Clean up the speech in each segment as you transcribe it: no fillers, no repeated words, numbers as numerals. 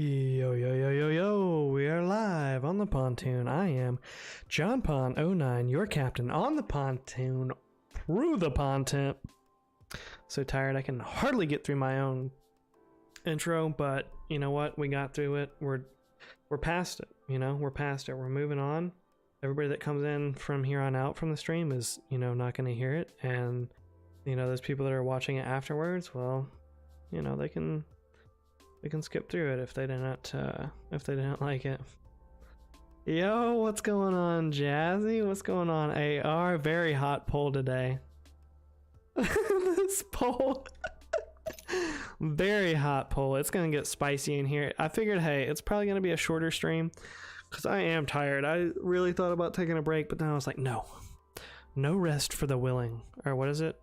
Yo, yo, yo, yo, yo, we are live on the pontoon. I am John Pon 09, your captain on the pontoon through the pontoon. So tired I can hardly get through my own intro, but you know what? We got through it. We're past it, you know? We're past it. We're moving on. Everybody that comes in from here on out from the stream is, you know, not going to hear it, and you know, those people that are watching it afterwards, well, you know, they can skip through it if they didn't like it. Yo, what's going on, Jazzy? What's going on, AR? Very hot poll today. This poll. Very hot poll. It's gonna get spicy in here. I figured, hey, it's probably gonna be a shorter stream because I am tired. I really thought about taking a break, but then I was like, no rest for the willing. Or what is it?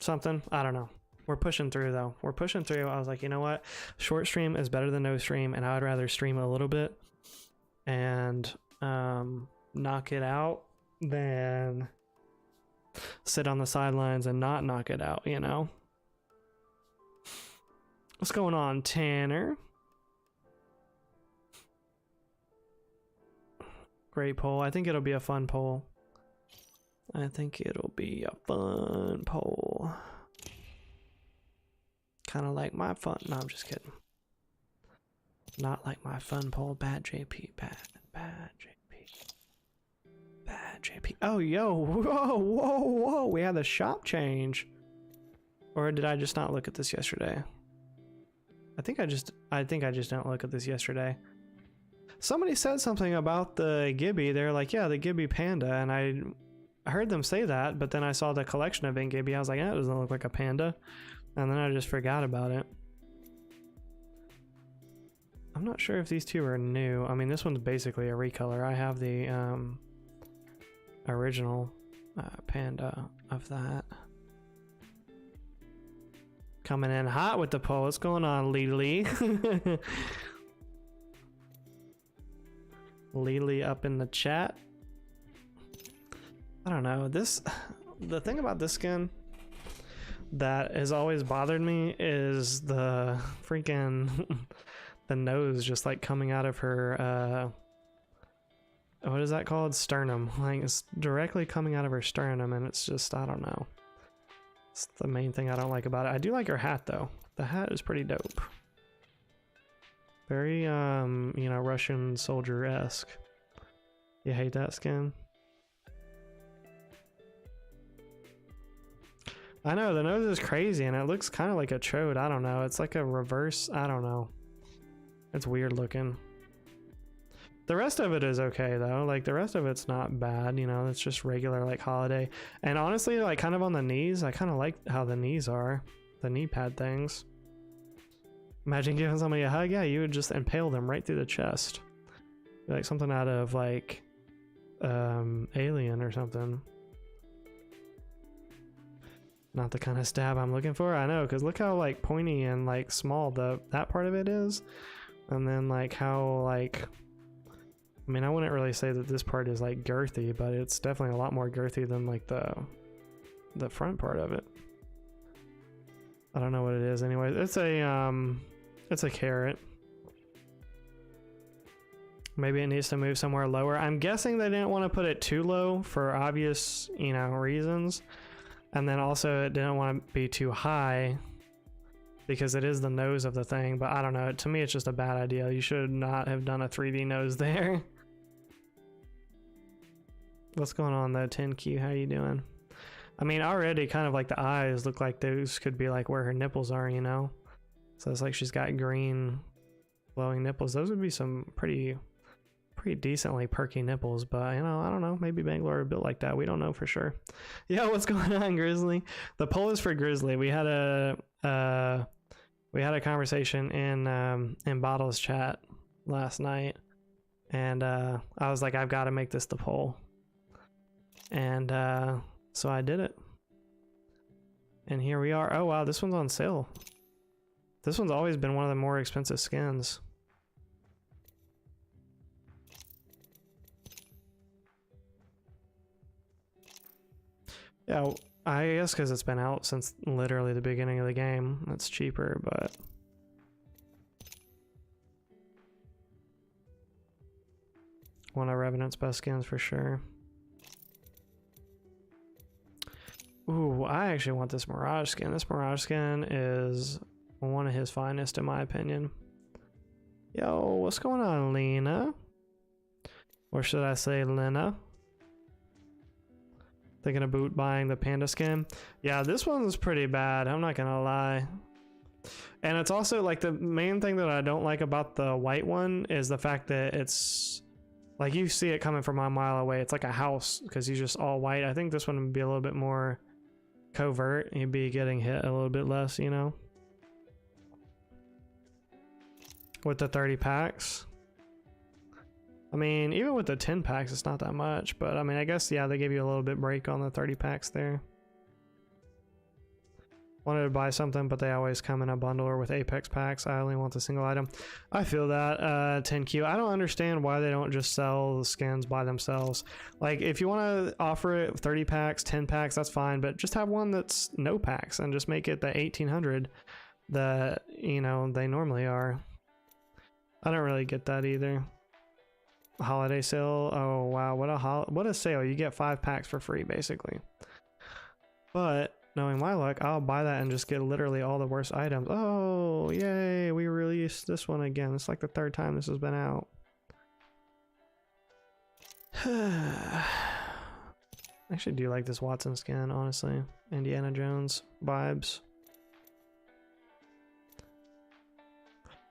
Something, I don't know. We're pushing through though. We're pushing through. I was like, you know what? Short stream is better than no stream, and I would rather stream a little bit and knock it out than sit on the sidelines and not knock it out, you know? What's going on, Tanner? Great poll. I think it'll be a fun poll. I think it'll be a fun poll. Kind of like my fun. No, I'm just kidding. Not like my fun poll. Bad JP. Bad JP. Bad JP. Oh, yo. Whoa. We had the shop change. Or did I just not look at this yesterday? I think I just didn't look at this yesterday. Somebody said something about the Gibby. They're like, yeah, the Gibby Panda. And I heard them say that, but then I saw the collection of Ink Gibby. I was like, that doesn't look like a panda. And then I just forgot about it. I'm not sure if these two are new. I mean, this one's basically a recolor. I have the original panda of that. Coming in hot with the poll. What's going on, Lily? Lily up in the chat. I don't know. The thing about this skin that has always bothered me is the freaking the nose just like coming out of her what is that called? Sternum. Like it's directly coming out of her sternum, and it's just, I don't know. It's the main thing I don't like about it. I do like her hat though. The hat is pretty dope. Very you know, Russian soldier-esque. You hate that skin? I know, the nose is crazy and it looks kind of like a chode. I don't know. It's like a reverse. I don't know. It's weird looking. The rest of it is okay though. Like the rest of it's not bad. You know, it's just regular like holiday. And honestly, like kind of on the knees, I kind of like how the knees are. The knee pad things. Imagine giving somebody a hug. Yeah, you would just impale them right through the chest. Like something out of like Alien or something. Not the kind of stab I'm looking for. I know, because look how like pointy and like small that part of it is, and then like how like, I mean, I wouldn't really say that this part is like girthy, but it's definitely a lot more girthy than like the front part of it. I don't know what it is. Anyway, it's a carrot. Maybe it needs to move somewhere lower. I'm guessing they didn't want to put it too low for obvious, you know, reasons. And then also it didn't want to be too high because it is the nose of the thing, but I don't know. To me, it's just a bad idea. You should not have done a 3D nose there. What's going on though, 10Q? How you doing? I mean, already kind of like the eyes look like those could be like where her nipples are, you know? So it's like she's got green glowing nipples. Those would be some pretty decently perky nipples, but you know, I don't know, maybe Bangalore are built like that. We don't know for sure. Yeah, what's going on, Grizzly? The poll is for Grizzly. We had a conversation in Bottles chat last night, and I was like, I've got to make this the poll, and so I did it, and here we are. Oh wow, this one's on sale. This one's always been one of the more expensive skins. Yeah, I guess because it's been out since literally the beginning of the game. It's cheaper, but one of Revenant's best skins for sure. Ooh, I actually want this Mirage skin. This Mirage skin is one of his finest in my opinion. Yo, what's going on, Lena? Or should I say Lena? Thinking about buying the panda skin. Yeah, this one's pretty bad, I'm not gonna lie. And it's also like the main thing that I don't like about the white one is the fact that it's like you see it coming from a mile away. It's like a house because he's just all white. I think this one would be a little bit more covert. You'd be getting hit a little bit less, you know, with the 30 packs. I mean, even with the 10 packs, it's not that much, but I mean, I guess, yeah, they gave you a little bit break on the 30 packs there. Wanted to buy something, but they always come in a bundle or with Apex packs. I only want the single item. I feel that. 10Q. I don't understand why they don't just sell the skins by themselves. Like, if you want to offer it 30 packs, 10 packs, that's fine, but just have one that's no packs and just make it the 1800 that, you know, they normally are. I don't really get that either. Holiday sale. Oh, wow. What a sale. You get 5 packs for free, basically. But knowing my luck, I'll buy that and just get literally all the worst items. Oh, yay, we released this one again. It's like the 3rd time this has been out. I actually do like this Watson skin, honestly. Indiana Jones vibes.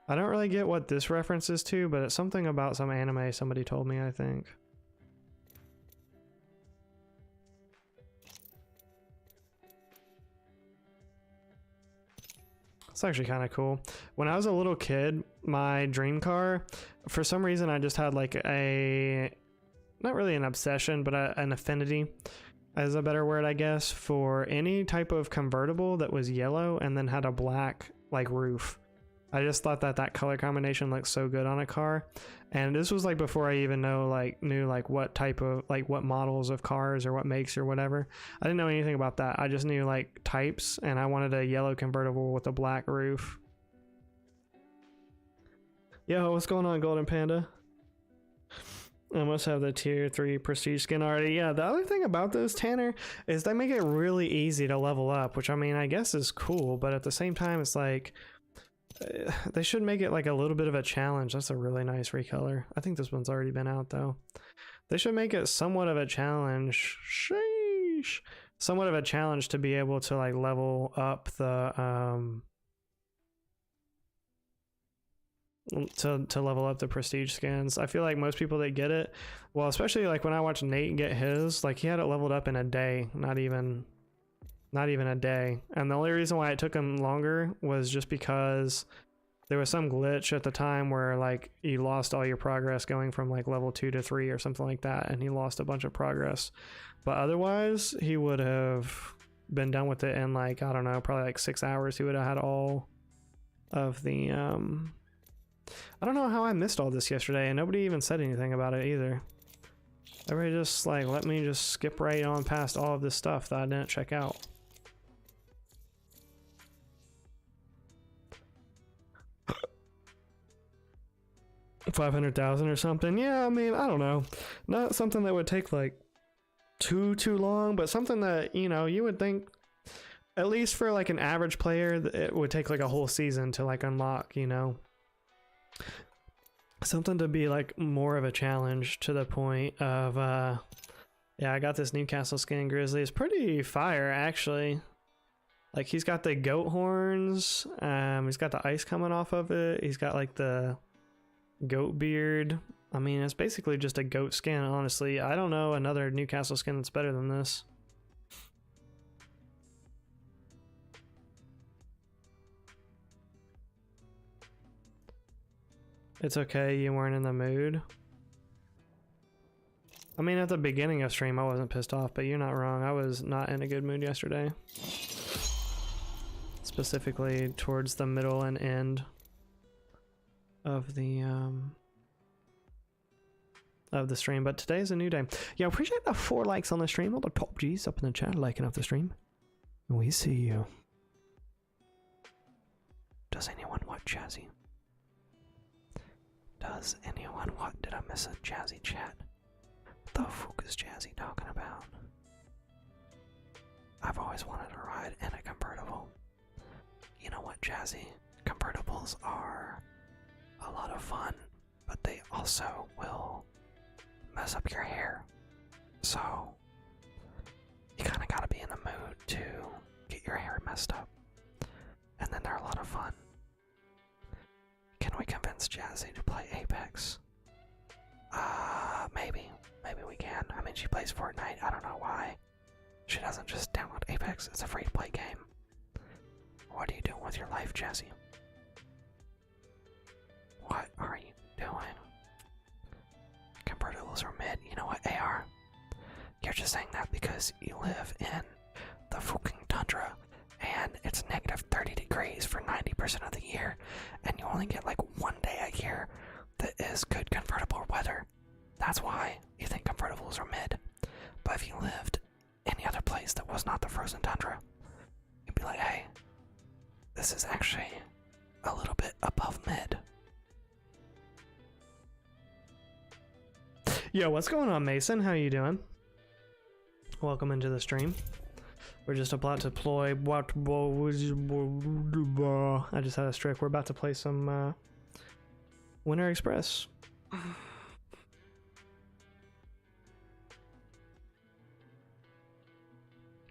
I don't really get what this reference is to, but it's something about some anime somebody told me, I think. It's actually kind of cool. When I was a little kid, my dream car, for some reason I just had like a, not really an obsession, but an affinity, as a better word I guess, for any type of convertible that was yellow and then had a black like roof. I just thought that that color combination looked so good on a car. And this was like before I even knew like what type of, like what models of cars or what makes or whatever. I didn't know anything about that. I just knew like types, and I wanted a yellow convertible with a black roof. Yo, what's going on, Golden Panda? I must have the tier 3 prestige skin already. Yeah, the other thing about those, Tanner, is they make it really easy to level up, which I mean, I guess is cool, but at the same time, it's like, they should make it like a little bit of a challenge. That's a really nice recolor. I think this one's already been out though. They should make it somewhat of a challenge. Sheesh. Somewhat of a challenge to be able to like level up the to level up the prestige skins. I feel like most people that get it, well, especially like when I watched Nate get his, like he had it leveled up in a day, not even a day. And the only reason why it took him longer was just because there was some glitch at the time where like you lost all your progress going from like level 2 to 3 or something like that, and he lost a bunch of progress. But otherwise he would have been done with it in like, I don't know, probably like 6 hours. He would have had all of the I don't know how I missed all this yesterday, and nobody even said anything about it either. Everybody just like let me just skip right on past all of this stuff that I didn't check out. $500,000 or something. Yeah, I mean, I don't know. Not something that would take like too long, but something that, you know, you would think at least for like an average player, it would take like a whole season to like unlock, you know. Something to be like more of a challenge, to the point of yeah, I got this Newcastle skin Grizzly. It's pretty fire actually. Like he's got the goat horns, he's got the ice coming off of it, he's got like the goat beard. I mean, it's basically just a goat skin, honestly. I don't know another Newcastle skin that's better than this. It's okay, you weren't in the mood. I mean, at the beginning of stream, I wasn't pissed off, but you're not wrong. I was not in a good mood yesterday. Specifically towards the middle and end of the stream, but today's a new day. Yeah, appreciate the 4 likes on the stream. All the top G's up in the chat liking up the stream. We see you. Does anyone want Jazzy? Does anyone, what did I miss a Jazzy chat? The fuck is Jazzy talking about? I've always wanted to ride in a convertible. You know what, Jazzy? Convertibles are a lot of fun, but they also will mess up your hair. So, you kind of gotta be in the mood to get your hair messed up. And then they're a lot of fun. Can we convince Jazzy to play Apex? Maybe. Maybe we can. I mean, she plays Fortnite. I don't know why she doesn't just download Apex. It's a free-to-play game. What are you doing with your life, Jazzy? What are you doing? Convertibles are mid. You know what, AR? You're just saying that because you live in the fucking tundra and it's negative 30 degrees for 90% of the year and you only get like one day a year that is good convertible weather. That's why you think convertibles are mid. But if you lived any other place that was not the frozen tundra, you'd be like, hey, this is actually a little bit above mid. Yo, what's going on, Mason? How you doing? Welcome into the stream. We're just about to deploy what I just had a stroke. We're about to play some Winter Express.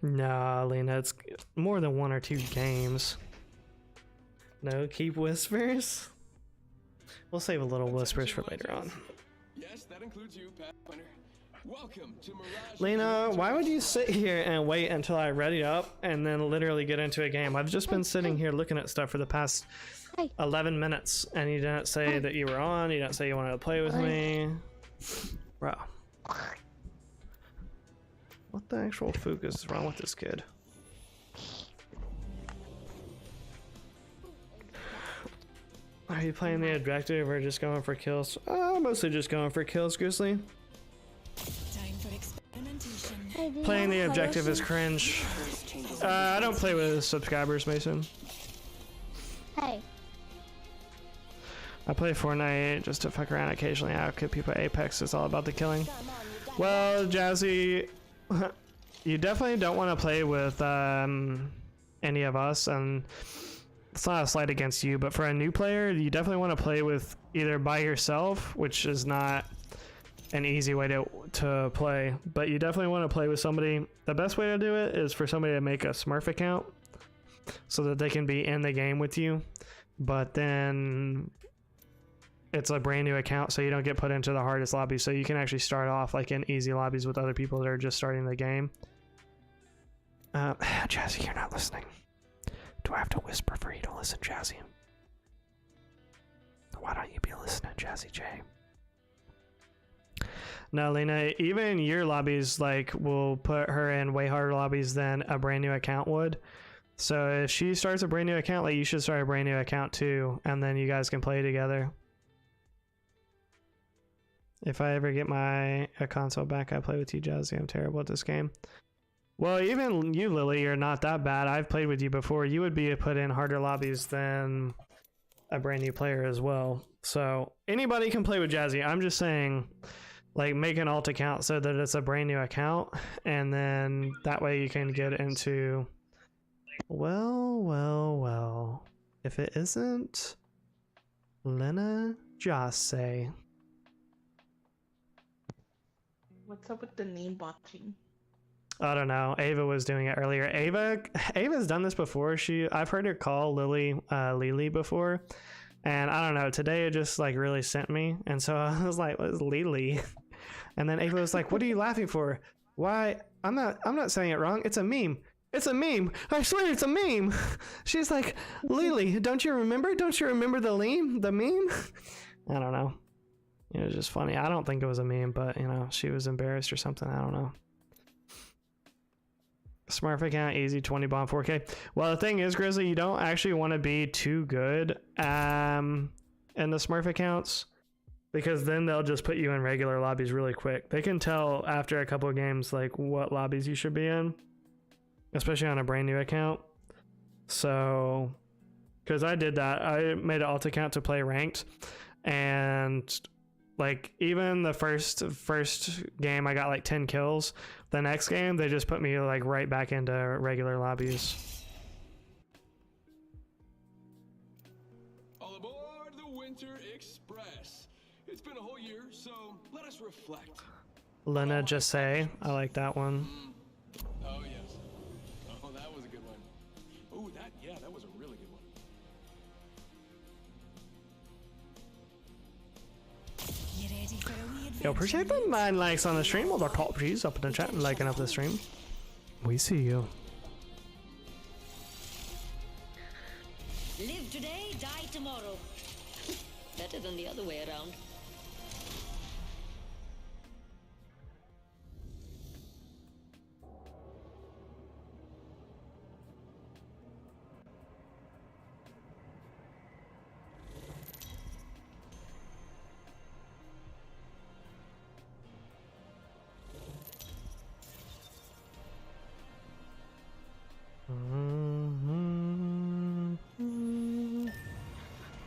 Nah, Lena, it's more than 1 or 2 games. No, keep whispers. We'll save a little whispers for later on. Yes, that includes you, Pathfinder. Welcome to Mirage. Lena, why would you sit here and wait until I ready up and then literally get into a game? I've just been sitting here looking at stuff for the past 11 minutes and you didn't say that you were on, you didn't say you wanted to play with me. Bro. What the actual focus is wrong with this kid? Are you playing the objective or just going for kills? Mostly just going for kills, Grizzly. Time for experimentation. Playing the objective is cringe. I don't play with subscribers, Mason. Hey. I play Fortnite just to fuck around occasionally. I kill people at Apex. It's all about the killing. Well, Jazzy, you definitely don't want to play with any of us, and it's not a slight against you, but for a new player, you definitely want to play with either by yourself, which is not an easy way to play, but you definitely want to play with somebody. The best way to do it is for somebody to make a Smurf account so that they can be in the game with you, but then it's a brand new account, so you don't get put into the hardest lobby, so you can actually start off like in easy lobbies with other people that are just starting the game. Jazzy, you're not listening. Do I have to whisper for you to listen, Jazzy? Why don't you be listening, Jazzy J? No, Lena, even your lobbies like will put her in way harder lobbies than a brand new account would. So if she starts a brand new account, like you should start a brand new account too, and then you guys can play together. If I ever get my console back, I play with you, Jazzy. I'm terrible at this game. Well, even you, Lily, you're not that bad. I've played with you before. You would be put in harder lobbies than a brand new player as well. So anybody can play with Jazzy. I'm just saying, like, make an alt account so that it's a brand new account, and then that way you can get into, well, if it isn't Lena Jase. What's up with the name botching? I don't know. Ava was doing it earlier. Ava's done this before. I've heard her call Lily Lily before, and I don't know. Today it just like really sent me, and so I was like, "What's Lily?" And then Ava was like, "What are you laughing for? Why? I'm not saying it wrong. It's a meme. It's a meme. I swear it's a meme." She's like, "Lily, don't you remember? Don't you remember the meme? The meme?" I don't know. It was just funny. I don't think it was a meme, but you know, she was embarrassed or something. I don't know. Smurf account, easy, 20 bomb, 4K. Well, the thing is, Grizzly, you don't actually want to be too good in the Smurf accounts, because then they'll just put you in regular lobbies really quick. They can tell after a couple of games like what lobbies you should be in, especially on a brand new account. So, because I did that, I made an alt account to play ranked, and like even the first game I got like 10 kills. The next game they just put me like right back into regular lobbies. All aboard the Winter Express. It's been a whole year, so let us reflect. Lena just say, I like that one. Oh yes. Oh, that was a good one. Oh, that was a really good one. You ready for a wee Yo, adventure? appreciate the 9 likes on the stream. All the top G's up in the chat and liking up the stream. We see you. Live today, die tomorrow. Better than the other way around.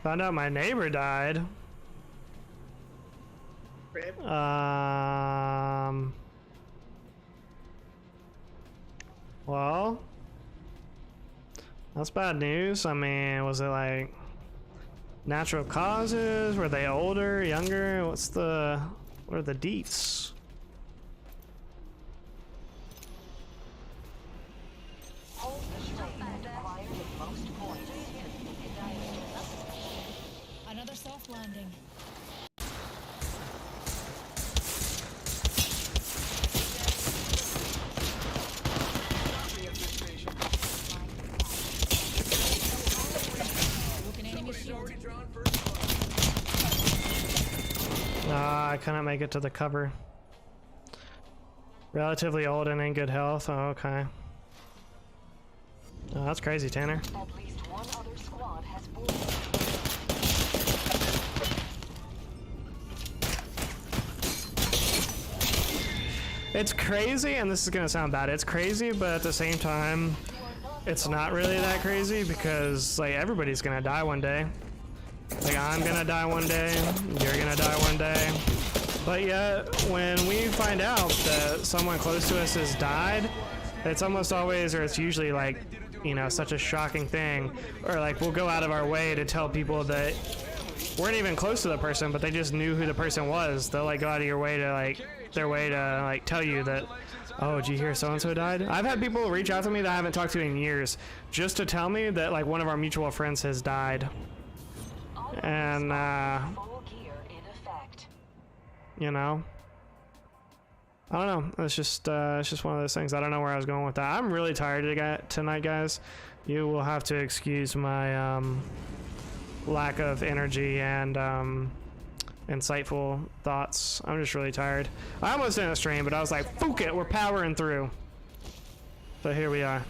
Found out my neighbor died. Rip. Well, that's bad news. I mean, was it like natural causes? Were they older, younger? What are the deets? Another soft landing. Broken enemy shield. I couldn't make it to the cover. Relatively old and in good health. Oh, okay. Oh, that's crazy, Tanner. At least one other squad has boarded. It's crazy, and this is gonna sound bad. It's crazy, but at the same time, it's not really that crazy because like everybody's gonna die one day. Like I'm gonna die one day, you're gonna die one day. But yet, when we find out that someone close to us has died, it's almost always, or it's usually like, you know, such a shocking thing. Or like we'll go out of our way to tell people that weren't even close to the person, but they just knew who the person was. They'll like go out of your way to like, their way to like tell you that, oh, did you hear so-and-so died? I've had people reach out to me that I haven't talked to in years just to tell me that like one of our mutual friends has died. And Full gear in effect. you know, I don't know. It's just one of those things. I don't know where I was going with that. I'm really tired tonight, guys. You will have to excuse my lack of energy and insightful thoughts. I'm just really tired. I almost didn't stream, but I was like, "Fuck it, we're powering through." So here we are.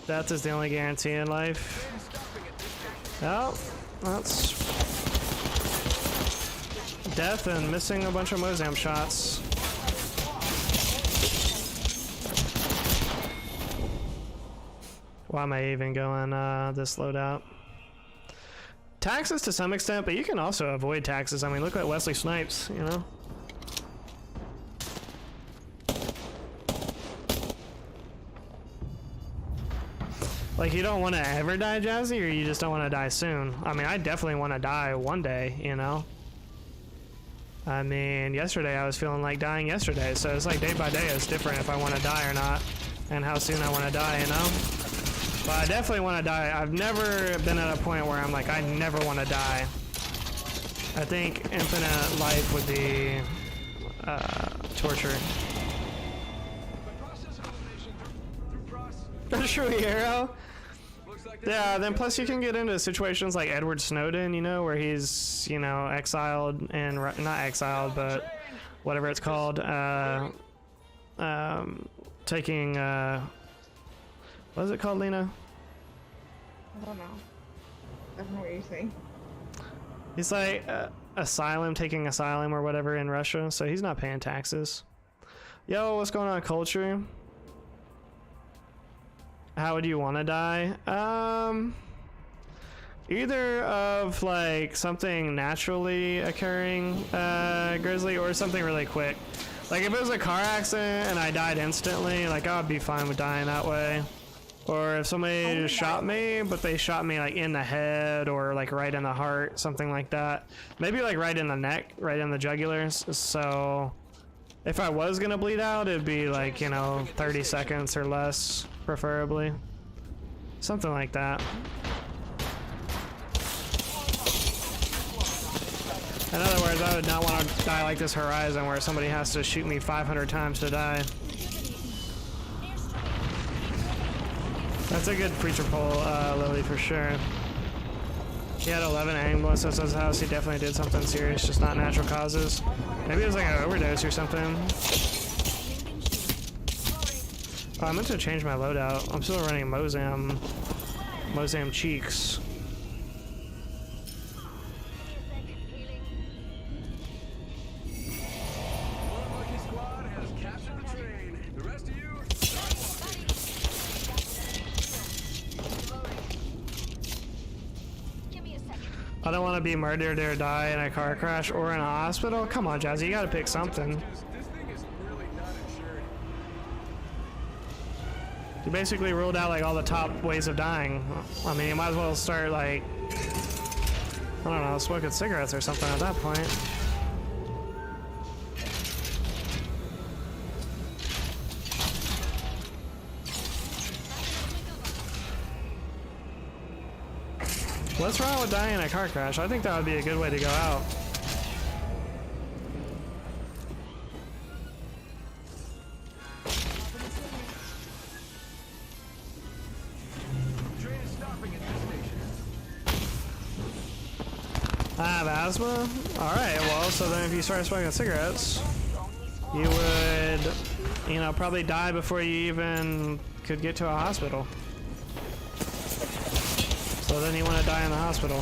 Death is the only guarantee in life. Oh, that's death and missing a bunch of Mozam shots. Why am I even going this loadout? Taxes to some extent, but you can also avoid taxes. I mean, look at Wesley Snipes, you know? Like, you don't want to ever die, Jazzy, or you just don't want to die soon? I mean, I definitely want to die one day, you know? I mean, yesterday I was feeling like dying yesterday, so it's like day by day it's different if I want to die or not, and how soon I want to die, you know? But I definitely want to die. I've never been at a point where I'm like, I never want to die. I think infinite life would be torture. True hero. Yeah, then plus you can get into situations like Edward Snowden, you know, where he's, you know, exiled and not exiled, but whatever it's called, taking what is it called, Lena? I don't know. I don't know what you're saying. He's like taking asylum or whatever in Russia, so he's not paying taxes. Yo, what's going on, culture? How would you want to die? Either of like something naturally occurring, grizzly, or something really quick. Like if it was a car accident and I died instantly, like I would be fine with dying that way. Or if somebody just shot me, but they shot me like in the head or like right in the heart, something like that. Maybe like right in the neck, right in the jugulars. So if I was gonna bleed out, it'd be like, you know, 30 seconds or less, preferably. Something like that. In other words, I would not want to die like this Horizon where somebody has to shoot me 500 times to die. That's a good preacher pull, Lily, for sure. He had 11 ambulances at his house. He definitely did something serious, just not natural causes. Maybe it was like an overdose or something. Oh, I meant to change my loadout. I'm still running Mozam Cheeks. One lucky squad has captured the train. The rest of you, I don't want to be murdered or die in a car crash or in a hospital. Come on, Jazzy, you gotta pick something. this thing is really not insured. You basically ruled out like all the top ways of dying. I mean, you might as well start like, I don't know, smoking cigarettes or something at that point. What's wrong with dying in a car crash? I think that would be a good way to go out. Train is stopping at this station. I have asthma? Alright, well, so then if you start smoking cigarettes, you would, you know, probably die before you even could get to a hospital. So then you want to die in the hospital.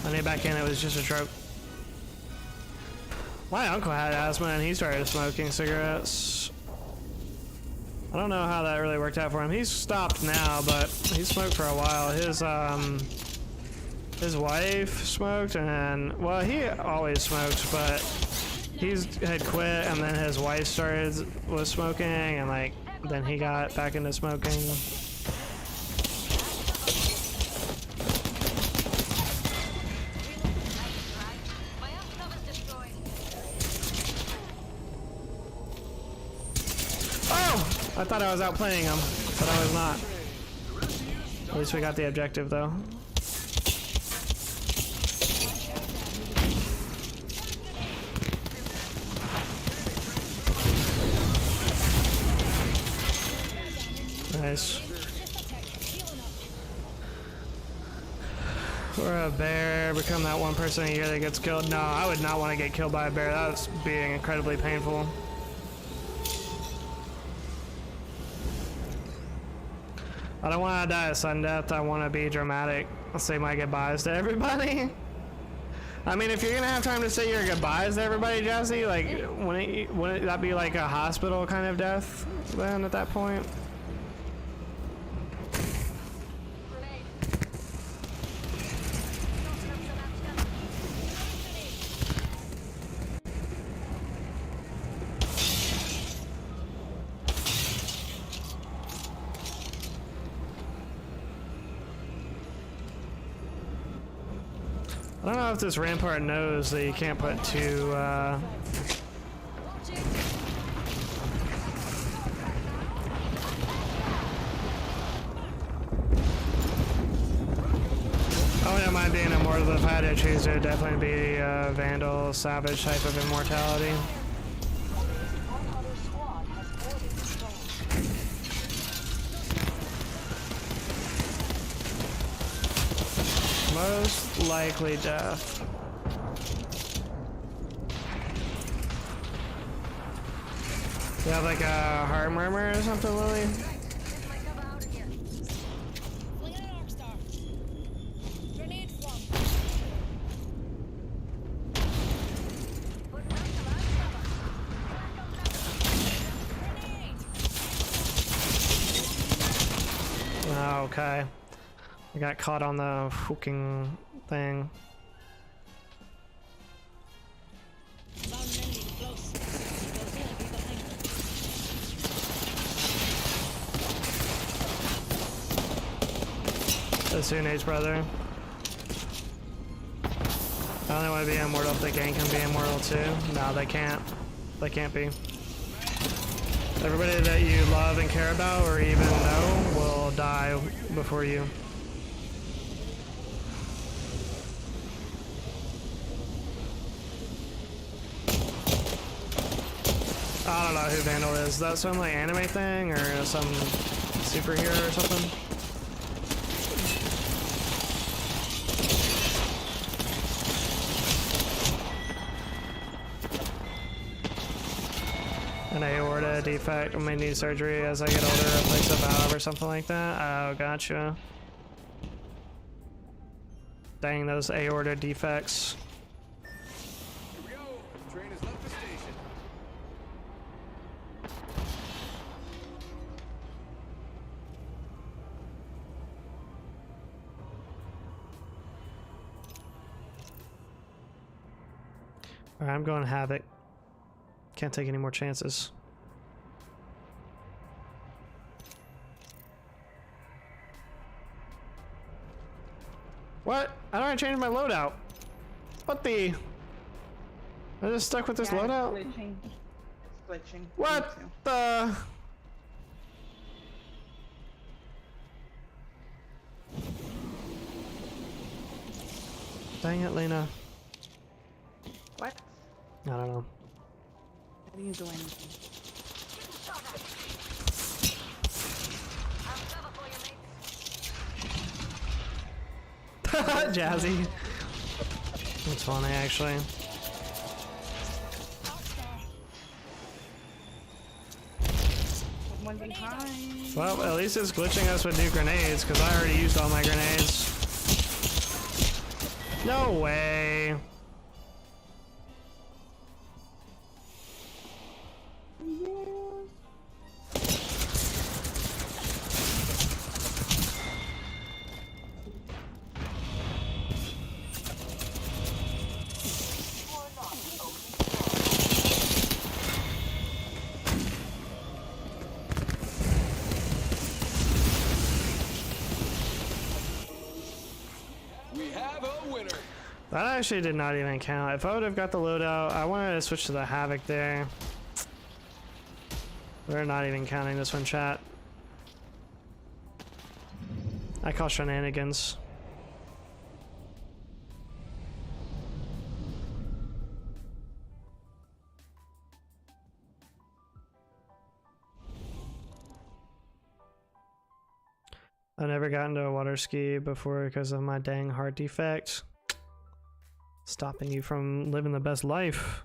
I need back in, it was just a joke. My uncle had asthma and he started smoking cigarettes. I don't know how that really worked out for him. He's stopped now, but he smoked for a while. His wife smoked, and well, he always smoked, but had quit, and then his wife was smoking, and like then he got back into smoking. Oh! I thought I was outplaying him, but I was not. At least we got the objective, though. Nice. Or a bear, become that one person a year that gets killed. No, I would not want to get killed by a bear. That was being incredibly painful. I don't want to die a sudden death. I want to be dramatic. I'll say my goodbyes to everybody. I mean, if you're gonna have time to say your goodbyes to everybody, Jesse, like, wouldn't that be like a hospital kind of death then at that point? I don't know if this Rampart knows that you can't put two, I wouldn't mind being immortal if I had to choose. It would definitely be Vandal, Savage type of immortality. Most likely death. You have like a heart murmur or something, Lily? Fling an arc star. Grenade flung. okay. I got caught on the fucking thing. Found an enemy close. They'll really be behind them. The Teenage brother. I only want to be immortal if the gang can be immortal too. No, they can't. They can't be. Everybody that you love and care about or even know will die before you. I don't know who Vandal is. Is that some like anime thing or some superhero or something? An aorta defect. I may need surgery as I get older, replace a valve or something like that. Oh, gotcha. Dang, those aorta defects. Here we go. Train has left the station. Alright, I'm going Havoc. Can't take any more chances. What? I don't change my loadout. What the? I just stuck with this loadout? It's glitching. It's glitching. What Me too. the? Dang it, Lena. What? I don't know. I didn't do anything. Jazzy. That's funny, actually. Someone behind. Well, at least it's glitching us with new grenades, because I already used all my grenades. No way. We have a winner. That actually did not even count. If I would have got the loadout, I wanted to switch to the Havoc there. We're not even counting this one, chat. I call shenanigans. I've never gotten to a water ski before because of my dang heart defect. Stopping you from living the best life.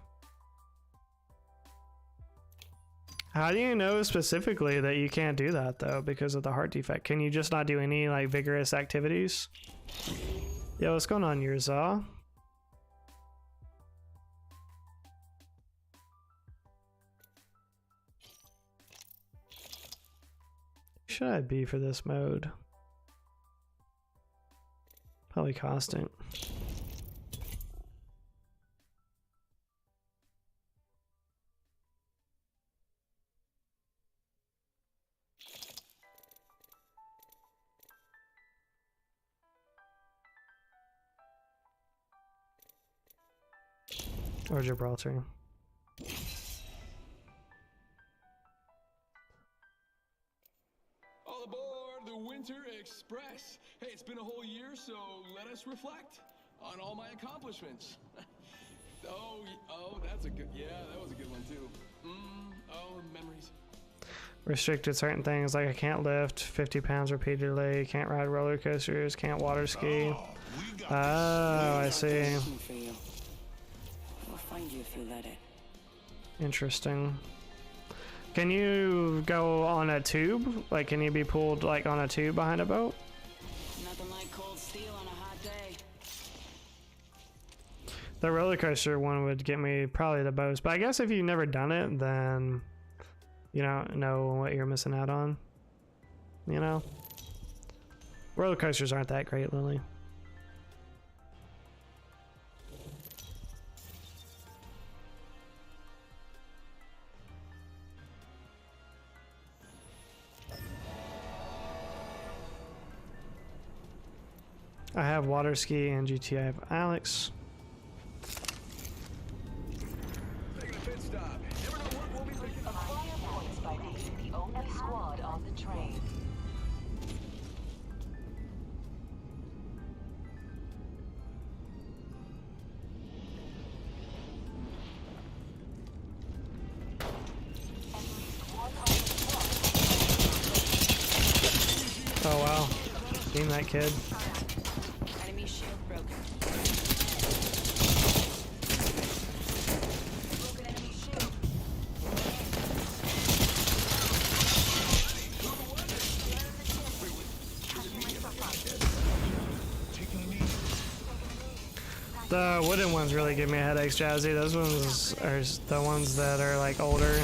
How do you know specifically that you can't do that though because of the heart defect? Can you just not do any like vigorous activities? Yo, what's going on, Yurzaw? Should I be for this mode? Probably constant. Or Gibraltar. All aboard the Winter Express. Hey, it's been a whole year, so let us reflect on all my accomplishments. Oh, that's a good, yeah, that was a good one too. Oh, memories. Restricted certain things like I can't lift 50 pounds repeatedly, can't ride roller coasters, can't water ski. Oh, I see. For you. We'll find you if you let it. Interesting. Can you go on a tube? Like, can you be pulled like on a tube behind a boat? Nothing like cold steel on a hot day. The roller coaster one would get me probably the most, but I guess if you've never done it, then you don't know what you're missing out on. You know? Roller coasters aren't that great, Lily. I have water ski and GT. I have Alex. Taking a pit stop. Never know what we'll be picking up. Acquire points by being the only squad on the train. At least one other squad. Oh wow. Seen that kid. Enemy shield broken. Broken enemy shield. The wooden ones really give me headaches, Jazzy. Those ones are the ones that are like older.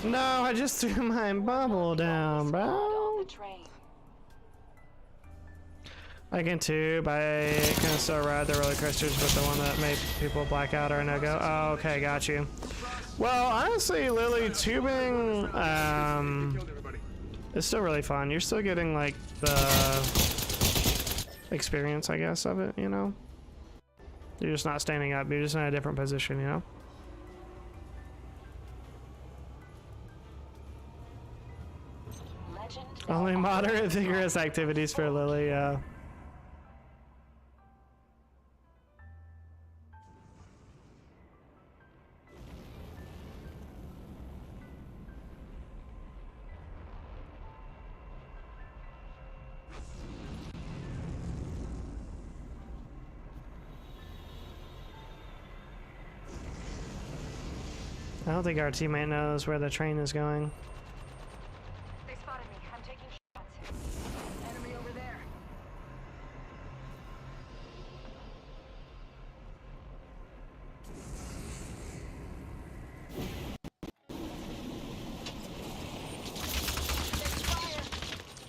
No, I just threw my bubble down, bro. On the train. I can tube. I can still ride the roller coasters, but the one that made people black out or no go. Oh, okay, got you. Well, honestly, Lily, tubing is still really fun. You're still getting like the experience, I guess, of it. You know, you're just not standing up. You're just in a different position. You know. Legend. Only moderate, vigorous activities for Lily. Yeah. I don't think our teammate knows where the train is going. They spotted me. I'm taking shots. Enemy over there.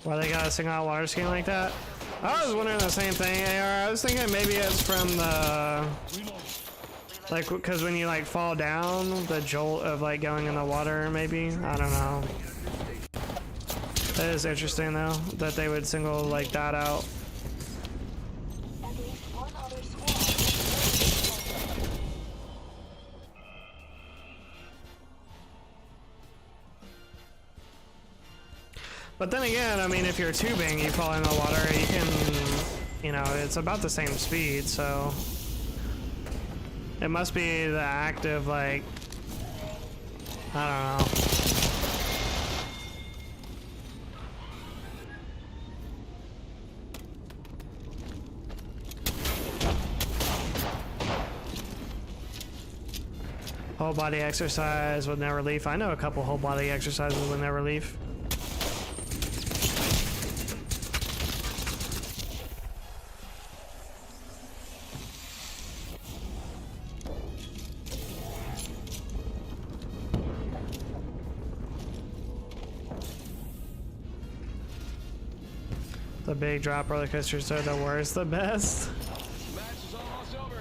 Why they got a single out water skiing like that? I was wondering the same thing, AR. I was thinking maybe it's from the... Like, because when you, like, fall down, the jolt of, like, going in the water, maybe? I don't know. That is interesting, though, that they would single, like, that out. At least one other squad. But then again, I mean, if you're tubing, you fall in the water, you can, you know, it's about the same speed, so... It must be the act of, like... I don't know. Whole body exercise with no relief. I know a couple whole body exercises with no relief. The big drop roller coasters are the worst, the best. Match is almost over.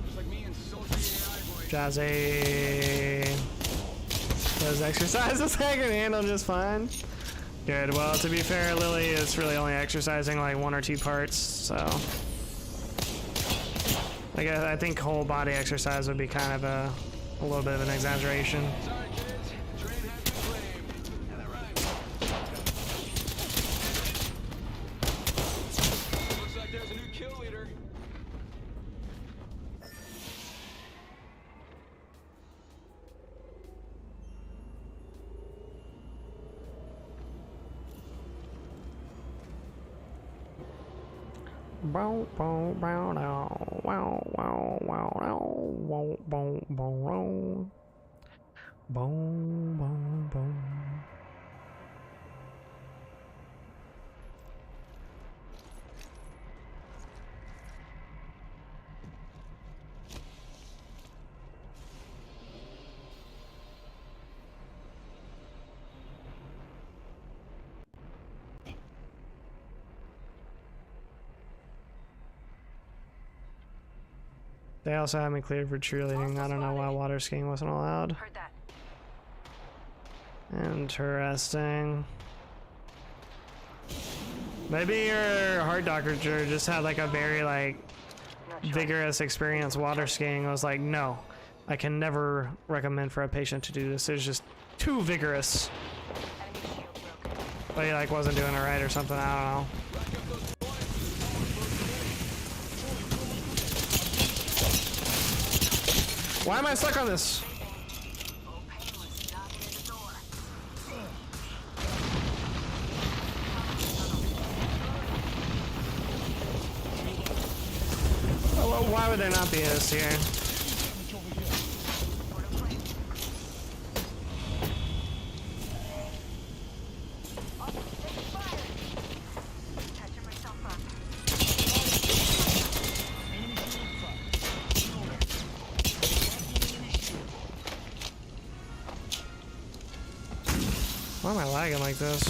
Just like me and sultry AI boys. Jazzy. Those exercises I can handle just fine. Good. Well, to be fair, Lily is really only exercising like 1 or 2 parts, so I think whole body exercise would be kind of a little bit of an exaggeration. Sorry, kids. Train has been claimed. Yeah, that rhymes. Looks like there's a new kill leader. Bow, bow, bow, now. Wow, wow, wow, now. Bow, bow, bow, bow. Bow, bow, bow. They also had me cleared for cheerleading. I don't know why water skiing wasn't allowed. Heard that. Interesting. Maybe your heart doctor just had like a very like vigorous experience water skiing. I was like, no, I can never recommend for a patient to do this. It's just too vigorous. Enemy shield broken. But he like wasn't doing it right or something. I don't know. Why am I stuck on this? Oh, painless. Knocking at the door. Oh, well, why would there not be this here? Catching myself up. Why am I lagging like this?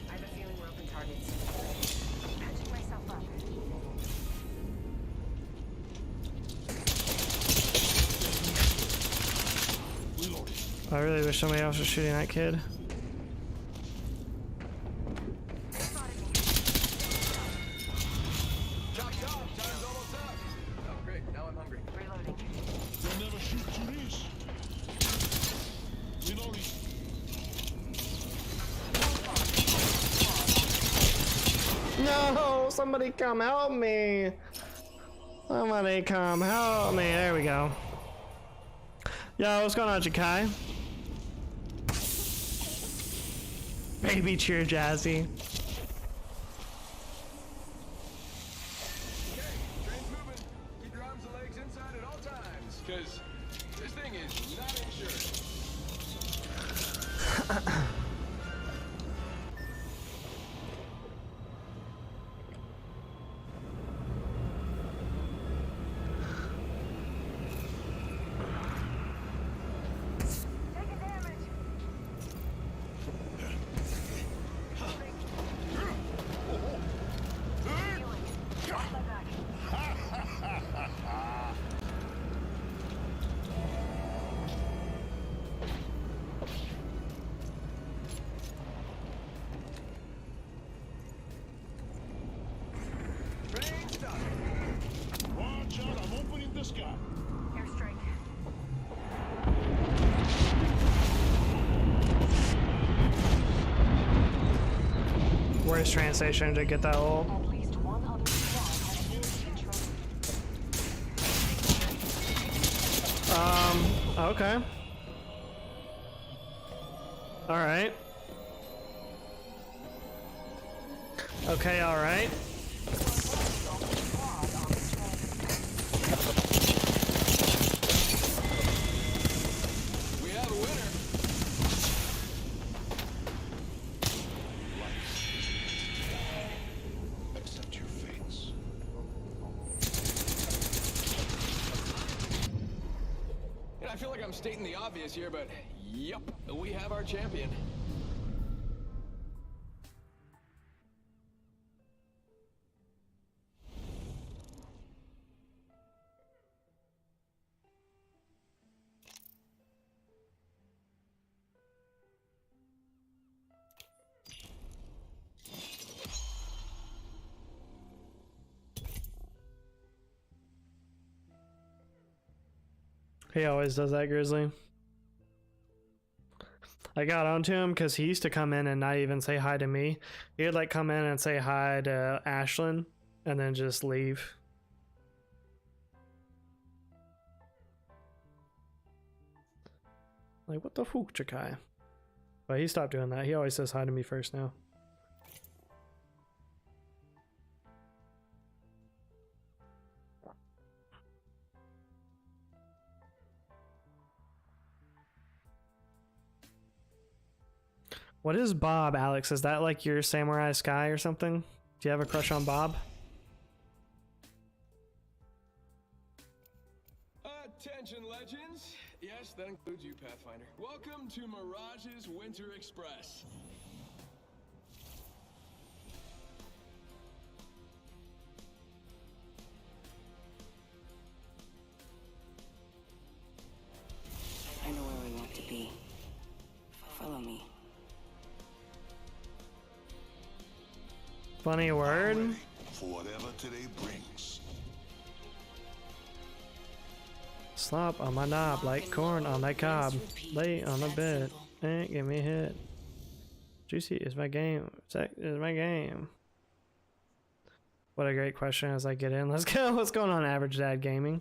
I have a feeling we're open targets. Catching myself up. I really wish somebody else was shooting that kid. Chopped off. Time's almost up. Oh, great. Now I'm hungry. Reloading. They'll never shoot through this. Reloading. No, somebody come help me. Somebody come help me. There we go. Yo, what's going on, Jakai? Baby cheer, Jazzy. Okay, train's moving. Keep your arms and legs inside at all times, because this thing is not insured. Taking damage. Healing. Got my back. Train stop. Watch out, I'm opening the sky. Airstrike. Where's train station to get that ult? At least one other squad has been controlled. Okay. Alright. Okay, alright. We have a winner. Accept your fates. And I feel like I'm stating the obvious here, but yep, we have our champion. He always does that, Grizzly. I got onto him because he used to come in and not even say hi to me. He'd like come in and say hi to Ashlyn and then just leave. Like, what the fuck, Jakai? But he stopped doing that. He always says hi to me first now. What is Bob, Alex? Is that like your Samurai Sky or something? Do you have a crush on Bob? Attention, legends. Yes, that includes you, Pathfinder. Welcome to Mirage's Winter Express. Funny word. Ready for whatever today brings. Slop on my knob like corn on that cob. Lay on the bed. Give me a hit. Juicy is my game. Tech is my game. What a great question as I get in. Let's go. What's going on, Average Dad Gaming?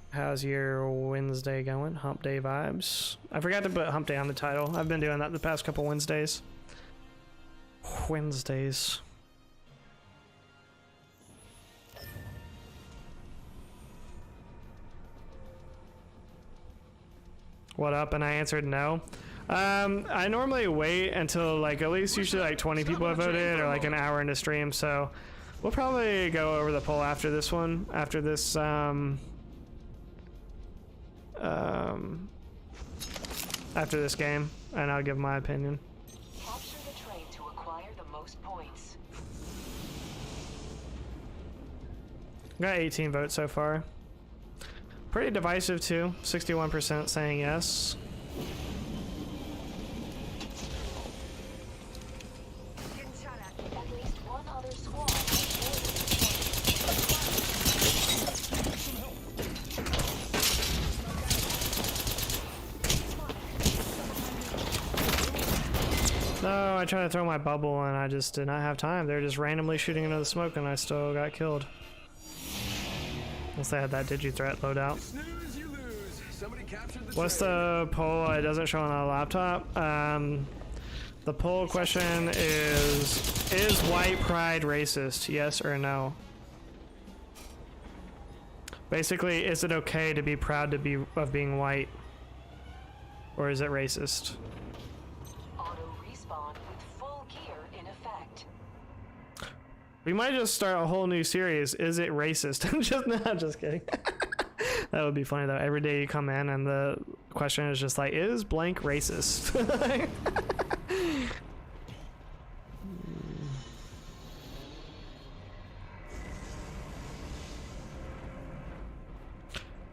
How's your Wednesday going? Hump Day vibes. I forgot to put Hump Day on the title. I've been doing that the past couple Wednesdays. What up? And I answered no. I normally wait until like at least usually like 20 people have voted or like an hour into stream, so we'll probably go over the poll after this one, after this game, and I'll give my opinion. Capture the train to acquire the most points. Got 18 votes so far. Pretty divisive too. 61% saying yes. Getting shot at. At least one other squad. No, I tried to throw my bubble and I just did not have time. They were just randomly shooting into the smoke and I still got killed. Unless they had that digi-threat loadout. Snooze, you lose. Somebody captured the What's train. the poll? It doesn't show on a laptop. The poll question is white pride racist? Yes or no? Basically, is it okay to be proud of being white? Or is it racist? Auto respawn with full gear in effect. We might just start a whole new series. Is it racist? Just kidding. That would be funny though. Every day you come in and the question is just like, is blank racist?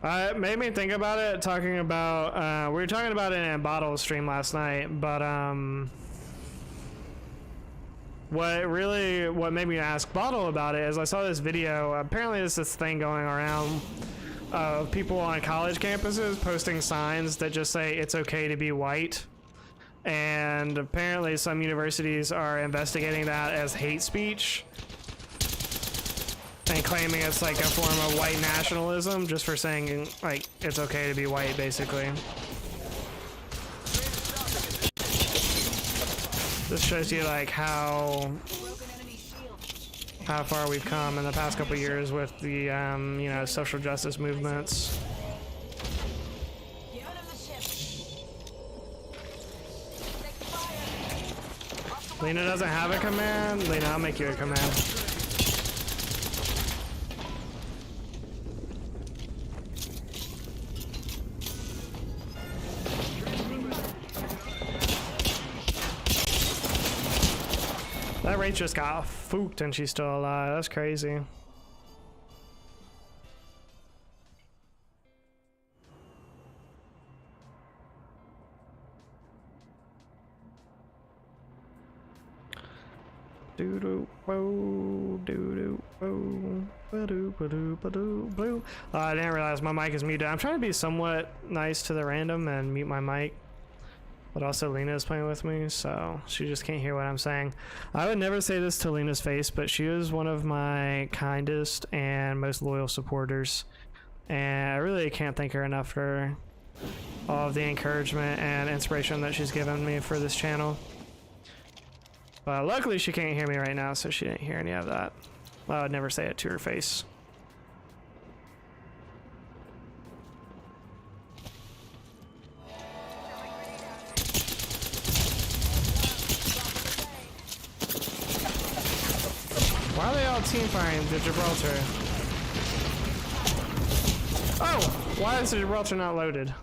It made me think about it, talking about, we were talking about it in a bottle stream last night, but what made me ask Bottle about it is I saw this video. Apparently there's this thing going around of people on college campuses posting signs that just say it's okay to be white, and apparently some universities are investigating that as hate speech and claiming it's like a form of white nationalism just for saying like it's okay to be white, basically. This shows you like how far we've come in the past couple of years with the you know, social justice movements. Lena doesn't have a command. Lena, I'll make you a command. That Wraith just got fooked and she's still alive. That's crazy. I didn't realize my mic is muted. I'm trying to be somewhat nice to the random and mute my mic. But also Lena is playing with me, so she just can't hear what I'm saying. I would never say this to Lena's face, but she is one of my kindest and most loyal supporters. And I really can't thank her enough for all of the encouragement and inspiration that she's given me for this channel. But luckily she can't hear me right now, so she didn't hear any of that. Well, I would never say it to her face. Why are they all team firing the Gibraltar? Oh! Why is the Gibraltar not loaded?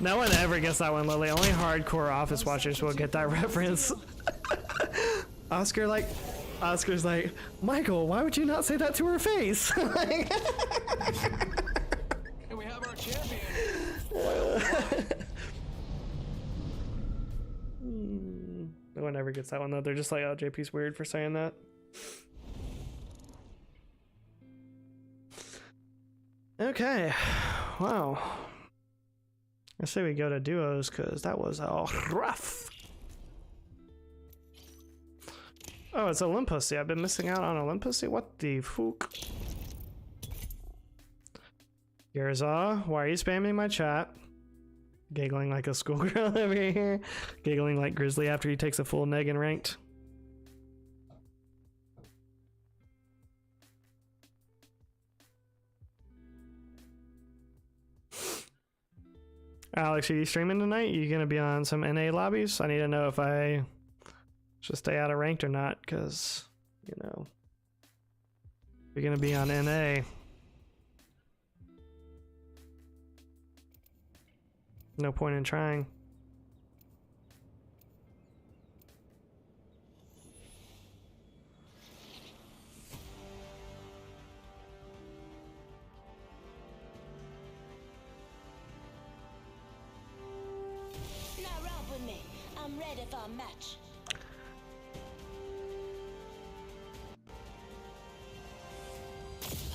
No one ever gets that one, Lily. Only hardcore office watchers will get that reference. Oscar, like, Oscar's like, Michael, why would you not say that to her face? Like, And we have our champion. no one ever gets that one though. They're just like, oh, JP's weird for saying that. Okay, wow. I say we go to duos because that was all rough. Oh, it's Olympus. I've been missing out on Olympus. What the fuck? Yarza, why are you spamming my chat? Giggling like a schoolgirl over here. Giggling like Grizzly after he takes a full neg in ranked. Alex, are you streaming tonight? You gonna be on some NA lobbies? I need to know if I should stay out of ranked or not, because, you know, you're gonna be on NA. No point in trying. Now rub with me. I'm ready for a match.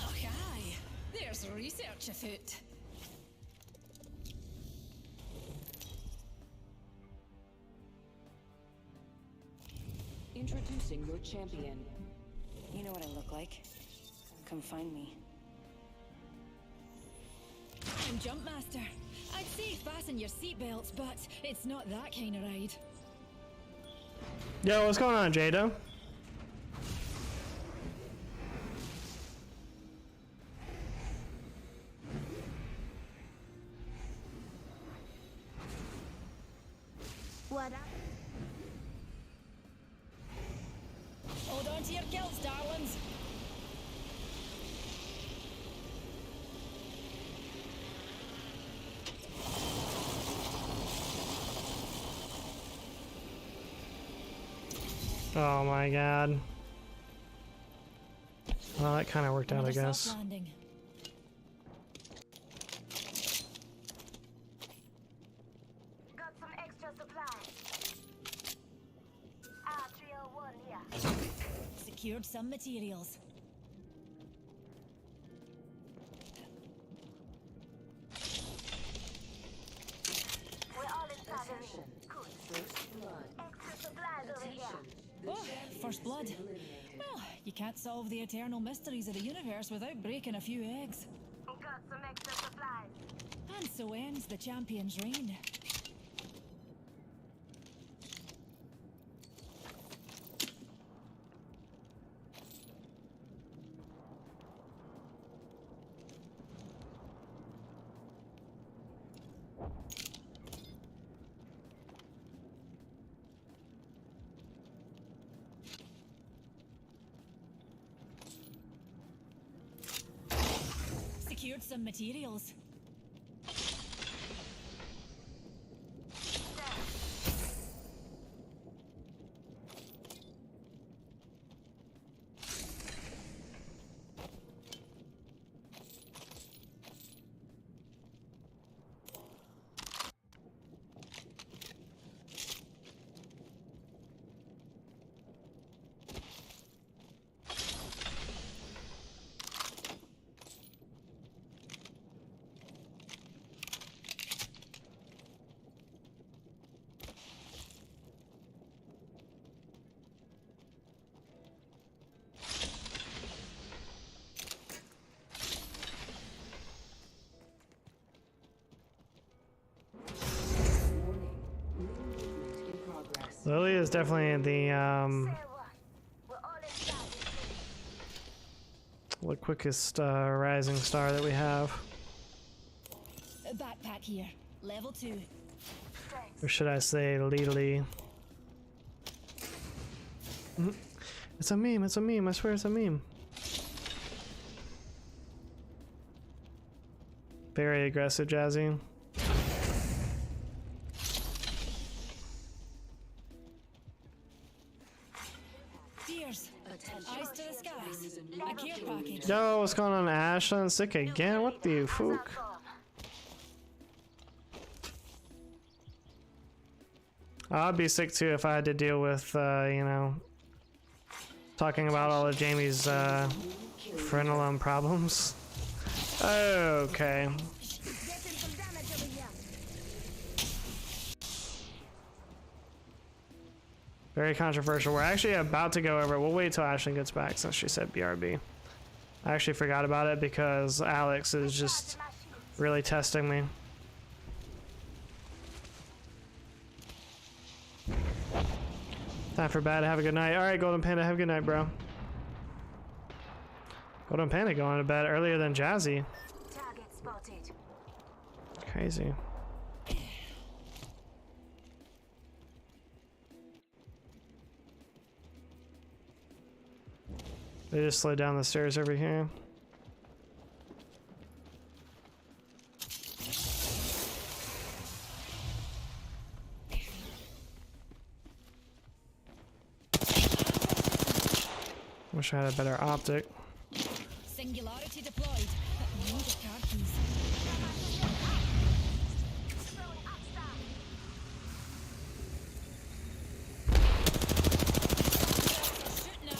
Oh, aye. There's research afoot. Introducing your champion. You know what I look like. Come find me. I'm Jumpmaster. I'd say fasten your seatbelts, but it's not that kind of ride. Yo, what's going on, Jado? What up? Hold on to your kilts, darlings. Oh my god. Well, that kind of worked out, I Another guess. soft landing. Got some extra supplies. R301 here. Secured some materials. We're all inside the Attention. ring. Cool. First blood. Extra supplies over here. Attention. The Oh, champion first blood. has been eliminated. Well, you can't solve the eternal mysteries of the universe without breaking a few eggs. Got some extra supplies. And so ends the champion's reign. Secured some materials. Warning. New movement in progress. Lily is definitely Say what? We're all inside this ring. the quickest rising star that we have. A backpack here. Level 2. Or should I say Lily? It's a meme, it's a meme, I swear it's a meme. Very aggressive, Jazzy. Deers. what's going on, Ashlyn? Sick again? What the fook? I'd be sick too if I had to deal with, you know, talking about all of Jamie's frenulum problems. Okay. Very controversial. We're actually about to go over it. We'll wait till Ashlyn gets back since she said BRB. I actually forgot about it because Alex is just really testing me. Time for bed. Have a good night. All right, Golden Panda. Have a good night, bro. Golden Panda going to bed earlier than Jazzy. Target spotted. Crazy. They just slid down the stairs over here. Wish I had a better optic. Singularity deployed. Need a card keys.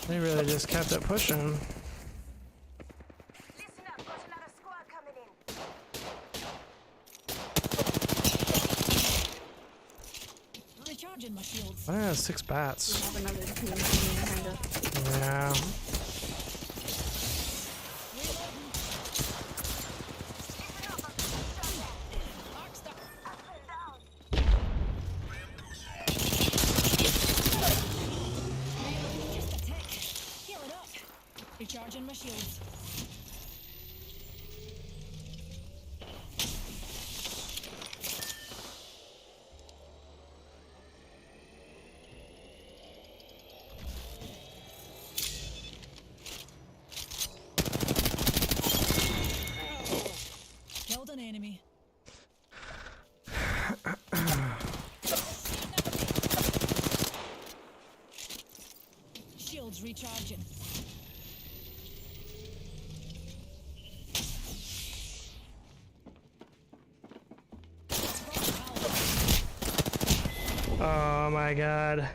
They really just kept it pushing. Listen up, got another squad coming in. Recharging my shields. I have 6 bats. Have another team behind us. Yeah. Recharging my shields. Killed an enemy. Shields recharging. Oh my god.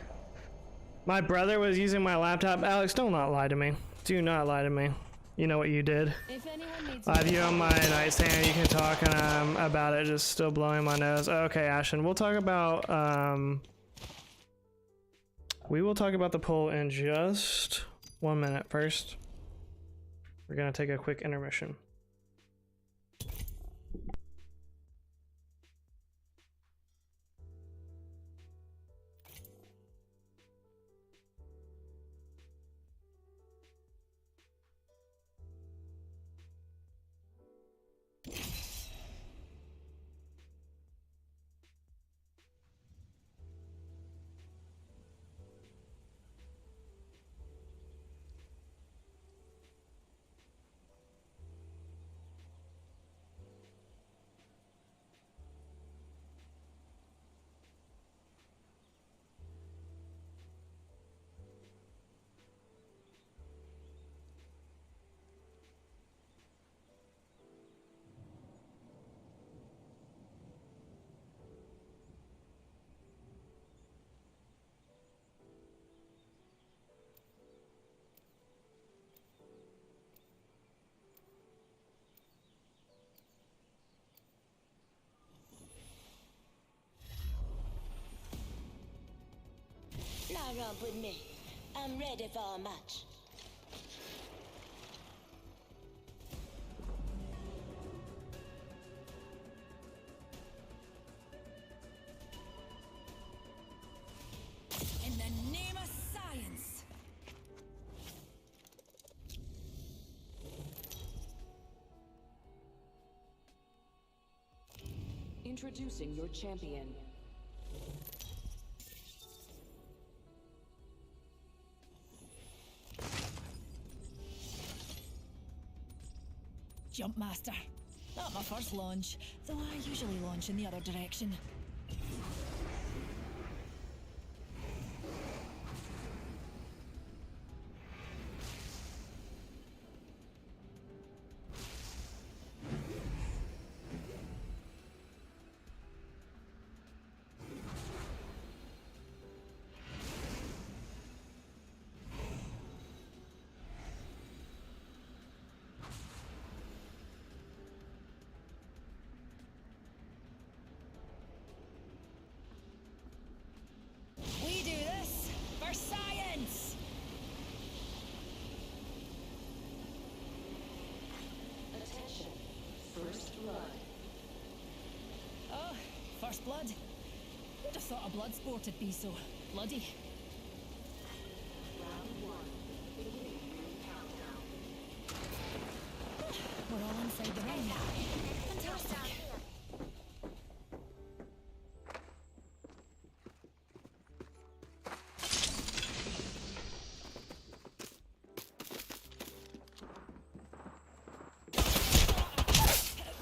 My brother was using my laptop. Alex, do not lie to me. Do not lie to me. You know what you did. If anyone needs I have you on my nightstand. You can talk and I'm about it, just still blowing my nose. Okay, Ashton, we'll talk about we will talk about the poll in just 1 minute. First, we're gonna take a quick intermission. Now romp with me. I'm ready for a match. in the name of science. Introducing your champion. Jump Master. Not my first launch, though I usually launch in the other direction. Oh, first blood. Who'd have thought a blood sport would be so bloody? We're all inside the ring. Fantastic.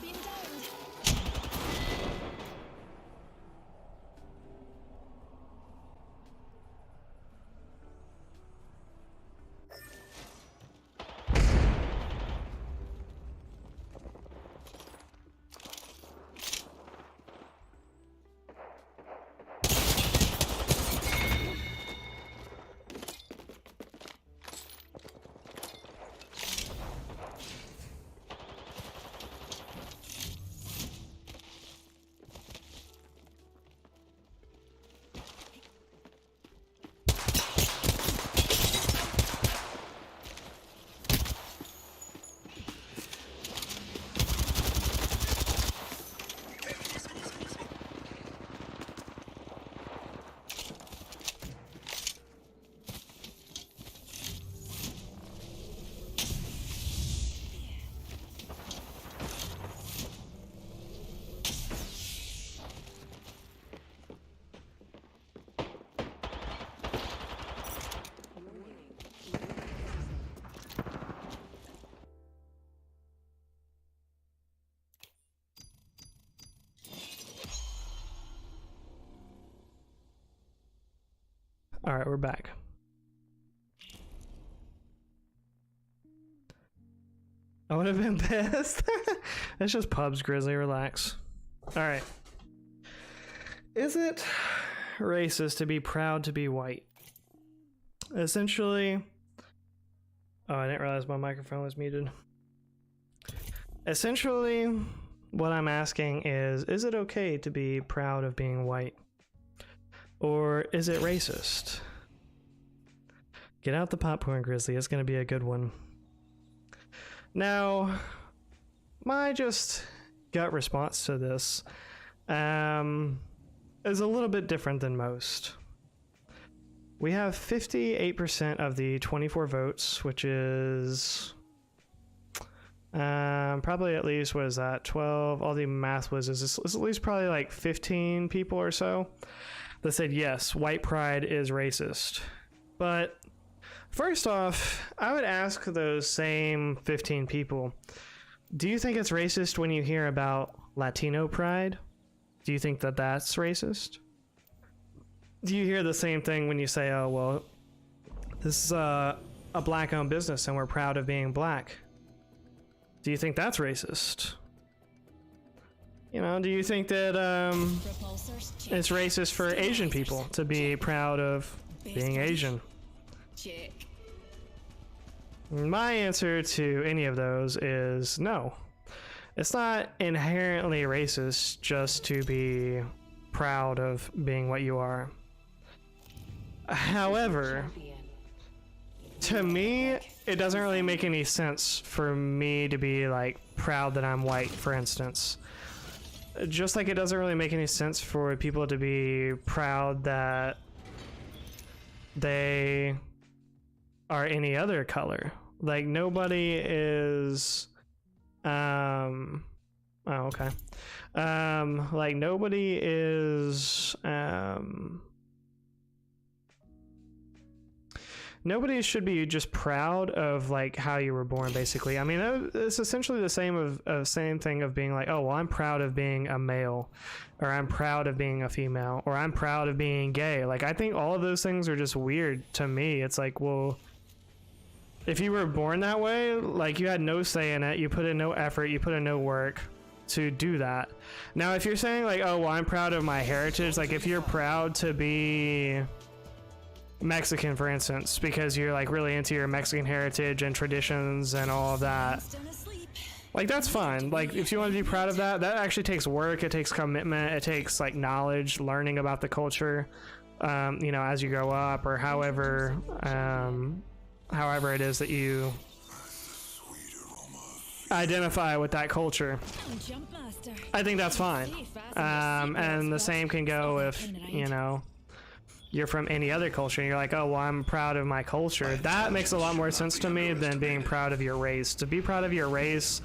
Been downed. All right, we're back. I would have been pissed. It's just pubs, Grizzly. Relax. All right. Is it racist to be proud to be white? Essentially... Oh, I didn't realize my microphone was muted. Essentially, what I'm asking is it okay to be proud of being white? Or is it racist? Get out the popcorn, Grizzly. It's going to be a good one. Now, my just gut response to this is a little bit different than most. We have 58% of the 24 votes, which is probably at least, what is that, 12? All the math was is at least probably like 15 people or so that said yes, white pride is racist. But first off, I would ask those same 15 people, do you think it's racist when you hear about Latino pride? Do you think that that's racist? Do you hear the same thing when you say, oh, well, this is a black-owned business and we're proud of being black? Do you think that's racist? You know, do you think that it's racist for Asian people to be proud of being Asian? My answer to any of those is no. It's not inherently racist just to be proud of being what you are. However, to me, it doesn't really make any sense for me to be like proud that I'm white, for instance. Just like it doesn't really make any sense for people to be proud that they are any other color. Like nobody is oh, okay. Like nobody is nobody should be just proud of like how you were born, basically. I mean, it's essentially the same thing of being like, oh, well, I'm proud of being a male, or I'm proud of being a female, or I'm proud of being gay. Like, I think all of those things are just weird to me. It's like, well, if you were born that way, like you had no say in it, you put in no effort, you put in no work to do that. Now, if you're saying like, oh, well, I'm proud of my heritage, like if you're proud to be Mexican, for instance, because you're like really into your Mexican heritage and traditions and all of that, like that's fine. Like if you want to be proud of that, that actually takes work, it takes commitment, it takes like knowledge, learning about the culture, you know, as you grow up, or however it is that you identify with that culture. I'm Jump Master. I think that's fine. And the same can go if, you know, you're from any other culture and you're like, oh, well, I'm proud of my culture. That makes a lot more sense to me than being proud of your race. To be proud of your race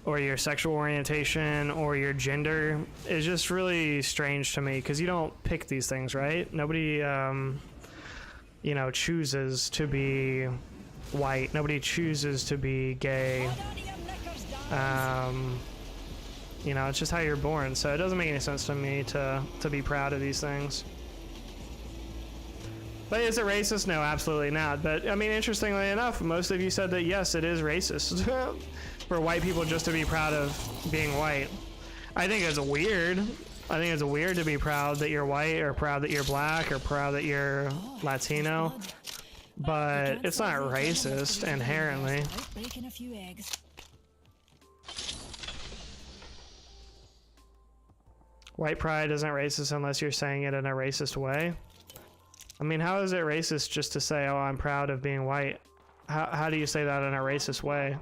or your sexual orientation or your gender is just really strange to me, because you don't pick these things, right? Nobody, you know, chooses to be white. Nobody chooses to be gay. You know, it's just how you're born. So it doesn't make any sense to me to be proud of these things. But is it racist? No, absolutely not. But I mean, interestingly enough, most of you said that yes, it is racist for white people just to be proud of being white. I think it's weird. I think it's weird to be proud that you're white, or proud that you're black, or proud that you're Latino. But it's not racist inherently. Breaking a few eggs. White pride isn't racist unless you're saying it in a racist way. I mean, how is it racist just to say, oh, I'm proud of being white? How do you say that in a racist way?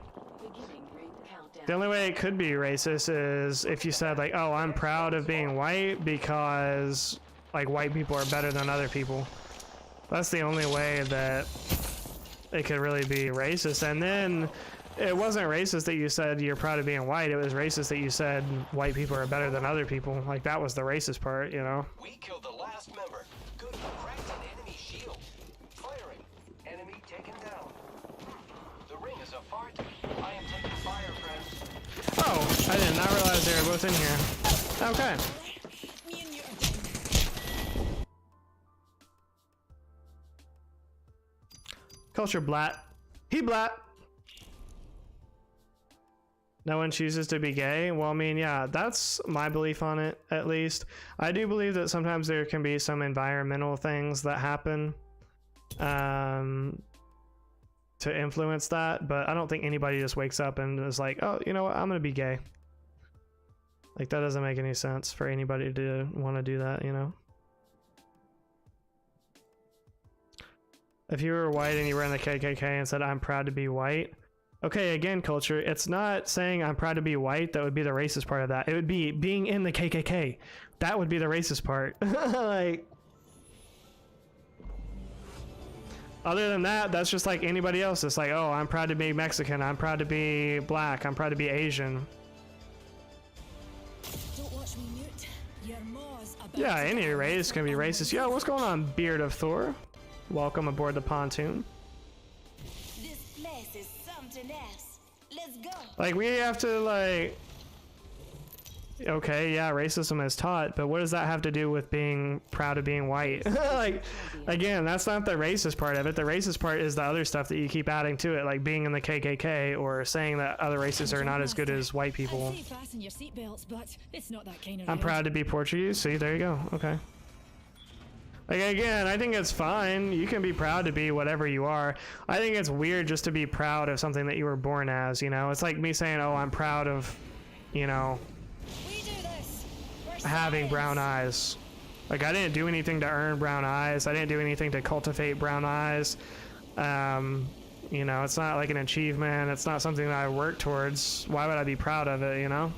The only way it could be racist is if you said, like, oh, I'm proud of being white because, like, white people are better than other people. That's the only way that it could really be racist. And then it wasn't racist that you said you're proud of being white. It was racist that you said white people are better than other people. Like, that was the racist part, you know? We killed the last member. Good. Cracked an enemy shield. Firing. Enemy taken down. The ring is a fart. I am taking fire, friends. Oh, I did not realize they were both in here. Okay. Culture blat. He blat. No one chooses to be gay. Well, I mean, yeah, that's my belief on it, at least. I do believe that sometimes there can be some environmental things that happen to influence that, but I don't think anybody just wakes up and is like, oh, you know what, I'm gonna be gay. Like, that doesn't make any sense for anybody to want to do that, you know? If you were white and you were in the KKK and said, I'm proud to be white, okay, again, culture, it's not saying I'm proud to be white that would be the racist part of that. It would be being in the KKK. That would be the racist part. Like, other than that, that's just like anybody else. It's like, oh, I'm proud to be Mexican. I'm proud to be black. I'm proud to be Asian. Don't watch me mute. Your maw's about Yeah, any race can be racist. Yo, what's going on, Beard of Thor? Welcome aboard the pontoon. This place is something else. Let's go. Like, we have to, like... Okay, yeah, racism is taught, but what does that have to do with being proud of being white? Like, again, that's not the racist part of it. The racist part is the other stuff that you keep adding to it, like being in the KKK or saying that other races are not as good as white people. I'd say fasten your seatbelts, but it's not that kind of I'm road. proud to be Portuguese. See, there you go. Okay. Like, again, I think it's fine. You can be proud to be whatever you are. I think it's weird just to be proud of something that you were born as, you know? It's like me saying, oh, I'm proud of, you know, We do this. We're having science. brown eyes. Like, I didn't do anything to earn brown eyes. I didn't do anything to cultivate brown eyes. You know, it's not like an achievement. It's not something that I work towards. Why would I be proud of it, you know?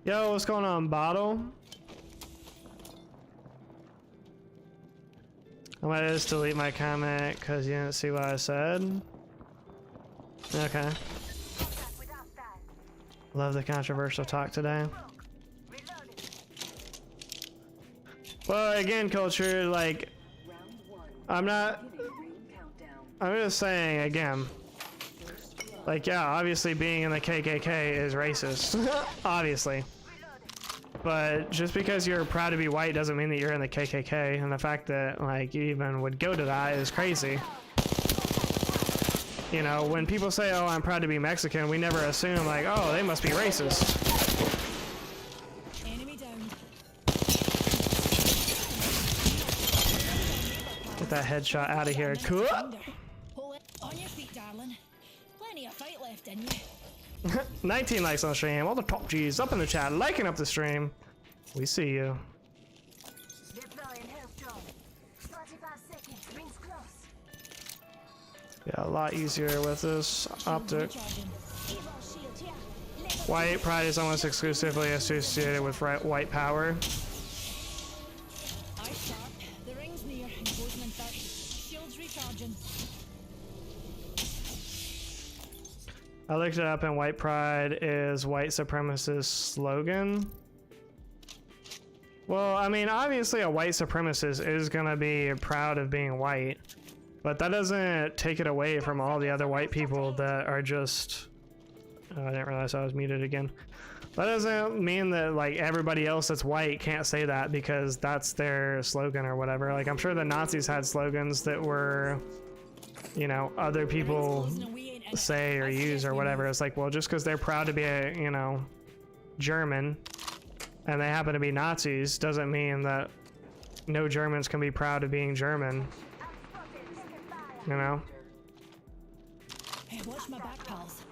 Yo, what's going on, Bottle? I might just delete my comment because you didn't see what I said. Okay. Love the controversial talk today. Well, again, culture, like, I'm just saying, again, like, yeah, obviously being in the KKK is racist. Obviously. But just because you're proud to be white doesn't mean that you're in the KKK, and the fact that, like, you even would go to that is crazy. You know, when people say, oh, I'm proud to be Mexican, we never assume, like, oh, they must be racist. Enemy down. Get that headshot out of here. Cool. Hold it on your feet, darling. Plenty of fight left in you. 19 likes on the stream. All the top G's up in the chat, liking up the stream. We see you. Yeah, a lot easier with this optic. White pride is almost exclusively associated with white power. The ring's near. Enforcement 30. Shields recharging. I looked it up, and white pride is white supremacist slogan. Well, I mean, obviously a white supremacist is gonna be proud of being white, but that doesn't take it away from all the other white people that are just... Oh, I didn't realize I was muted again. That doesn't mean that like everybody else that's white can't say that because that's their slogan or whatever. Like, I'm sure the Nazis had slogans that were, you know, other people say or use or whatever. It's like, well, just because they're proud to be a, you know, German and they happen to be Nazis doesn't mean that no Germans can be proud of being German. You know? Hey, watch my back, pals.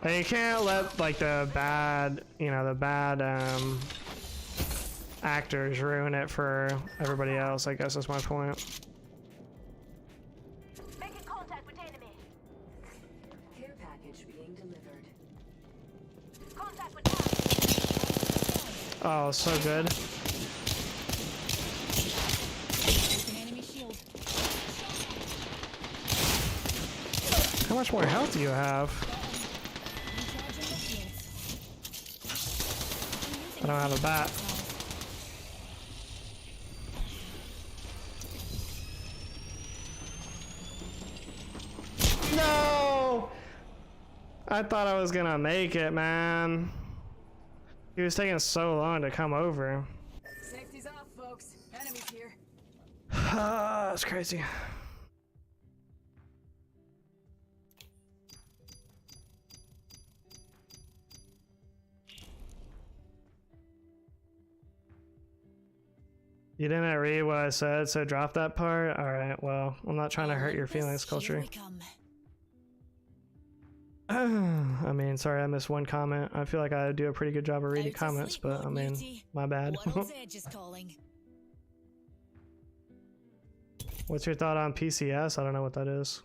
And you can't let like the bad, you know, the bad actors ruin it for everybody else. I guess that's my point. Making contact with enemy. Care package being delivered. Contact with target. Oh, so good. Enemy shield. How much more health do you have? I don't have a bat. No! I thought I was gonna make it, man. He was taking so long to come over. Safety's off, folks. Enemies here. That's crazy. You didn't read what I said, so drop that part? Alright, well, I'm not trying to hurt your feelings, Culture. I mean, sorry, I missed one comment. I feel like I do a pretty good job of reading comments, but I mean, my bad. What's your thought on PCS? I don't know what that is.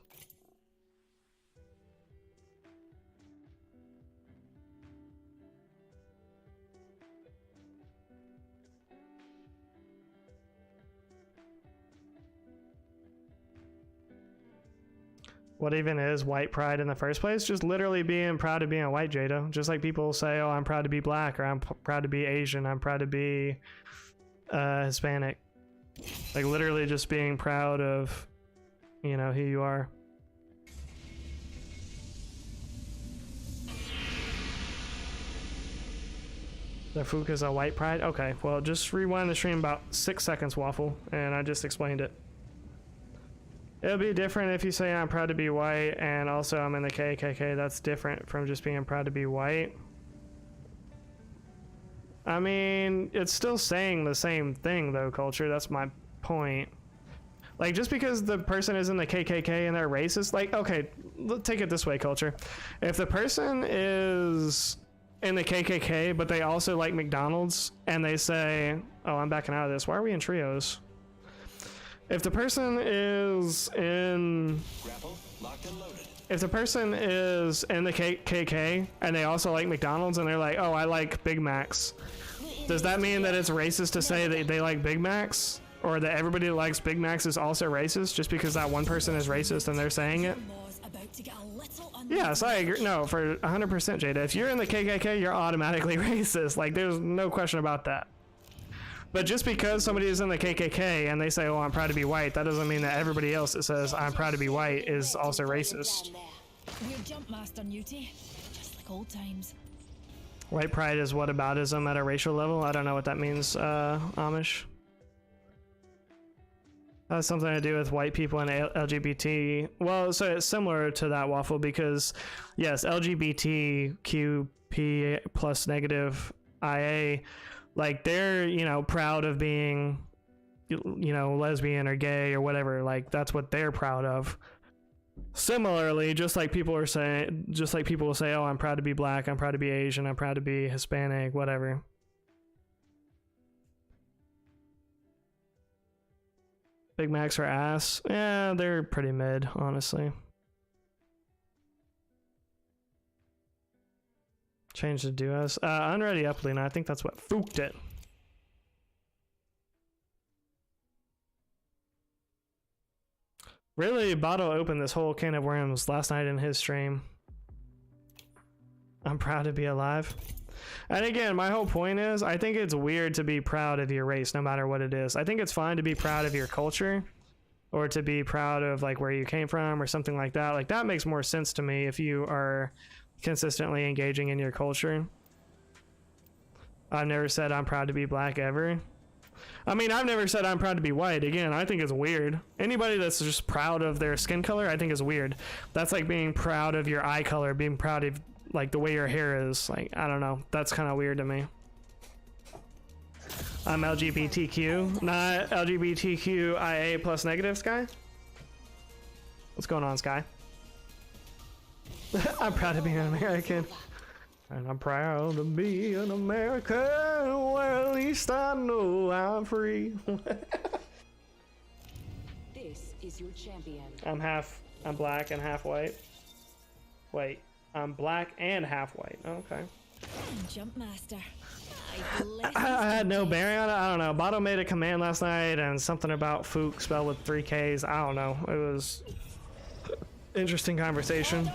What even is white pride in the first place? Just literally being proud of being a white, Jada. Just like people say, oh, I'm proud to be black, or I'm proud to be Asian, I'm proud to be Hispanic. Like literally just being proud of, you know, who you are. The Fuka's a white pride? Okay, well, just rewind the stream about 6 seconds, Waffle, and I just explained it. It'll be different if you say I'm proud to be white and also I'm in the KKK. That's different from just being proud to be white. I mean, it's still saying the same thing though, Culture. That's my point. Like, just because the person is in the KKK and they're racist, like, okay, let's take it this way, Culture. If the person is in the KKK, but they also like McDonald's and they say, oh, I'm backing out of this. Why are we in trios? If the person is in... If the person is in the KKK and they also like McDonald's and they're like, oh, I like Big Macs, does that mean that it's racist to say that they like Big Macs? Or that everybody that likes Big Macs is also racist just because that one person is racist and they're saying it? Yes, I agree. No, for 100% Jada. If you're in the KKK, you're automatically racist. Like, there's no question about that. But just because somebody is in the KKK and they say, oh, I'm proud to be white, that doesn't mean that everybody else that says I'm proud to be white is also racist. We're jump master, Newty. Just like old times. White pride is whataboutism at a racial level? I don't know what that means, Amish. Has something to do with white people and LGBT. Well, so it's similar to that, Waffle, because yes, LGBTQP plus negative IA, like they're, you know, proud of being, you know, lesbian or gay or whatever. Like that's what they're proud of. Similarly, just like people will say, oh, I'm proud to be black, I'm proud to be Asian, I'm proud to be Hispanic, whatever. Big Macs are ass. Yeah, they're pretty mid, honestly. Change the duos. Unready up, Lena. I think that's what fooked it. Really, Bottle opened this whole can of worms last night in his stream. I'm proud to be alive. And again, my whole point is, I think it's weird to be proud of your race, no matter what it is. I think it's fine to be proud of your culture, or to be proud of like where you came from, or something like that. Like that makes more sense to me if you are consistently engaging in your culture. I've never said I'm proud to be black ever. I mean, I've never said I'm proud to be white. Again, I think it's weird. Anybody that's just proud of their skin color, I think is weird. That's like being proud of your eye color, being proud of like the way your hair is. Like, I don't know. That's kind of weird to me. I'm LGBTQ, not LGBTQIA plus negative, Sky. What's going on, Sky? I'm proud to be an American. And I'm proud to be an American, well, at least I know I'm free. This is your champion. I'm black and half white. Wait, I'm black and half white. Okay. Jump master. I had no bearing on it. I don't know. Botto made a command last night and something about Fook spelled with 3 Ks. I don't know. It was interesting conversation.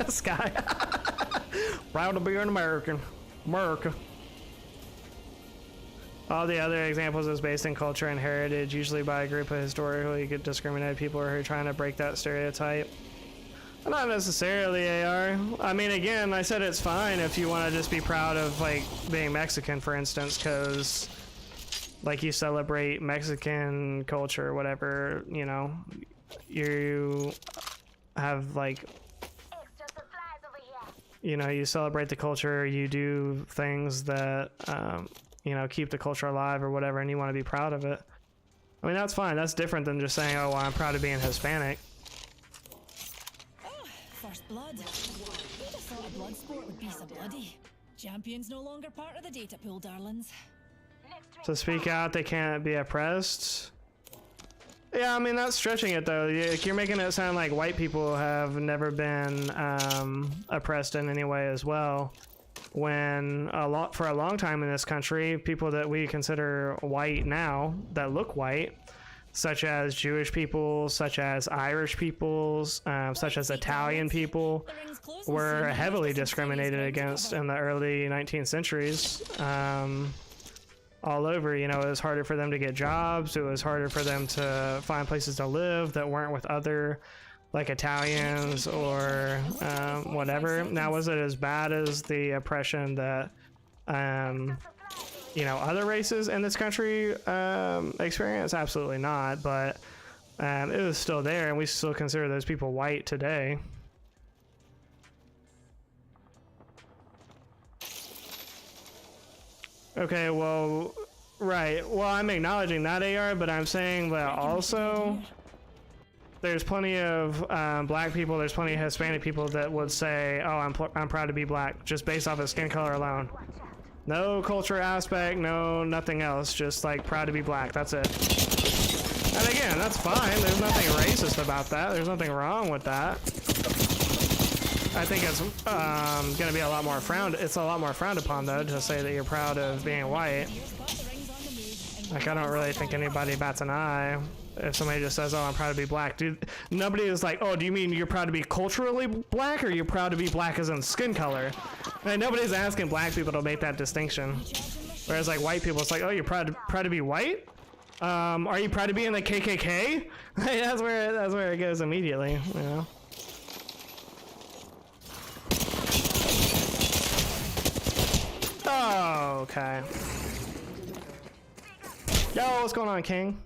Sky. Proud to be an American. America. All the other examples is based in culture and heritage, usually by a group of historically discriminated people who are trying to break that stereotype. Not necessarily, AR. I mean, again, I said it's fine if you want to just be proud of, like, being Mexican, for instance, because, like, you celebrate Mexican culture or whatever, you know. You have, like, you know, you celebrate the culture, you do things that, you know, keep the culture alive or whatever, and you want to be proud of it. I mean, that's fine. That's different than just saying, oh, well, I'm proud of being Hispanic. First blood. Who'd have thought a blood sport would be so bloody? Champions no longer part of the data pool, darlings. To speak out, they can't be oppressed. Yeah, I mean, that's stretching it, though. You're making it sound like white people have never been oppressed in any way as well. When for a long time in this country, people that we consider white now, that look white, such as Jewish people, such as Irish peoples, such as Italian people, were heavily discriminated against in the early 19th centuries. All over, you know, it was harder for them to get jobs. It was harder for them to find places to live that weren't with other, like, Italians or whatever. Now, was it as bad as the oppression that, you know, other races in this country experience? Absolutely not, but it was still there, and we still consider those people white today. Okay, well, right. Well, I'm acknowledging that, AR, but I'm saying that also there's plenty of black people, there's plenty of Hispanic people that would say, oh, I'm proud to be black, just based off of skin color alone. No culture aspect, no nothing else, just like proud to be black, that's it. And again, that's fine, there's nothing racist about that, there's nothing wrong with that. I think it's gonna be a lot more frowned upon, though, to say that you're proud of being white. Like, I don't really think anybody bats an eye if somebody just says, oh, I'm proud to be black. Dude, nobody is like, oh, do you mean you're proud to be culturally black, or you're proud to be black as in skin color? And nobody's asking black people to make that distinction. Whereas, like, white people, it's like, oh, you're proud to be white? Are you proud to be in the KKK? that's where it goes immediately, you know? Oh, okay. Yo, what's going on, King?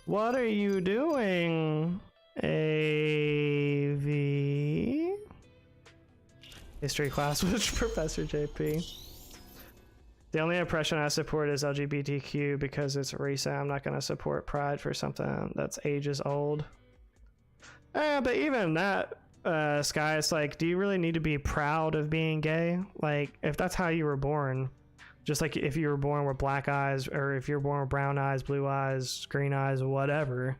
What are you doing, AV? History class with Professor JP. The only oppression I support is LGBTQ because it's recent. I'm not going to support pride for something that's ages old. But even that, Sky, it's like, do you really need to be proud of being gay? Like, if that's how you were born, just like if you were born with black eyes, or if you're born with brown eyes, blue eyes, green eyes, whatever,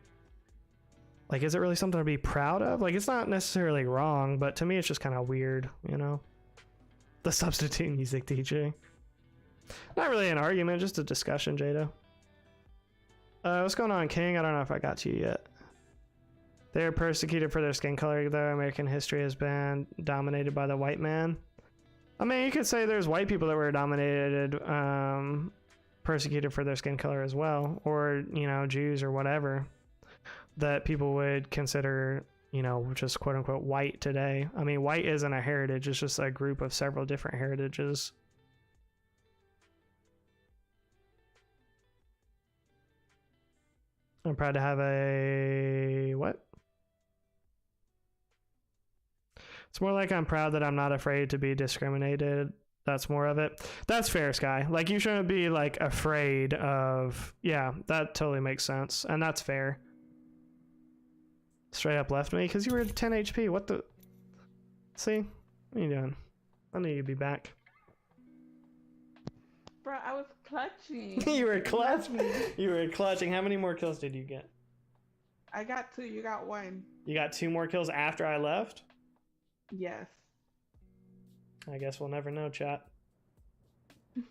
like, is it really something to be proud of? Like, it's not necessarily wrong, but to me, it's just kind of weird, you know? The substitute music DJ. Not really an argument, just a discussion, Jada. What's going on, King? I don't know if I got to you yet. They're persecuted for their skin color, though. American history has been dominated by the white man. I mean, you could say there's white people that were dominated, persecuted for their skin color as well. Or, you know, Jews or whatever. That people would consider, you know, just quote unquote white today. I mean, white isn't a heritage, it's just a group of several different heritages. I'm proud to have a... what? It's more like I'm proud that I'm not afraid to be discriminated. That's more of it. That's fair, Sky. Like, you shouldn't be, like, afraid of... yeah, that totally makes sense. And that's fair. Straight up left me because you were at 10 HP. What the... see? What are you doing? I knew you'd be back. Bro, I was clutching. You were clutching. You were clutching. How many more kills did you get? I got 2. You got 1. You got 2 more kills after I left? Yes. I guess we'll never know, chat.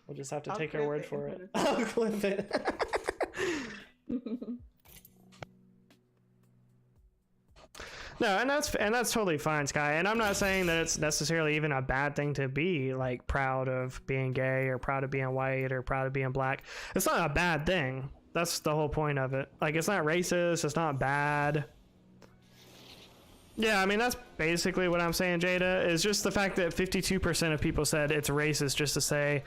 We'll just have to take your clip word it for and it. put it. I'll clip it. No, and that's totally fine, Sky. And I'm not saying that it's necessarily even a bad thing to be like proud of being gay or proud of being white or proud of being black. It's not a bad thing. That's the whole point of it. Like, it's not racist. It's not bad. Yeah, I mean, that's basically what I'm saying, Jada, is just the fact that 52% of people said it's racist just to say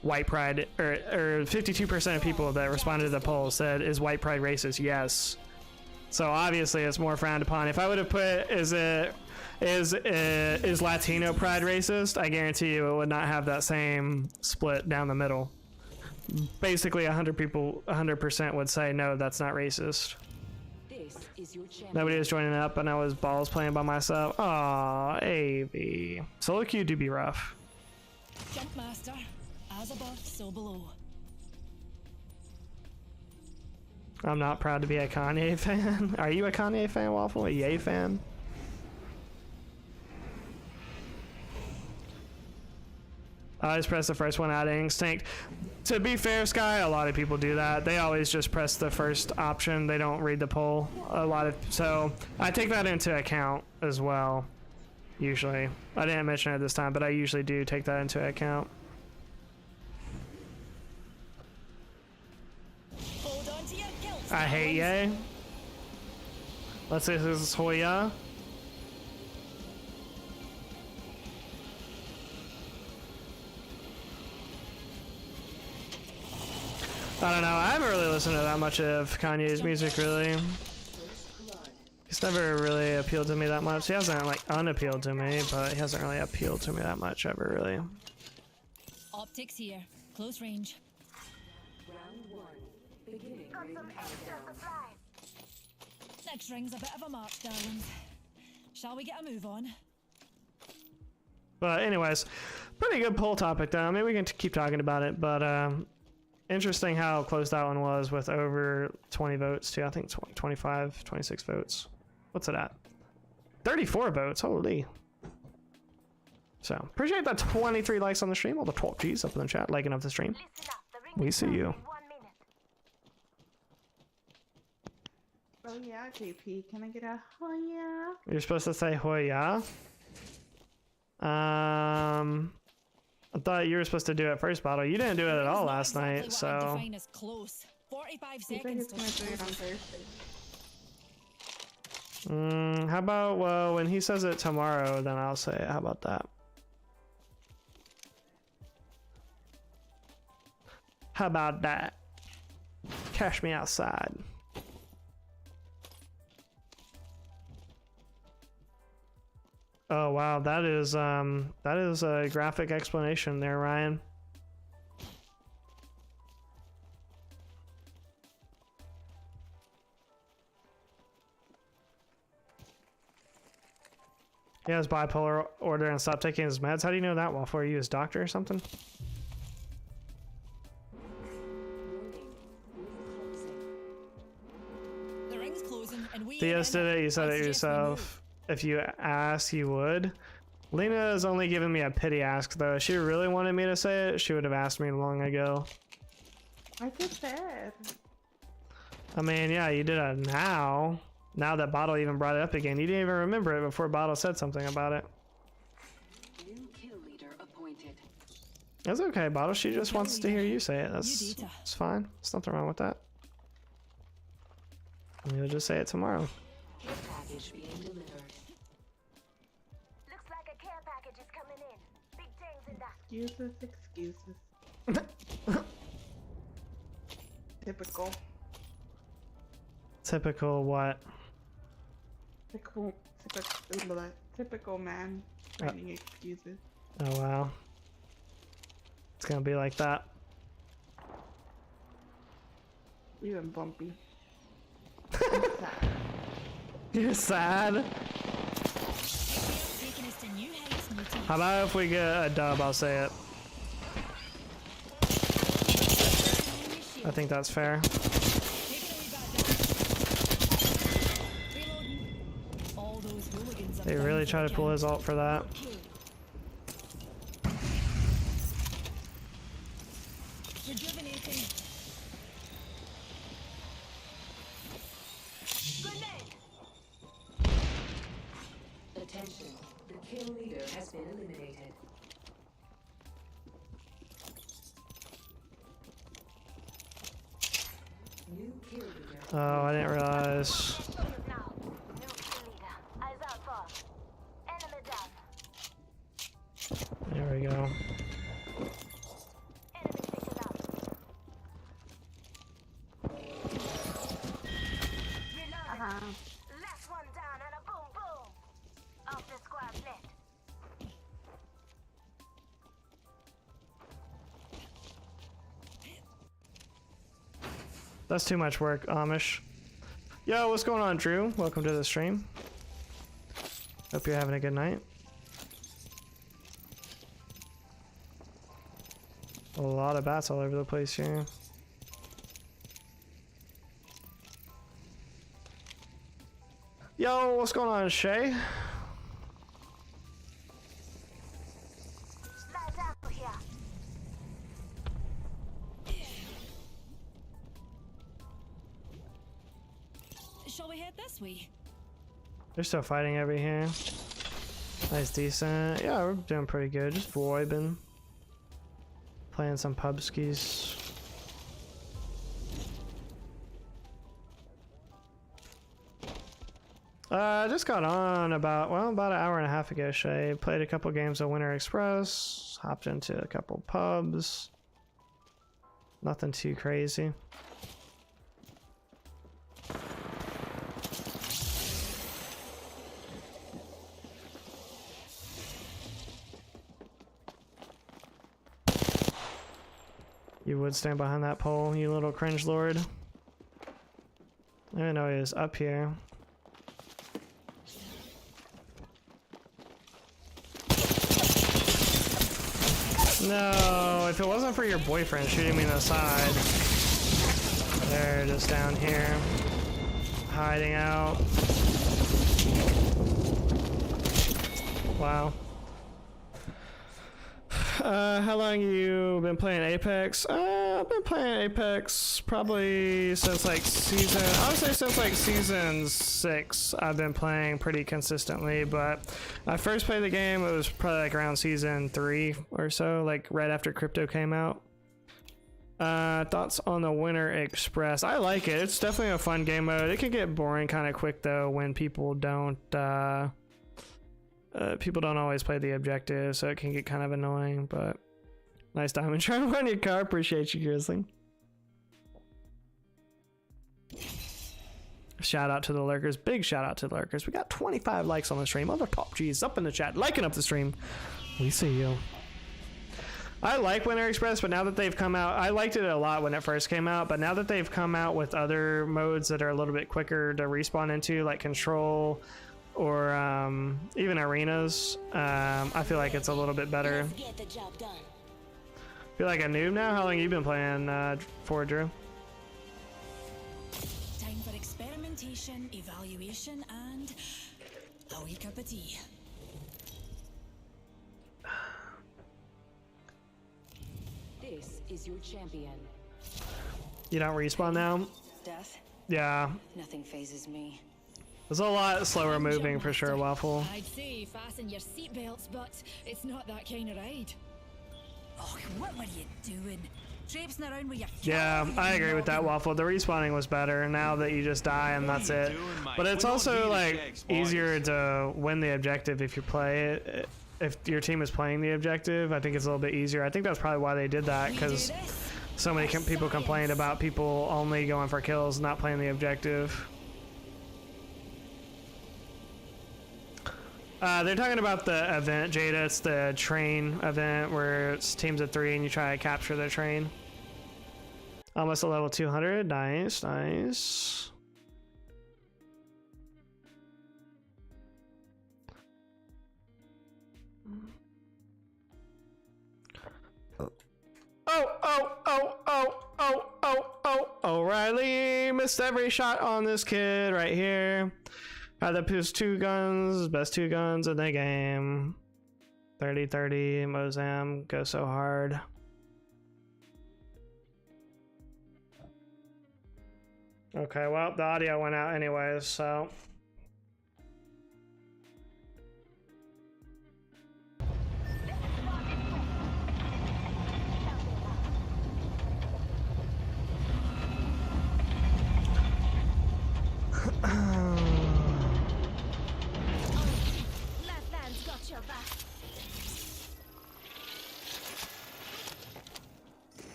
white pride, or 52% of people that responded to the poll said, is white pride racist? Yes. So obviously it's more frowned upon. If I would have put, is Latino pride racist? I guarantee you it would not have that same split down the middle. Basically 100% would say, no, that's not racist. This is your champion. Nobody was joining up, and I was balls playing by myself. Aw, AV. Solo queue do be rough. Jump master, as above, so below. I'm not proud to be a Kanye fan. Are you a Kanye fan, Waffle? A Ye fan? I always press the first one out of instinct. To be fair, Sky, a lot of people do that. They always just press the first option. They don't read the poll. So I take that into account as well. Usually, I didn't mention it this time, but I usually do take that into account. Hold on to your guilt. I hate Ye. Let's say this is Hoya. I don't know. I haven't really listened to that much of Kanye's music, really. He's never really appealed to me that much. He hasn't, like, unappealed to me, but he hasn't really appealed to me that much ever, really. Optics here, close range. Round 1. Beginning Got ring some extra supplies. Next ring's a bit of a march, darlings. Shall we get a move on? But anyways, pretty good poll topic, though. Maybe we can keep talking about it, but interesting how close that one was with over 20 votes, too. I think 25, 26 votes. What's it at? 34 votes. Holy. So, appreciate that 23 likes on the stream. All the 12 G's up in the chat, liking up the stream. Listen up. The ring We is see starting you. in 1 minute. Oh yeah, JP, can I get a oh yeah? You're supposed to say Hoya. I thought you were supposed to do it first, Bottle. You didn't do it at all last night, Exactly what I'd so... define as close. 45 I think seconds it's till gonna do it on closes. Thursday. how about, well, when he says it tomorrow, then I'll say it. How about that? How about that? Cash me outside. Oh wow, that is a graphic explanation there, Ryan. He has bipolar order and stopped taking his meds. How do you know that, Waffle? Are you his doctor or something? The ring's closing, and we. Theos did it. You said it yourself. If you asked, you would. Lena is only giving me a pity ask, though. If she really wanted me to say it, she would have asked me long ago. I just said. I mean, yeah, you did it now. Now that Bottle even brought it up again. You didn't even remember it before Bottle said something about it. New kill leader appointed. That's okay, Bottle. She just wants to hear you say it. That's fine. There's nothing wrong with that. You'll just say it tomorrow. Care package being delivered. Looks like a care package is coming in. Big things in that. Excuses. Typical. Typical what? Typical man finding excuses. Oh wow. It's gonna be like that. Even bumpy. You're sad. How about if we get a dub, I'll say it. I think that's fair. They really try to pull his ult for that. Attention, the kill leader has been eliminated. New kill leader. Oh, I didn't realize. There we go. Last one down and a boom boom. Off the squad left. That's too much work, Amish. Yo, what's going on, Drew? Welcome to the stream. Hope you're having a good night. A lot of bats all over the place here. Yo, what's going on, Shay? Lights out here. Shall we head this way? They're still fighting over here. Nice, decent. Yeah, we're doing pretty good. Just vibing. Playing some pubskis. Just got on about an hour and a half ago, Shay. Played a couple games of Winter Express. Hopped into a couple pubs. Nothing too crazy. You would stand behind that pole, you little cringe lord. I didn't know he was up here. No, if it wasn't for your boyfriend shooting me in the side. They're just down here. Hiding out. Wow. How long you been playing Apex? I've been playing Apex probably since like I would say since like season 6. I've been playing pretty consistently, but I first played the game, it was probably like around season 3 or so, like right after crypto came out. Thoughts on the Winter Express? I like it. It's definitely a fun game mode. It can get boring kind of quick though when people don't always play the objective, so it can get kind of annoying, but nice diamond trying to run your car. Appreciate you, Grizzly. Shout out to the lurkers. Big shout out to the lurkers. We got 25 likes on the stream. Other top G's up in the chat, liking up the stream. We see you. I like Winter Express, but now that they've come out, I liked it a lot when it first came out, but now that they've come out with other modes that are a little bit quicker to respawn into, like Control, or even arenas, I feel like it's a little bit better. Let's get the job done. Feel like a noob now? How long have you been playing for, Drew? Time for experimentation, evaluation, and a wee cup of tea. This is your champion. You don't respawn now? Death? Yeah. Nothing phases me. It's a lot slower moving for sure, Waffle. I'd say fasten your seatbelts, but it's not that kind of ride. Oh, what were you doing? Traipsing around with your... Yeah, I agree with that, Waffle. The respawning was better now that you just die and that's it. But it's also like easier to win the objective if you play it. If your team is playing the objective, I think it's a little bit easier. I think that's probably why they did that, because so many people complained about people only going for kills, not playing the objective. They're talking about the event, Jada. It's the train event where it's teams of 3 and you try to capture the train. Almost a level 200. Nice, nice. Oh, O'Reilly missed every shot on this kid right here. Had the best 2 guns, best 2 guns in the game. 30-30, Mozam, go so hard. Okay, well, the audio went out anyways, so.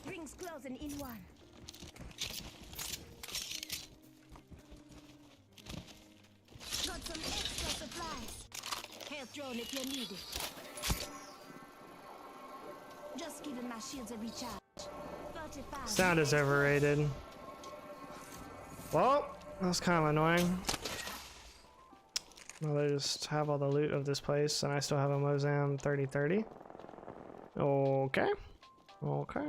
Rings closing in one. Got some extra supplies. Health drone if you need it. Just giving my shields a recharge. 35. Sound is overrated. Well, that's kind of annoying. Well, they just have all the loot of this place, and I still have a Mozam 30-30. Okay. Okay.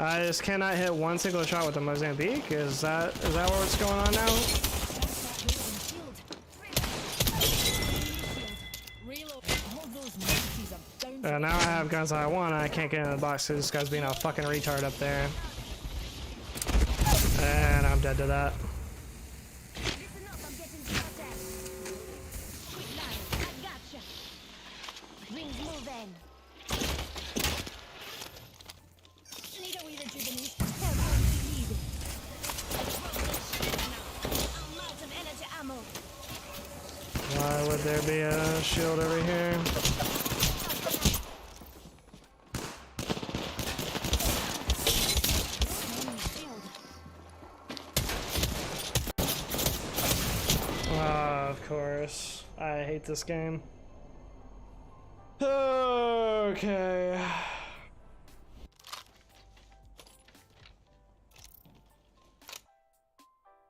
I just cannot hit one single shot with the Mozambique. Is that what's going on now? Now I have guns I want, and I can't get in the box because this guy's being a fucking retard up there. And I'm dead to that. Listen up, I'm getting shot at. Quick line, I gotcha. Rings moving. Need a wee rejuvenation. Help on speed. I'm out of energy ammo. Why would there be a shield over here? Of course. I hate this game. Okay.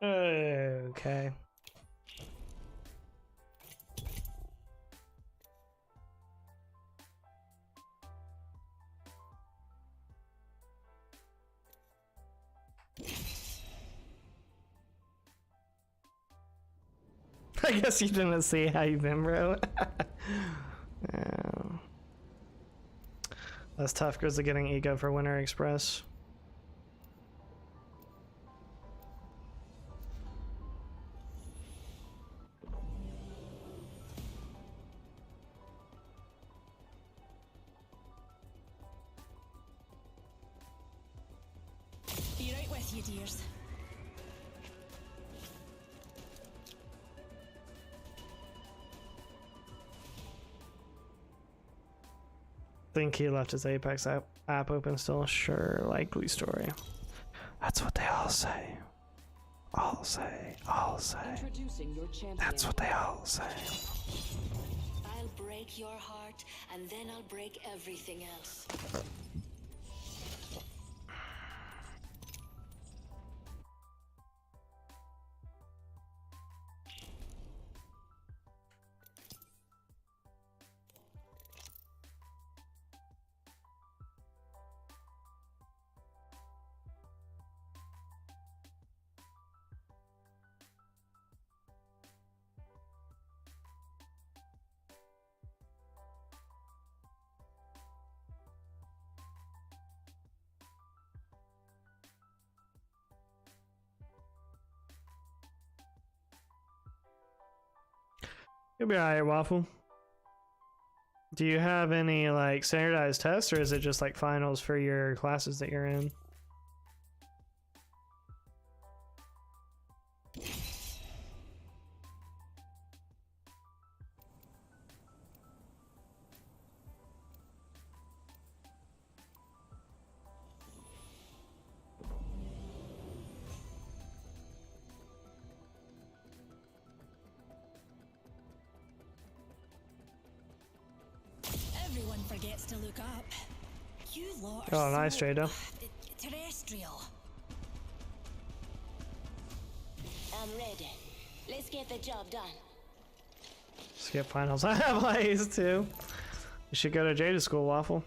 Okay. I guess you didn't see how you've been, bro. Yeah. That's tough because they're getting ego for Winter Express. Be right with you, dears. Think he left his Apex app open still? Sure, likely story. That's what they all say. All say. Introducing your champion. That's what they all say. I'll break break your heart, and then I'll break everything else. You'll be alright, Waffle. Do you have any like standardized tests, or is it just like finals for your classes that you're in? Everyone forgets to look up. You lot are Oh, nice, so Jada. terrestrial. I'm ready. Let's get the job done. Skip finals. I have A's too. You should go to Jada School, Waffle.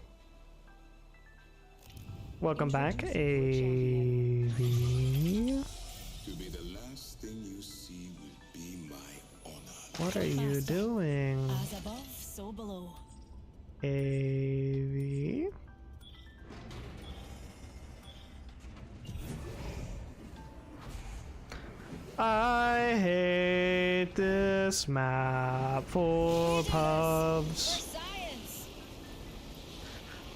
Welcome back, AV. To be the last thing you see will be my honor. What are you doing, As above, so below. AV? I hate this map for pubs. Science.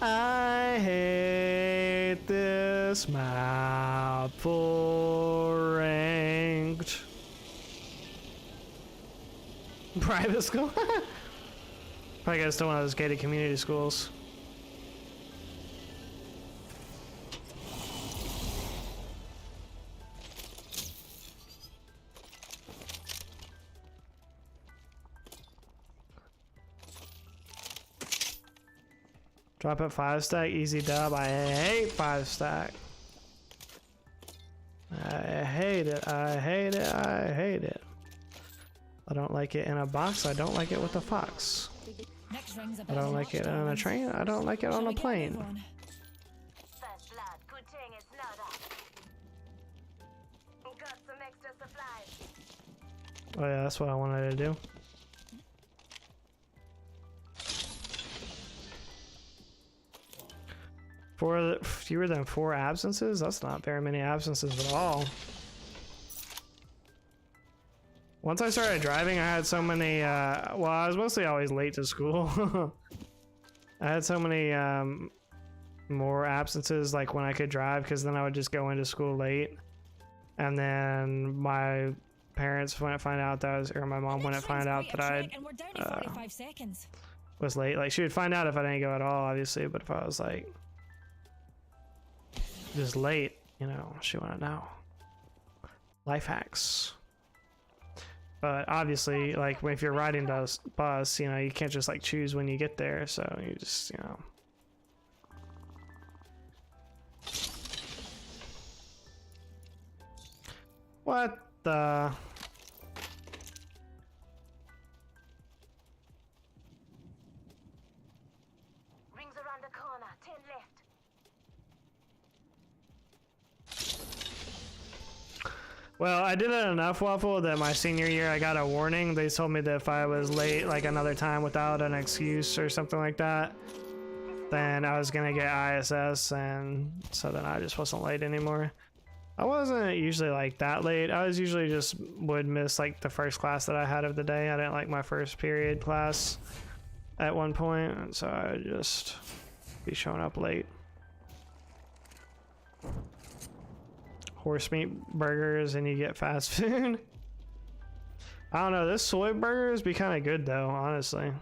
I hate this map for ranked. Private school? Probably goes to one of those gated community schools. Drop it 5 stack, easy dub. I hate 5 stack. I hate it, I hate it, I hate it. I don't like it in a box, I don't like it with a fox. Next ring's a I don't like it on a train, I don't like it on a plane. First blood, good thing it's not up. Got some extra supplies. Oh yeah, that's what I wanted to do. Fewer than 4 absences? That's not very many absences at all. Once I started driving, I had so many, well, I was mostly always late to school. I had so many more absences, like when I could drive, because then I would just go into school late. And then my parents wouldn't find out that I was, or my mom wouldn't find out that I was late. Like, she would find out if I didn't go at all, obviously, but if I was like just late, you know, she wouldn't know. Life hacks. But obviously, like, if you're riding the bus, you know, you can't just like choose when you get there, so you just, you know. What the? Rings around the corner, 10 left. Well, I did it enough, Waffle, that my senior year I got a warning. They told me that if I was late like another time without an excuse or something like that, then I was gonna get ISS, and so then I just wasn't late anymore. I wasn't usually like that late. I was usually just would miss like the first class that I had of the day. I didn't like my first period class at one point, and so I would just be showing up late. Horse meat burgers and you get fast food. I don't know, this soy burgers be kind of good though, honestly.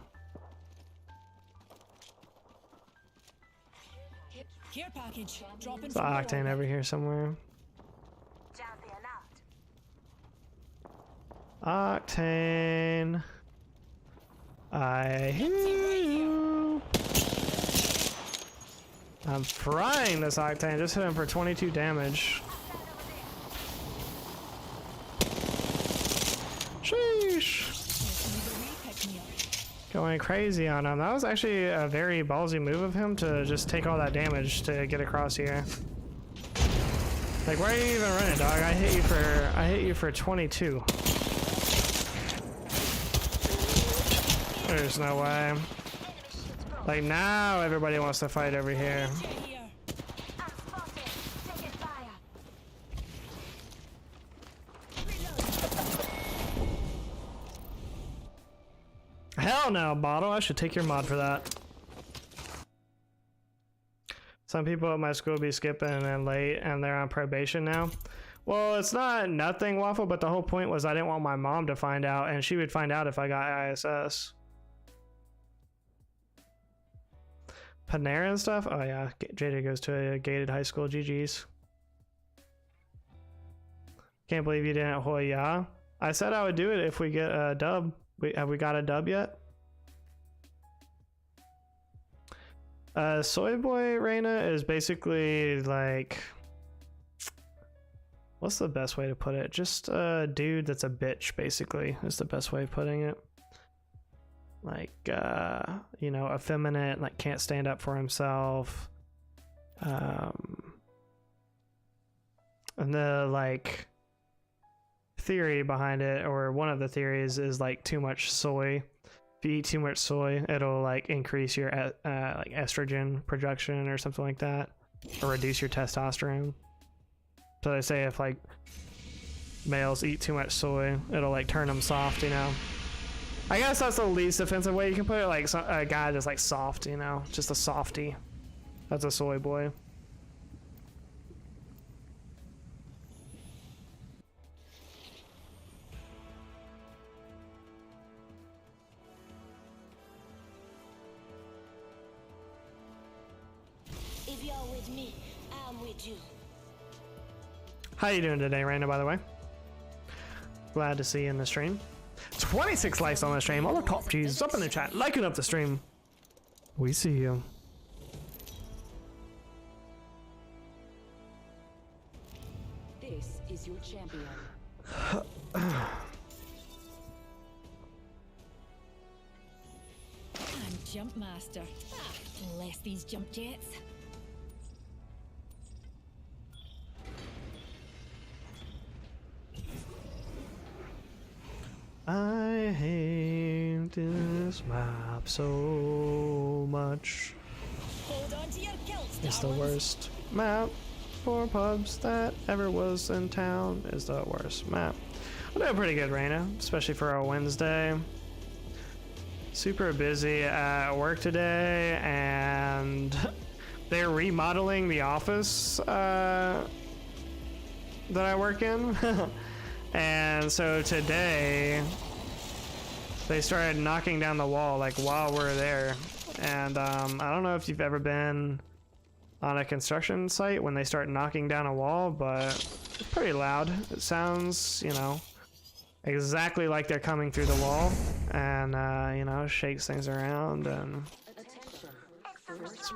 Care package. Dropping It's Octane over here somewhere. Octane. I hear you. I'm frying this Octane. Just hit him for 22 damage. Sheesh. Going crazy on him. That was actually a very ballsy move of him to just take all that damage to get across here. Like, why are you even running, dog? I hit you for 22. There's no way. Like, now everybody wants to fight over here. Hell no, Bottle. I should take your mod for that. Some people at my school be skipping and late and they're on probation now. Well, it's not nothing, Waffle, but the whole point was I didn't want my mom to find out, and she would find out if I got ISS. Panera and stuff? Oh yeah, Jada goes to a gated high school. GG's. Can't believe you didn't Hoya. I said I would do it if we get a dub. Have we got a dub yet? Soy Boy Reina is basically like, what's the best way to put it? Just a dude that's a bitch, basically, is the best way of putting it. Like, you know, effeminate, like can't stand up for himself. And the like theory behind it, or one of the theories, is like too much soy. If you eat too much soy, it'll like increase your like estrogen production or something like that, or reduce your testosterone. So they say if like males eat too much soy, it'll like turn them soft, you know. I guess that's the least offensive way you can put it. Like a guy that's like soft, you know, just a softie. That's a soy boy. If you're with me, I'm with you. How you doing today, Raina, by the way? Glad to see you in the stream. 26 likes on the stream. All the top G's up in the chat, liking up the stream. We see you. This is your champion. I'm Jump Master. Bless these jump jets. I hate this map so much. Hold on to your kilts, It's the darlings. worst map for pubs that ever was in town. Is the worst map. I'm doing pretty good, Raina, especially for a Wednesday. Super busy at work today, and they're remodeling the office that I work in. And so today they started knocking down the wall like while we're there. And I don't know if you've ever been on a construction site when they start knocking down a wall, but it's pretty loud. It sounds, you know, exactly like they're coming through the wall, and you know, shakes things around, and it's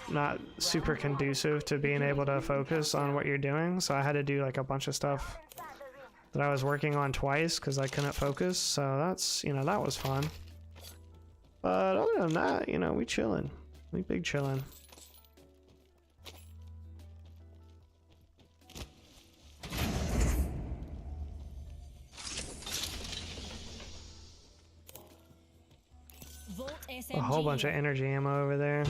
not super conducive to being able to focus on what you're doing. So I had to do like a bunch of stuff that I was working on twice because I couldn't focus. So that's, you know, that was fun. But other than that, you know, we chilling. We big chilling. Volt SMG. A whole bunch of energy ammo over there.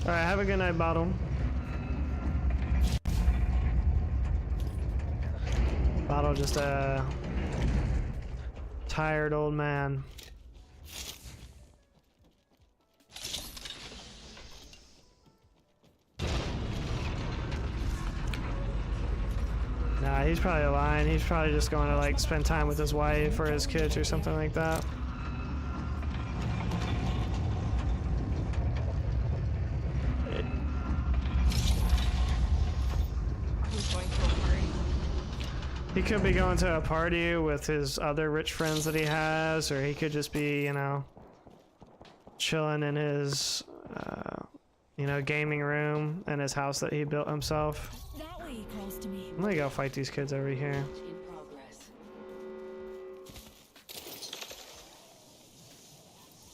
Alright, have a good night, Bottle. Bottle just a tired old man. Nah, he's probably lying. He's probably just going to like spend time with his wife or his kids or something like that. He could be going to a party with his other rich friends that he has, or he could just be, you know, chilling in his, you know, gaming room in his house that he built himself. That way across to me. I'm gonna go fight these kids over here. In progress.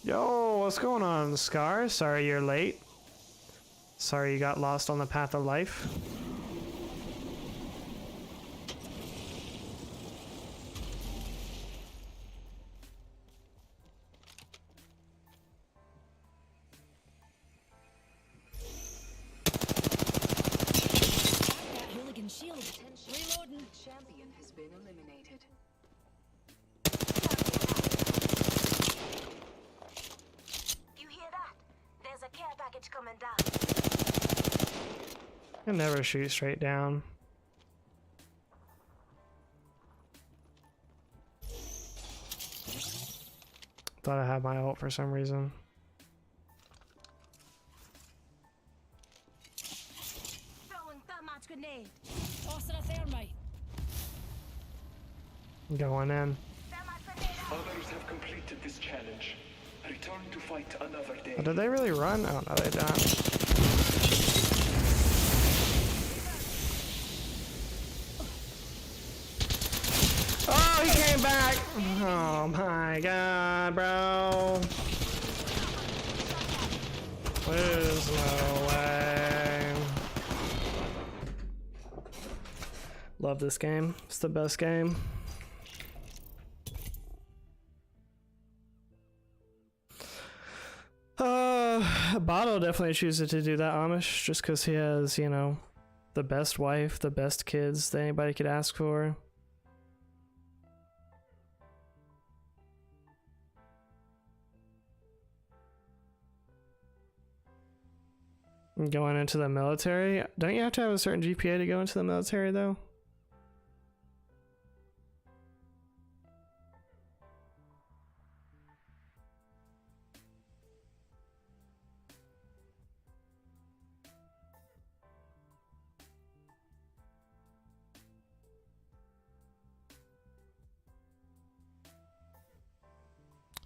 Yo, what's going on, Scar? Sorry you're late. Sorry you got lost on the path of life. That hooligan shield. Reloading. Champion has been eliminated. You hear that? There's a care package coming down. I can never shoot straight down. Thought I had my ult for some reason. Throwing thermite grenade. Tossing a thermite. Going in. Thermite grenade out. Others have completed this challenge. Return to fight another day. Oh, did they really run? Oh, no, they don't. Oh, he came back! Oh my god, bro. There's no way. Love this game. It's the best game. Bottle definitely chooses to do that Amish just because he has, you know, the best wife, the best kids that anybody could ask for. Going into the military? Don't you have to have a certain GPA to go into the military though?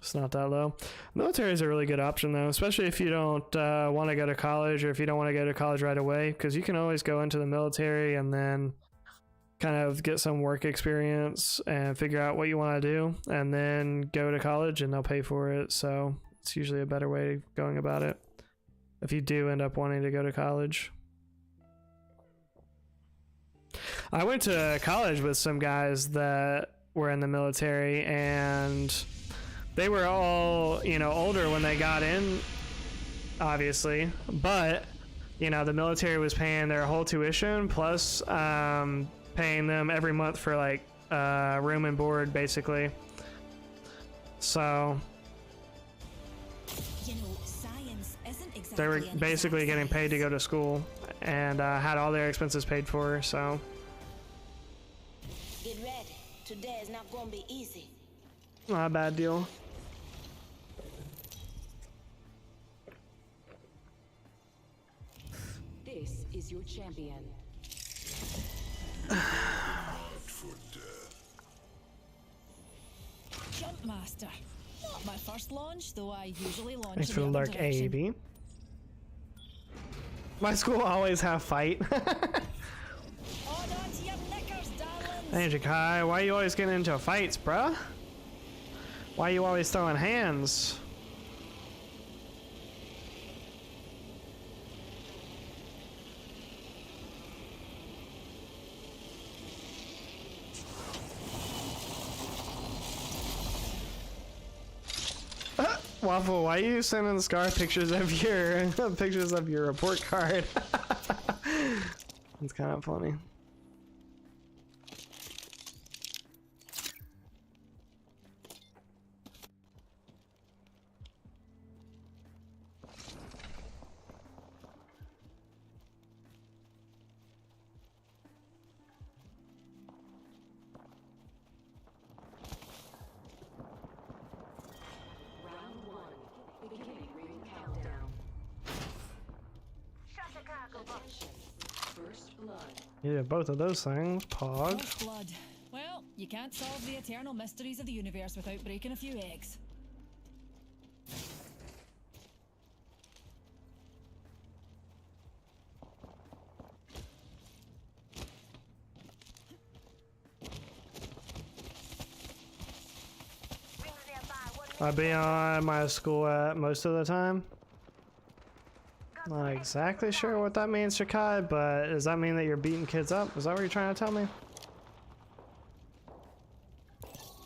It's not that low. Military is a really good option though, especially if you don't want to go to college, or if you don't want to go to college right away, because you can always go into the military and then kind of get some work experience and figure out what you want to do, and then go to college and they'll pay for it. So it's usually a better way of going about it if you do end up wanting to go to college. I went to college with some guys that were in the military, and they were all, you know, older when they got in, obviously, but, you know, the military was paying their whole tuition plus paying them every month for like room and board, basically. So You know, science isn't exactly they were an basically exact getting paid to go to science. school and had all their expenses paid for. So Get ready. Today is not gonna be easy. not a bad deal. This is your champion. Jump master. Not my first launch, though I usually launch Thanks in for the the other lurk, direction. AB. My school always have fight. Hold on to your knickers, darlings. Hey Jakai, why are you always getting into fights, bruh? Why are you always throwing hands? Waffle, why are you sending Scar pictures of your report card? It's kind of funny. Yeah, both of those things. Pog. First blood. You can't solve the eternal mysteries of the universe without breaking a few eggs. I'll be on my school at most of the time. Not exactly sure what that means, Shakai, but does that mean that you're beating kids up? Is that what you're trying to tell me?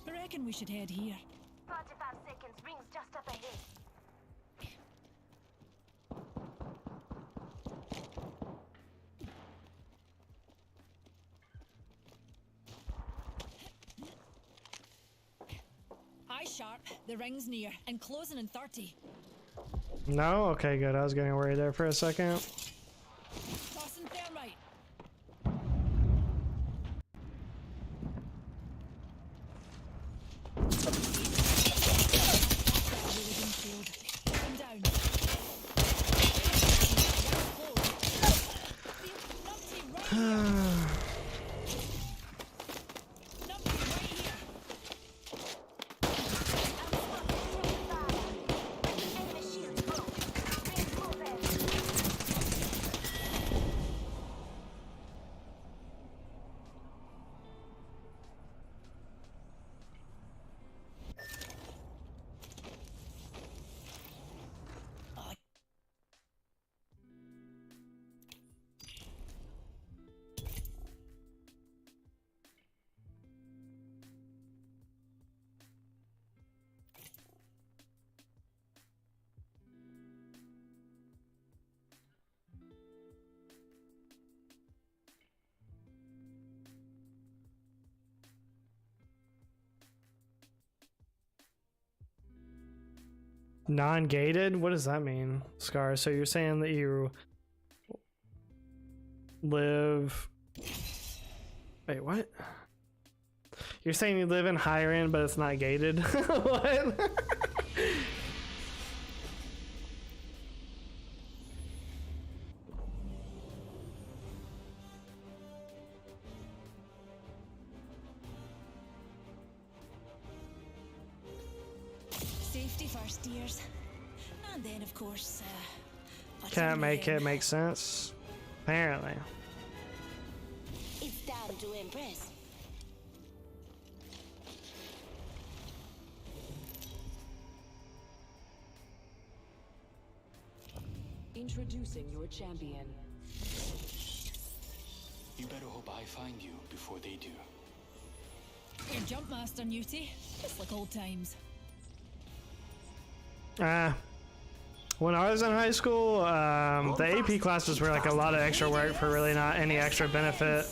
I reckon we should head here. 45 seconds, rings just up ahead. Eye sharp, the ring's near, and closing in 30. No? Okay, good. I was getting worried there for a second. Tossing thermite. Down. Non-gated? What does that mean, Scar? So you're saying that you live... Wait, what? You're saying you live in higher end, but it's not gated? What? Safety first, dears. And then, of course, Can't make it make sense? Apparently. It's time to impress. Introducing your champion. You better hope I find you before they do. Your jump master, Newty. Just like old times. When I was in high school, the AP classes were like a lot of extra work for really not any extra benefit.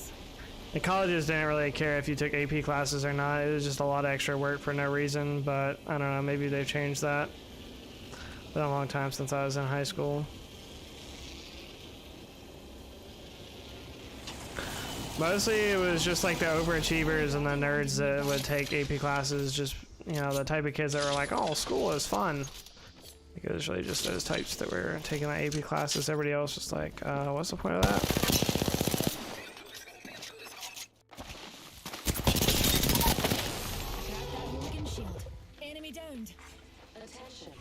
And colleges didn't really care if you took AP classes or not. It was just a lot of extra work for no reason, but I don't know, maybe they've changed that. It's been a long time since I was in high school. Mostly it was just like the overachievers and the nerds that would take AP classes, just, you know, the type of kids that were like, oh, school is fun. It was really just those types that were taking the AP classes. Everybody else was like, what's the point of that? Enemy downed. Attention.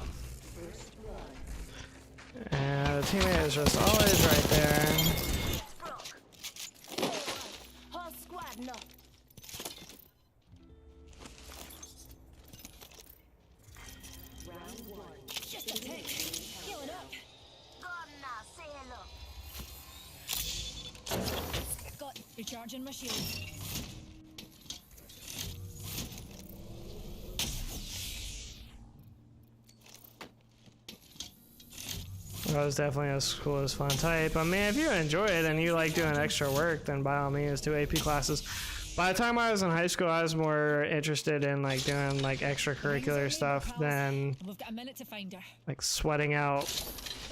First blood. And the teammate is just always right there. Whole squad, no. Round one. Just a tick. Healing up. Go on now, say hello. Got recharging my shield. That was definitely a cool as fun type. I mean, if you enjoy it and you like doing extra work, then by all means do AP classes. By the time I was in high school, I was more interested in like doing like extracurricular stuff than We've got a minute to find her. like sweating out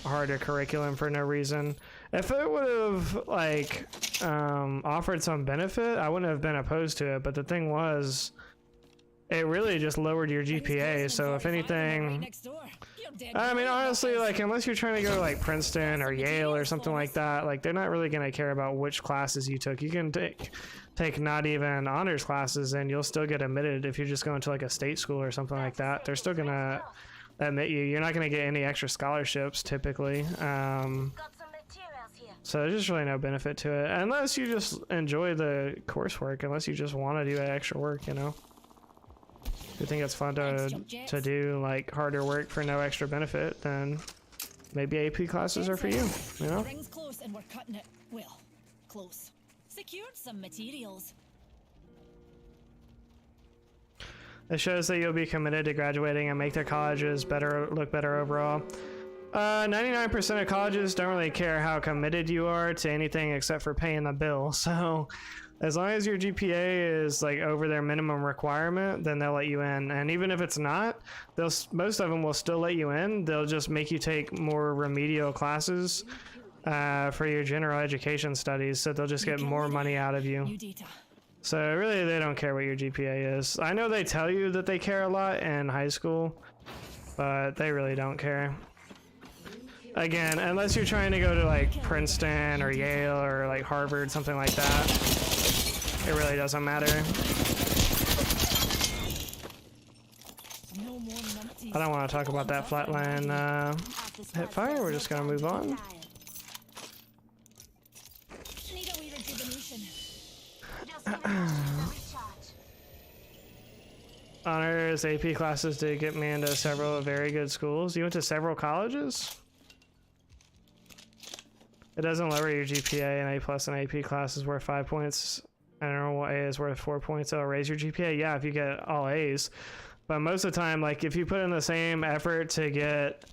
harder curriculum for no reason. If it would have like offered some benefit, I wouldn't have been opposed to it. But the thing was, it really just lowered your GPA. So if anything, dead. I mean, brilliant that honestly, is. like, unless you're trying to go to, like, Princeton or Yale or something like that, like, they're not really going to care about which classes you took. You can take not even honors classes, and you'll still get admitted if you're just going to, like, a state school or something like that. They're still going to admit you. You're not going to get any extra scholarships, typically. Got some materials here. So there's just really no benefit to it, unless you just enjoy the coursework, unless you just want to do extra work, you know? If you think it's fun to do like harder work for no extra benefit, then maybe AP classes are for you, you know? The ring's close and we're cutting it. Well, close. Secured some materials. It shows that you'll be committed to graduating and make their colleges look better overall. 99% of colleges don't really care how committed you are to anything except for paying the bill. So as long as your GPA is like over their minimum requirement, then they'll let you in. And even if it's not, most of them will still let you in. They'll just make you take more remedial classes for your general education studies. So they'll just get more money out of you. So really, they don't care what your GPA is. I know they tell you that they care a lot in high school, but they really don't care. Again, unless you're trying to go to like Princeton or Yale or like Harvard, something like that, it really doesn't matter. I don't want to talk about that flatline hip fire. We're just gonna move on. Honors AP classes did get me into several very good schools. You went to several colleges? It doesn't lower your GPA. An A plus in AP class is worth 5 points. And a normal A is worth 4 points. It'll raise your GPA. Yeah, if you get all A's. But most of the time, like if you put in the same effort to get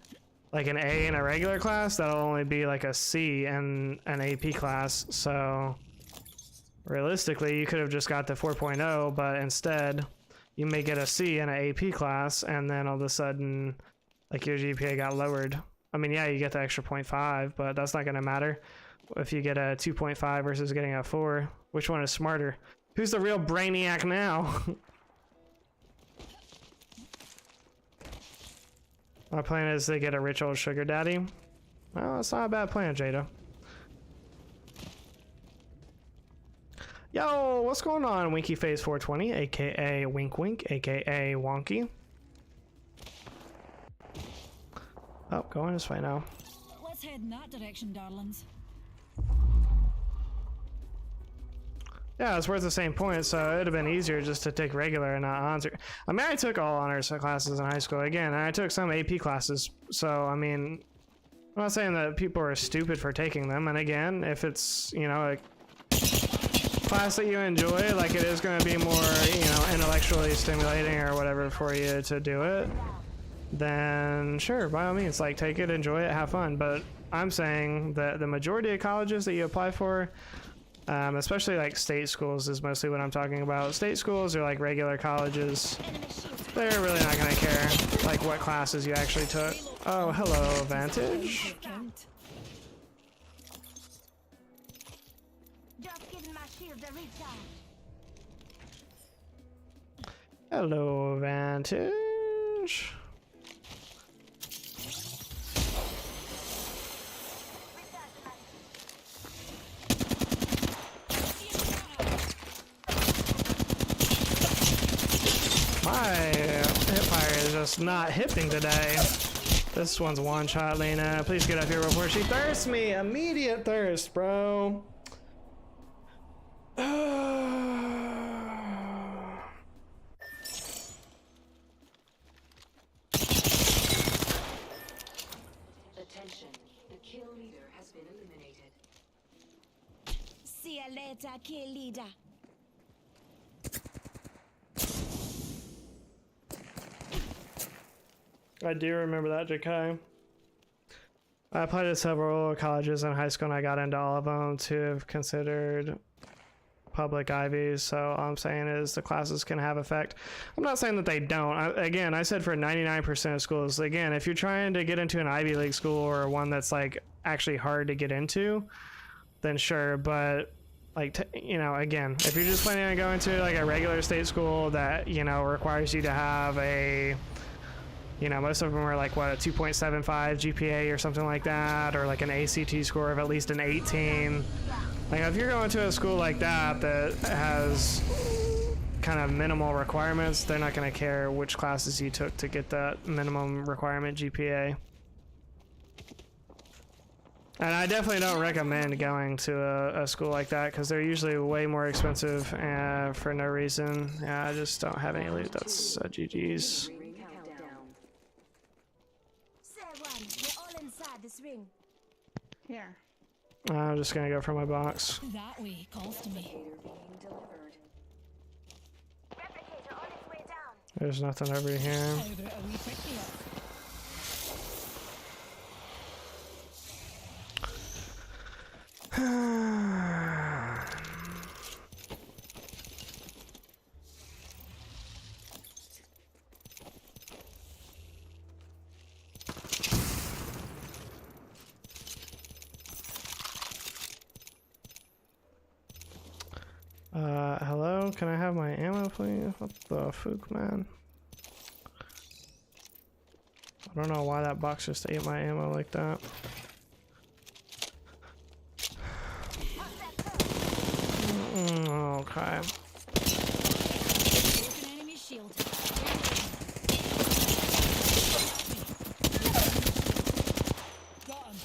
like an A in a regular class, that'll only be like a C in an AP class. So realistically, you could have just got the 4.0, but instead you may get a C in an AP class, and then all of a sudden, like your GPA got lowered. I mean, yeah, you get the extra 0.5, but that's not going to matter if you get a 2.5 versus getting a 4. Which one is smarter? Who's the real brainiac now? My plan is to get a rich old sugar daddy. Well, that's not a bad plan, Jada. Yo, what's going on, Winky Face 420, aka Wink Wink, aka Wonky? Oh, going this way now. Let's head in that direction, darlings. Yeah, it's worth the same point, so it would have been easier just to take regular and not honors. I mean, I took all honors classes in high school again, and I took some AP classes, so I mean, I'm not saying that people are stupid for taking them, and again, if it's, you know, a class that you enjoy, like it is going to be more, you know, intellectually stimulating or whatever for you to do it, then sure, by all means, like take it, enjoy it, have fun. But I'm saying that the majority of colleges that you apply for, especially like state schools is mostly what I'm talking about. State schools are like regular colleges. They're really not going to care like what classes you actually took. Oh, hello, Vantage. Hello, Vantage. My hipfire is just not hipping today. This one's one shot, Lena. Please get up here before she thirsts me. Immediate thirst, bro. Attention, the kill leader has been eliminated. See you later, kill leader. I do remember that, Jakai. I applied to several colleges in high school and I got into all of them to have considered public Ivies. So all I'm saying is the classes can have effect. I'm not saying that they don't. Again, I said for 99% of schools. Again, if you're trying to get into an Ivy League school or one that's like actually hard to get into, then sure. But like, you know, again, if you're just planning on going to like a regular state school that, you know, requires you to have a You know, most of them are like, what, a 2.75 GPA or something like that, or like an ACT score of at least an 18. Like, if you're going to a school like that that has kind of minimal requirements, they're not going to care which classes you took to get that minimum requirement GPA. And I definitely don't recommend going to a school like that because they're usually way more expensive for no reason. Yeah, I just don't have any loot. That's GG's. This ring. Here. I'm just gonna go for my box. That way calls to me. Replicator on its way down. There's nothing over here. How about a wee pick me up? Hello? Can I have my ammo, please? What the fuck, man? I don't know why that box just ate my ammo like that. Okay. Enemy shield. Got him.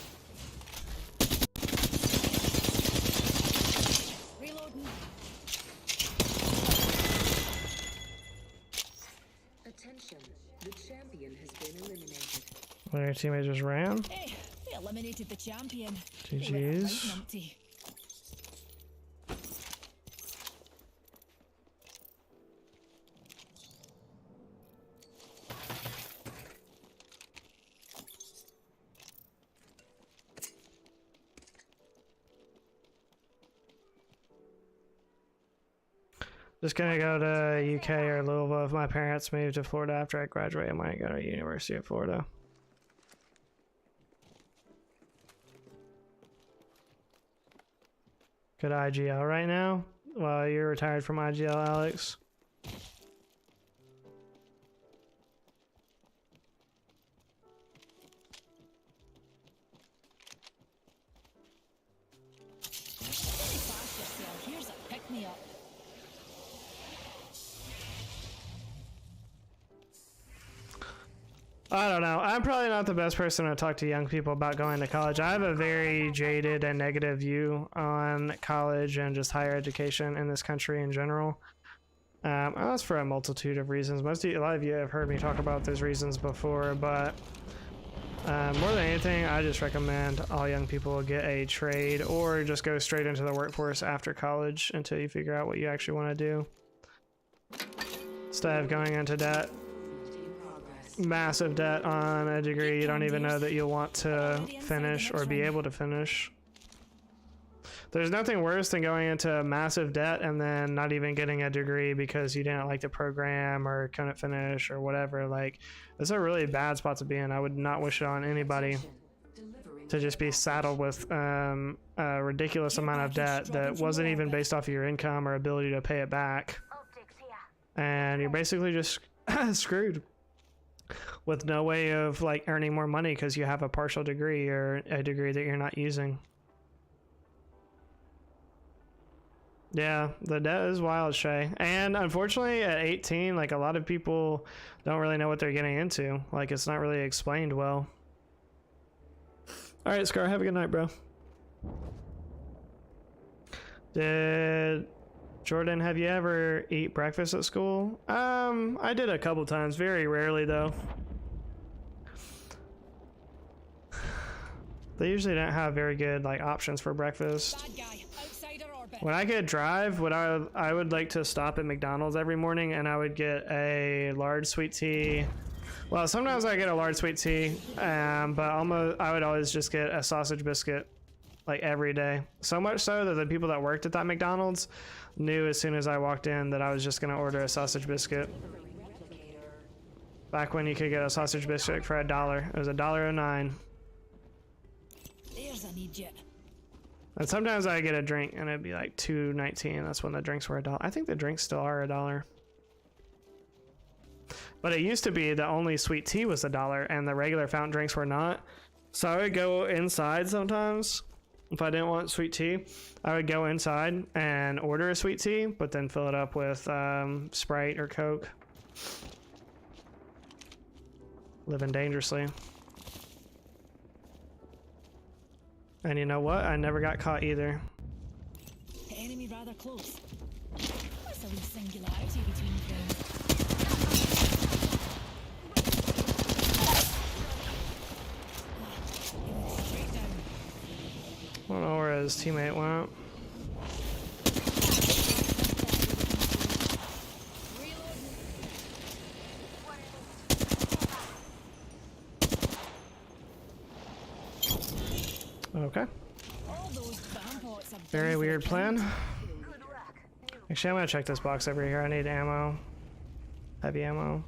Reloading. Attention, the champion has been eliminated. Well, your teammate just ran? Hey, they eliminated the champion. GG's. Just gonna go to UK or Louisville. If my parents move to Florida after I graduate, I might go to University of Florida. Good IGL right now? Well, you're retired from IGL, Alex. Here's a pick me up. I don't know. I'm probably not the best person to talk to young people about going to college. I have a very jaded and negative view on college and just higher education in this country in general. That's for a multitude of reasons. A lot of you have heard me talk about those reasons before, but more than anything, I just recommend all young people get a trade or just go straight into the workforce after college until you figure out what you actually want to do. Instead of going into debt. Massive debt on a degree you don't even know that you'll want to finish or be able to finish. There's nothing worse than going into massive debt and then not even getting a degree because you didn't like the program or couldn't finish or whatever. Like, it's a really bad spot to be in. I would not wish it on anybody to just be saddled with a ridiculous amount of debt that wasn't even based off of your income or ability to pay it back. And you're basically just screwed. With no way of like earning more money because you have a partial degree or a degree that you're not using. Yeah, the debt is wild, Shay. And unfortunately at 18, like a lot of people don't really know what they're getting into. Like it's not really explained well. All right, Scar, have a good night, bro. Jordan, have you ever eat breakfast at school? I did a couple times, very rarely though. They usually don't have very good like options for breakfast. When I could drive, I would like to stop at McDonald's every morning and I would get a large sweet tea. Well, sometimes I get a large sweet tea, but I would always just get a sausage biscuit like every day. So much so that the people that worked at that McDonald's knew as soon as I walked in that I was just gonna order a sausage biscuit. Back when you could get a sausage biscuit for $1. It was $1.09. There's an idiot. And sometimes I get a drink and it'd be like $2.19. That's when the drinks were $1. I think the drinks still are $1. But it used to be that only sweet tea was $1 and the regular fountain drinks were not. So I would go inside sometimes. If I didn't want sweet tea, I would go inside and order a sweet tea, but then fill it up with Sprite or Coke. Living dangerously. And you know what? I never got caught either. Enemy rather close. What's a wee singularity between friends? Straight down. I don't know where his teammate went. Okay. Very weird plan. Actually, I'm gonna check this box over here. I need ammo. Heavy ammo.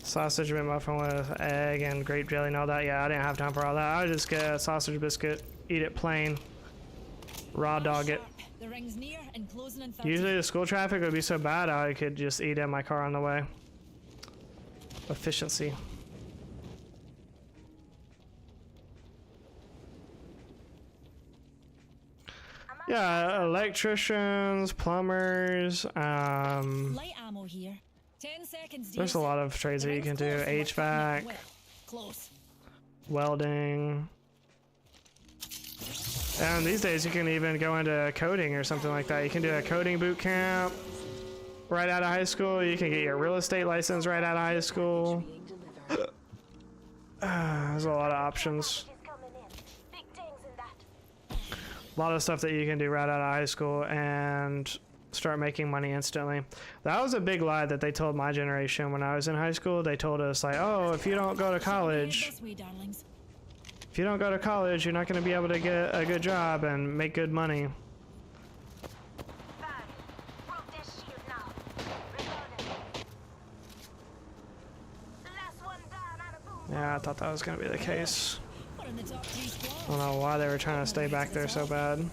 Sausage McMuffin with egg and grape jelly and all that. Yeah, I didn't have time for all that. I would just get a sausage biscuit, eat it plain, raw dog it. Usually the school traffic would be so bad I could just eat in my car on the way. Efficiency. Yeah, electricians, plumbers, Light ammo here. 10 seconds. There's a lot of trades that you can do. HVAC, welding. And these days you can even go into coding or something like that. You can do a coding boot camp right out of high school. You can get your real estate license right out of high school. There's a lot of options. A lot of stuff that you can do right out of high school and start making money instantly. That was a big lie that they told my generation when I was in high school. They told us like, oh, if you don't go to college, you're not going to be able to get a good job and make good money. Yeah, I thought that was going to be the case. I don't know why they were trying to stay back there so bad.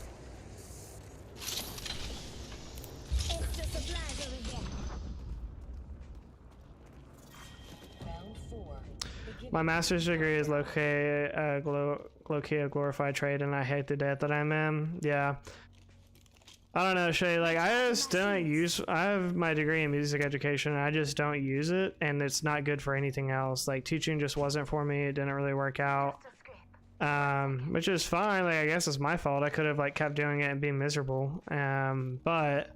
My master's degree is low-key a glorified trade, and I hate the debt that I'm in. Yeah. I don't know, Shay, like, I just don't use... I have my degree in music education, and I just don't use it, and it's not good for anything else. Like, teaching just wasn't for me. It didn't really work out. Which is fine. Like, I guess it's my fault. I could have, like, kept doing it and being miserable. But...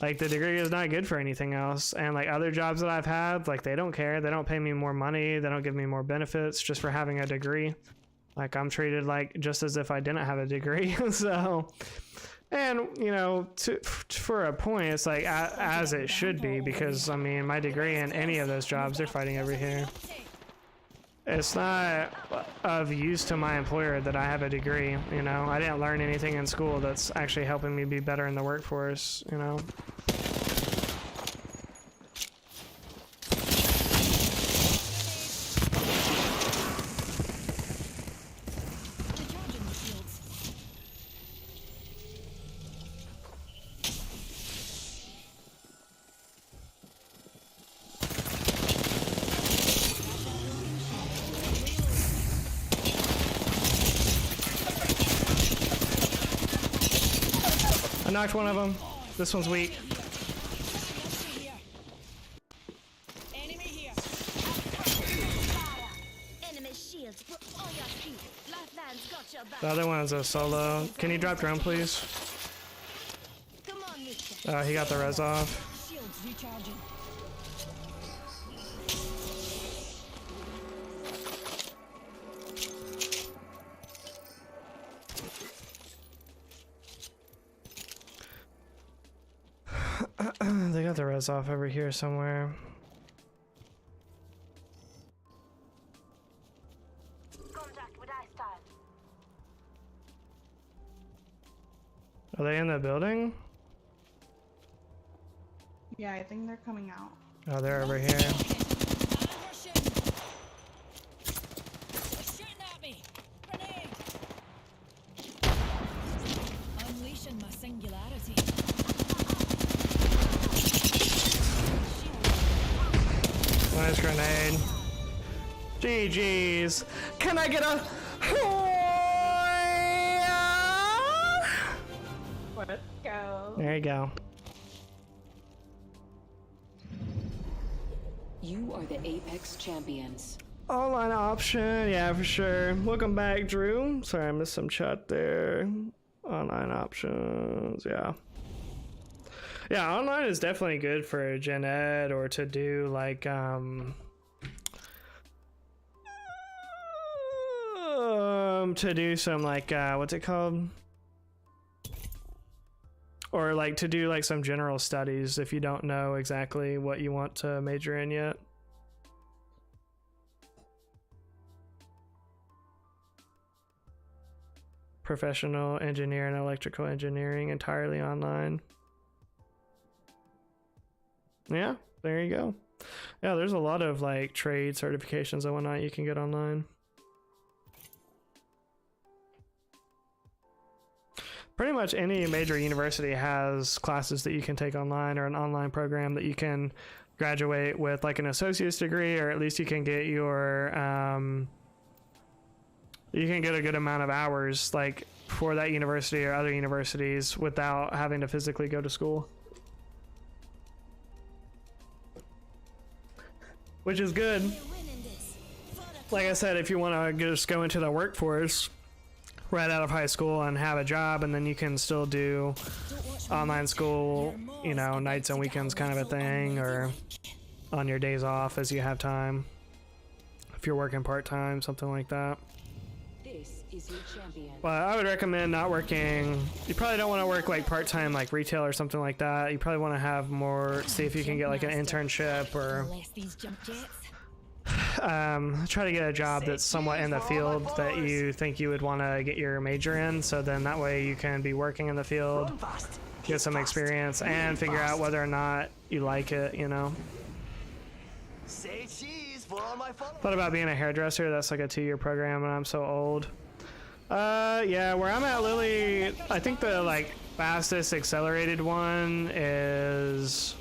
like, the degree is not good for anything else. And, like, other jobs that I've had, like, they don't care. They don't pay me more money. They don't give me more benefits just for having a degree. Like, I'm treated, like, just as if I didn't have a degree. So, and, you know, for a point, it's, like, as it should be. Because, I mean, my degree in any of those jobs, they're fighting over here. It's not of use to my employer that I have a degree, you know. I didn't learn anything in school that's actually helping me be better in the workforce, you know. I knocked one of them. This one's weak. The other one's a solo. Can you drop drone, please? He got the res off. They got the res off over here somewhere. Are they in the building? Yeah, I think they're coming out. Oh, they're over here. Nice grenade. GG's. Can I get a... Let's go. There you go. You are the Apex champions. Online option, yeah, for sure. Welcome back, Drew. Sorry, I missed some chat there. Online options, yeah. Yeah, online is definitely good for gen ed or to do like to do some like what's it called? Or like to do like some general studies if you don't know exactly what you want to major in yet. Professional engineer and electrical engineering entirely online. Yeah, there you go. Yeah, there's a lot of like trade certifications and whatnot you can get online. Pretty much any major university has classes that you can take online or an online program that you can graduate with like an associate's degree, or at least you can get your you can get a good amount of hours like for that university or other universities without having to physically go to school. Which is good. Like I said, if you want to just go into the workforce right out of high school and have a job, and then you can still do online school, you know, nights and weekends kind of a thing, or on your days off as you have time. If you're working part-time, something like that. This is your champion. But I would recommend not working. You probably don't want to work like part-time like retail or something like that. You probably want to have more, see if you can get like an internship or try to get a job that's somewhat in the field that you think you would want to get your major in, so then that way you can be working in the field, get some experience, and figure out whether or not you like it, you know. Thought about being a hairdresser. That's like a 2-year program and I'm so old. Yeah, where I'm at, Lily, I think the like fastest accelerated one is,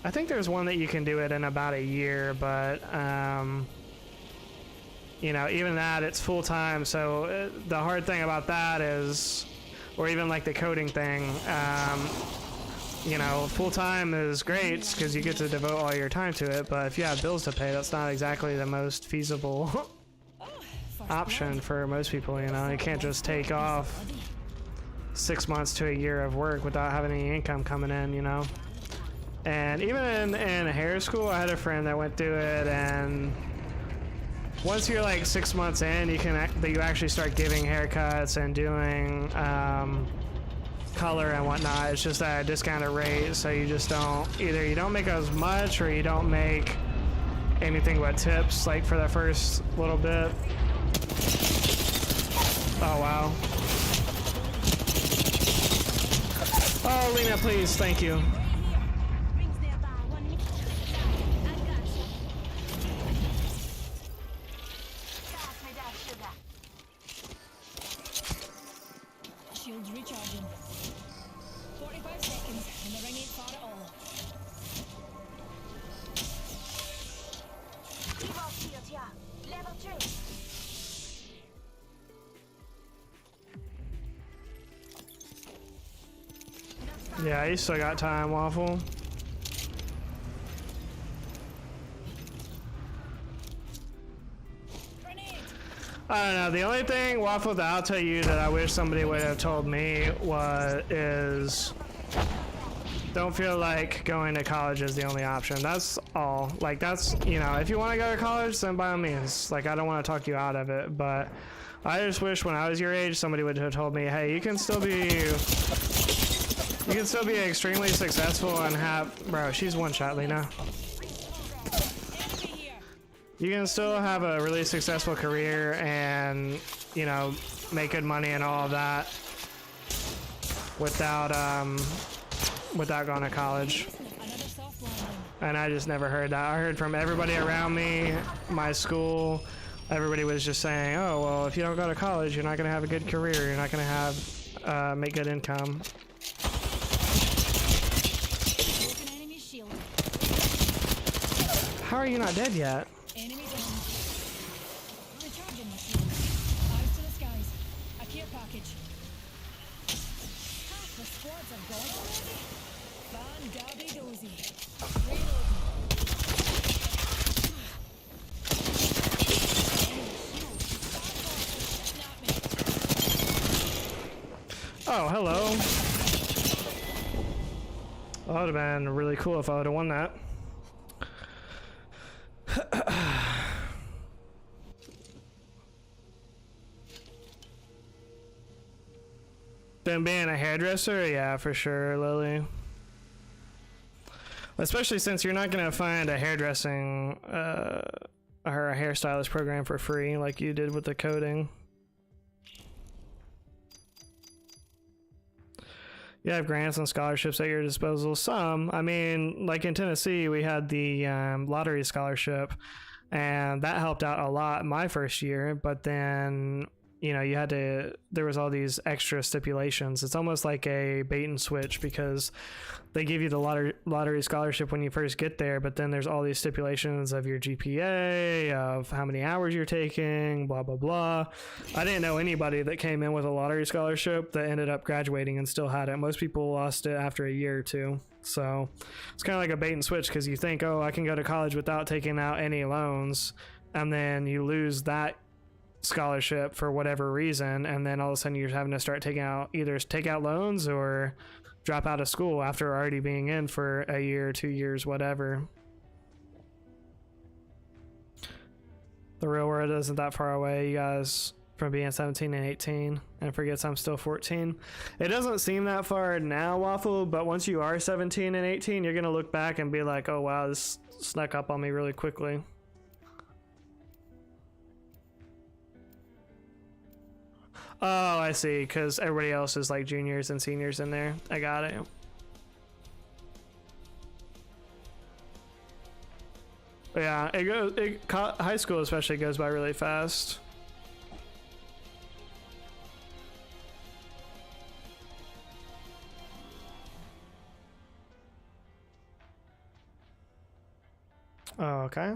I think there's one that you can do it in about a year, but you know, even that, it's full time. So the hard thing about that is, or even like the coding thing, you know, full time is great because you get to devote all your time to it. But if you have bills to pay, that's not exactly the most feasible option for most people. You know, you can't just take off 6 months to a year of work without having any income coming in, you know. And even in hair school, I had a friend that went through it, and once you're like 6 months in, you actually start giving haircuts and doing color and whatnot. It's just at a discounted rate, so you just don't, either you don't make as much or you don't make anything but tips like for the first little bit. Oh wow. Oh Lena, please, thank you. Shields recharging. 45 seconds, and the ring ain't far at all. Evolve shield, yeah. Level 2. Yeah, you still got time, Waffle. I don't know. The only thing, Waffle, that I'll tell you that I wish somebody would have told me is don't feel like going to college is the only option. That's all. Like, that's, you know, if you want to go to college, then by all means. Like, I don't want to talk you out of it, but I just wish when I was your age, somebody would have told me, hey, you can still be extremely successful and have, bro, she's one shot, Lena. You can still have a really successful career and, you know, make good money and all of that without going to college. And I just never heard that. I heard from everybody around me, my school, everybody was just saying, oh, well, if you don't go to college, you're not going to have a good career. You're not going to have, make good income. How are you not dead yet? Enemy down. Recharging my shield. Eyes to the skies. A care package. Half the squads are gone already. Van Dabby Dozy. Reloading. Oh, hello. Well, that would have been really cool if I would have won that. Then being a hairdresser, yeah, for sure, Lily. Especially since you're not gonna find a hairdressing or a hairstylist program for free like you did with the coding. You have grants and scholarships at your disposal. Some, I mean, like in Tennessee, we had the lottery scholarship, and that helped out a lot my first year. But then, you know, there was all these extra stipulations. It's almost like a bait and switch because they give you the lottery scholarship when you first get there, but then there's all these stipulations of your GPA, of how many hours you're taking, blah, blah, blah. I didn't know anybody that came in with a lottery scholarship that ended up graduating and still had it. Most people lost it after a year or two. So it's kind of like a bait and switch because you think, oh, I can go to college without taking out any loans, and then you lose that scholarship for whatever reason, and then all of a sudden you're having to start either take out loans or drop out of school after already being in for a year, 2 years, whatever. The real world isn't that far away, you guys, from being 17 and 18, and forgets I'm still 14. It doesn't seem that far now, Waffle, but once you are 17 and 18, you're gonna look back and be like, oh wow, this snuck up on me really quickly. Oh, I see, because everybody else is like juniors and seniors in there. I got it. But yeah, high school especially goes by really fast. Oh, okay.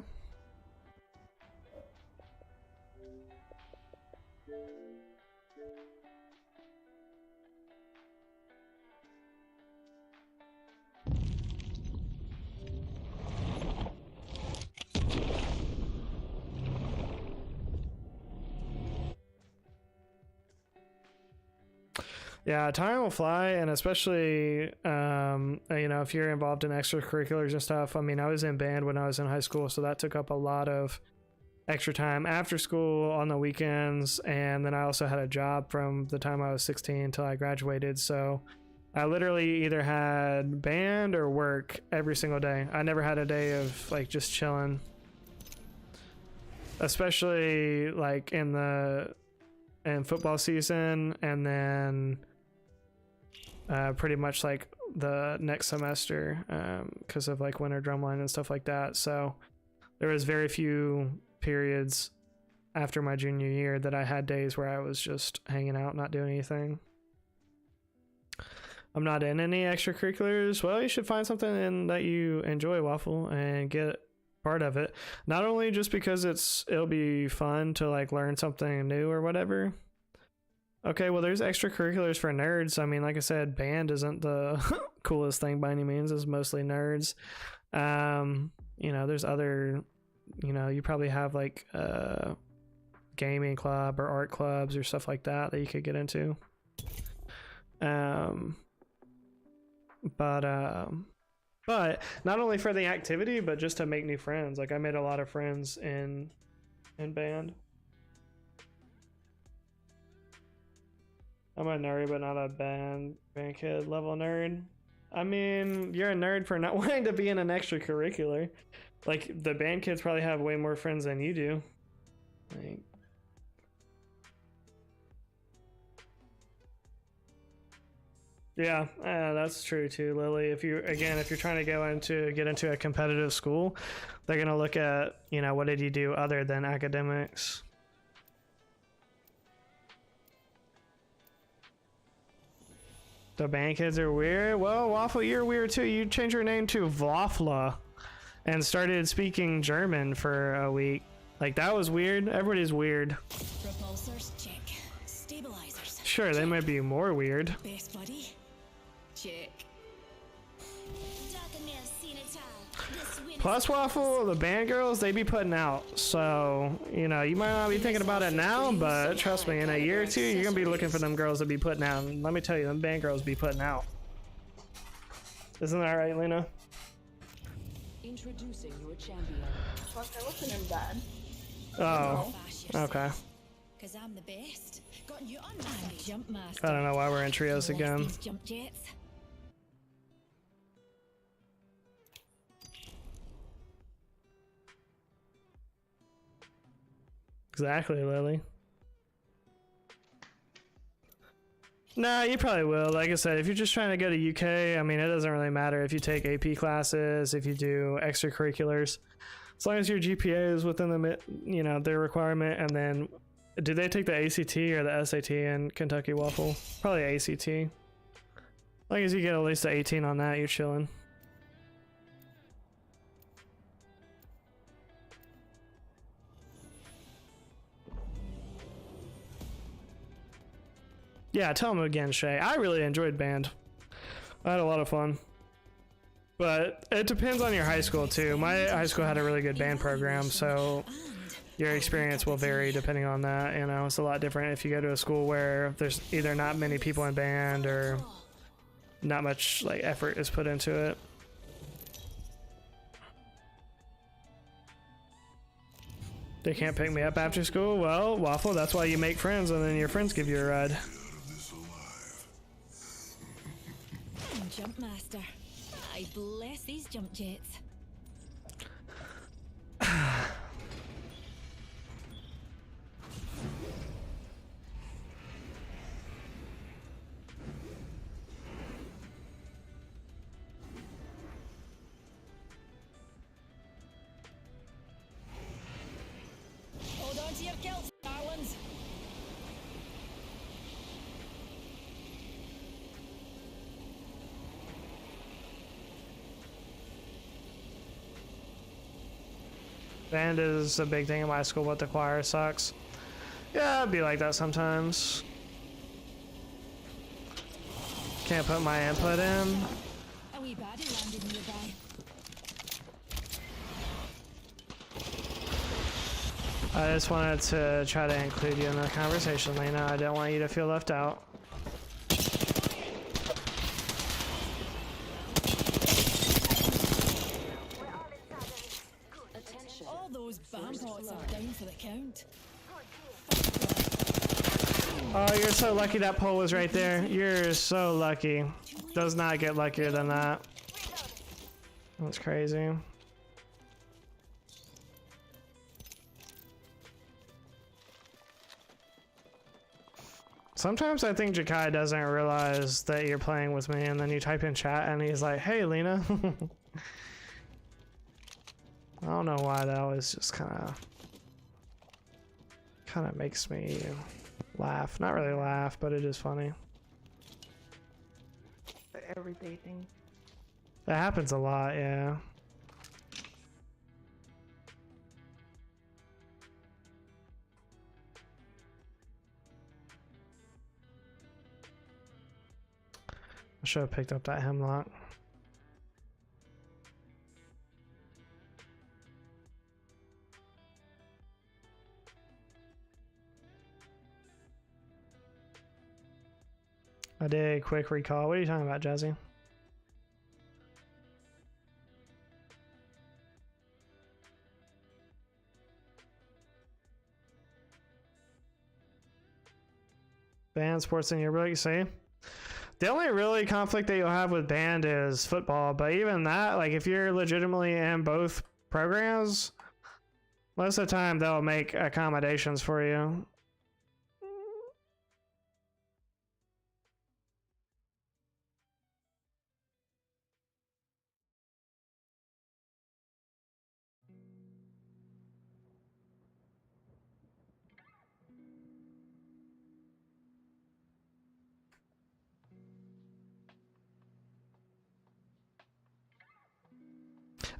Yeah, time will fly, and especially, you know, if you're involved in extracurriculars and stuff. I mean, I was in band when I was in high school, so that took up a lot of extra time after school on the weekends, and then I also had a job from the time I was 16 until I graduated, so I literally either had band or work every single day. I never had a day of, like, just chilling. Especially, like, in football season, and then pretty much like the next semester because of like winter drumline and stuff like that. So there was very few periods after my junior year that I had days where I was just hanging out, not doing anything. I'm not in any extracurriculars. Well, you should find something that you enjoy, Waffle, and get part of it. Not only just because it'll be fun to like learn something new or whatever. Okay, well, there's extracurriculars for nerds. I mean, like I said, band isn't the coolest thing by any means. It's mostly nerds. You know, there's other, you know, you probably have like gaming club or art clubs or stuff like that you could get into. But not only for the activity, but just to make new friends. Like I made a lot of friends in band. I'm a nerd, but not a band kid level nerd. I mean, you're a nerd for not wanting to be in an extracurricular. Like, the band kids probably have way more friends than you do. Like, yeah, that's true too, Lily. If you're trying to get into a competitive school, they're gonna look at, you know, what did you do other than academics. The band kids are weird. Well, Waffle, you're weird too. You change your name to Vlofla. and started speaking German for a week. Like, that was weird. Everybody's weird. Repulsors, check. Stabilizers. Sure, they might be more weird. Best buddy? Check. Plus, Waffle, the band girls, they be putting out. So, you know, you might not be thinking about it now, but trust me, in a year or two, you're going to be looking for them girls to be putting out. And let me tell you, them band girls be putting out. Isn't that right, Lena? Introducing your champion. Fuck, I wasn't in bed. Oh, okay. Cause I'm the best. Got you on my jump master. I don't know why we're in trios again. These jump jets. Exactly, Lily. Nah, you probably will. Like I said, if you're just trying to go to UK, I mean, it doesn't really matter if you take AP classes, if you do extracurriculars. As long as your GPA is within the, you know, their requirement. And then, do they take the ACT or the SAT in Kentucky Waffle? Probably ACT. As long as you get at least an 18 on that, you're chilling. Yeah, tell them again, Shay. I really enjoyed band. I had a lot of fun. But it depends on your high school too. My high school had a really good band program, so your experience will vary depending on that. You know, it's a lot different if you go to a school where there's either not many people in band or not much like effort is put into it. They can't pick me up after school? Well, Waffle, that's why you make friends and then your friends give you a ride. Jump master. I bless these jump jets. Hold on to your kilts, darlings. Band is a big thing in my school, but the choir sucks. Yeah, it'd be like that sometimes. Can't put my input in. A wee baddie landed nearby. I just wanted to try to include you in the conversation, Lena. I didn't want you to feel left out. All those bomb pots are down for the count. Oh, you're so lucky that pole was right there. You're so lucky. Does not get luckier than that. That's crazy. Sometimes I think Jakai doesn't realize that you're playing with me, and then you type in chat and he's like, "Hey, Lena." I don't know why, that always just kind of makes me laugh. Not really laugh, but it is funny. The everyday thing. That happens a lot, yeah. I should have picked up that hemlock. I did a quick recall. What are you talking about, Jazzy? Band, sports in yearbook, you see? The only really conflict that you'll have with band is football, but even that, like if you're legitimately in both programs, most of the time they'll make accommodations for you.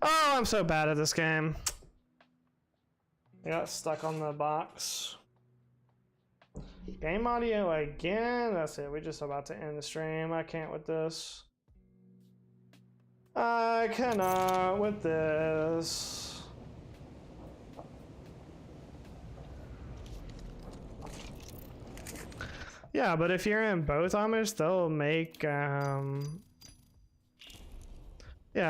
Oh, I'm so bad at this game. I got stuck on the box. Game audio again. That's it. We're just about to end the stream. I can't with this. I cannot with this. Yeah, but if you're in both Amish, they'll make yeah,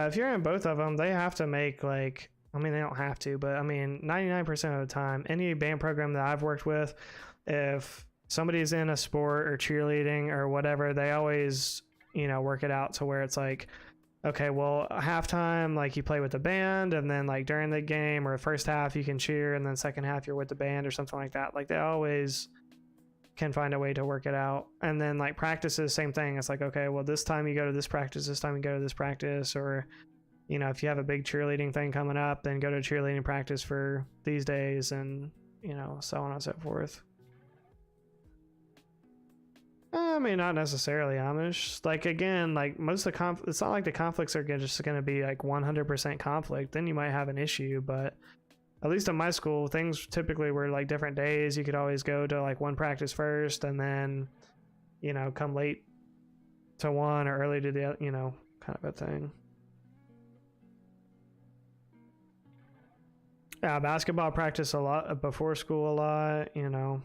if you're in both of them, they have to make like, I mean, they don't have to, but I mean, 99% of the time, any band program that I've worked with, if somebody's in a sport or cheerleading or whatever, they always, you know, work it out to where it's like, okay, well, halftime, like you play with the band, and then like during the game or first half, you can cheer, and then second half, you're with the band or something like that. Like they always can find a way to work it out. And then like practices, same thing. It's like, okay, well, this time you go to this practice, this time you go to this practice, or, you know, if you have a big cheerleading thing coming up, then go to cheerleading practice for these days, and, you know, so on and so forth. I mean, not necessarily Amish. Like, again, like most of the it's not like the conflicts are just going to be like 100% conflict. Then you might have an issue, but at least in my school, things typically were like different days. You could always go to like one practice first and then, you know, come late to one or early to the other, you know, kind of a thing. Yeah, basketball practice a lot before school a lot, you know.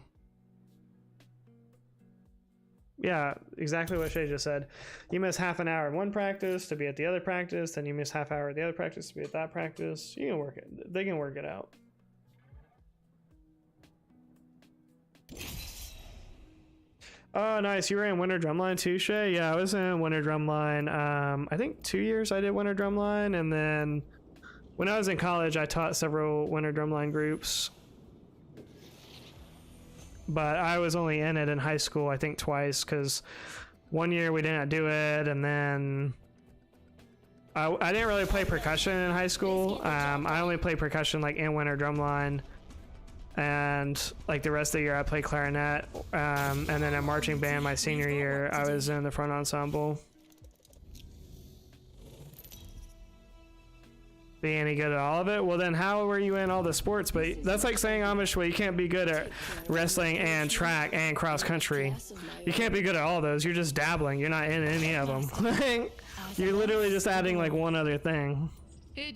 Yeah, exactly what Shay just said. You miss half an hour in one practice to be at the other practice, then you miss half hour at the other practice to be at that practice. You can work it. They can work it out. Oh, nice. You were in Winter Drumline too, Shay? Yeah, I was in Winter Drumline. I think 2 years I did Winter Drumline, and then when I was in college, I taught several Winter Drumline groups. But I was only in it in high school, I think twice, because one year we didn't do it, and then I didn't really play percussion in high school. I only played percussion like in Winter Drumline, and like the rest of the year I played clarinet, and then in marching band my senior year I was in the front ensemble. Be any good at all of it? Well, then how were you in all the sports? But that's like saying Amish, well, you can't be good at wrestling and track and cross country. You can't be good at all those. You're just dabbling. You're not in any of them. You're literally just adding like one other thing. I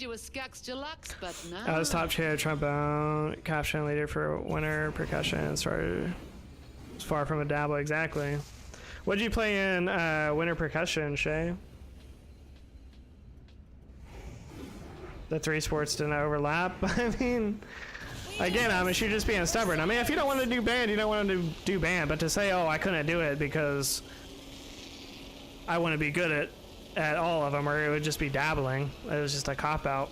was top chair trombone, caption leader for winter percussion. Started far from a dabble. Exactly. What did you play in winter percussion, Shay? The three sports didn't overlap. I mean, again, I mean, you're just being stubborn. I mean, if you don't want to do band, you don't want to do band. But to say, oh, I couldn't do it because I want to be good at all of them, or it would just be dabbling. It was just a cop-out,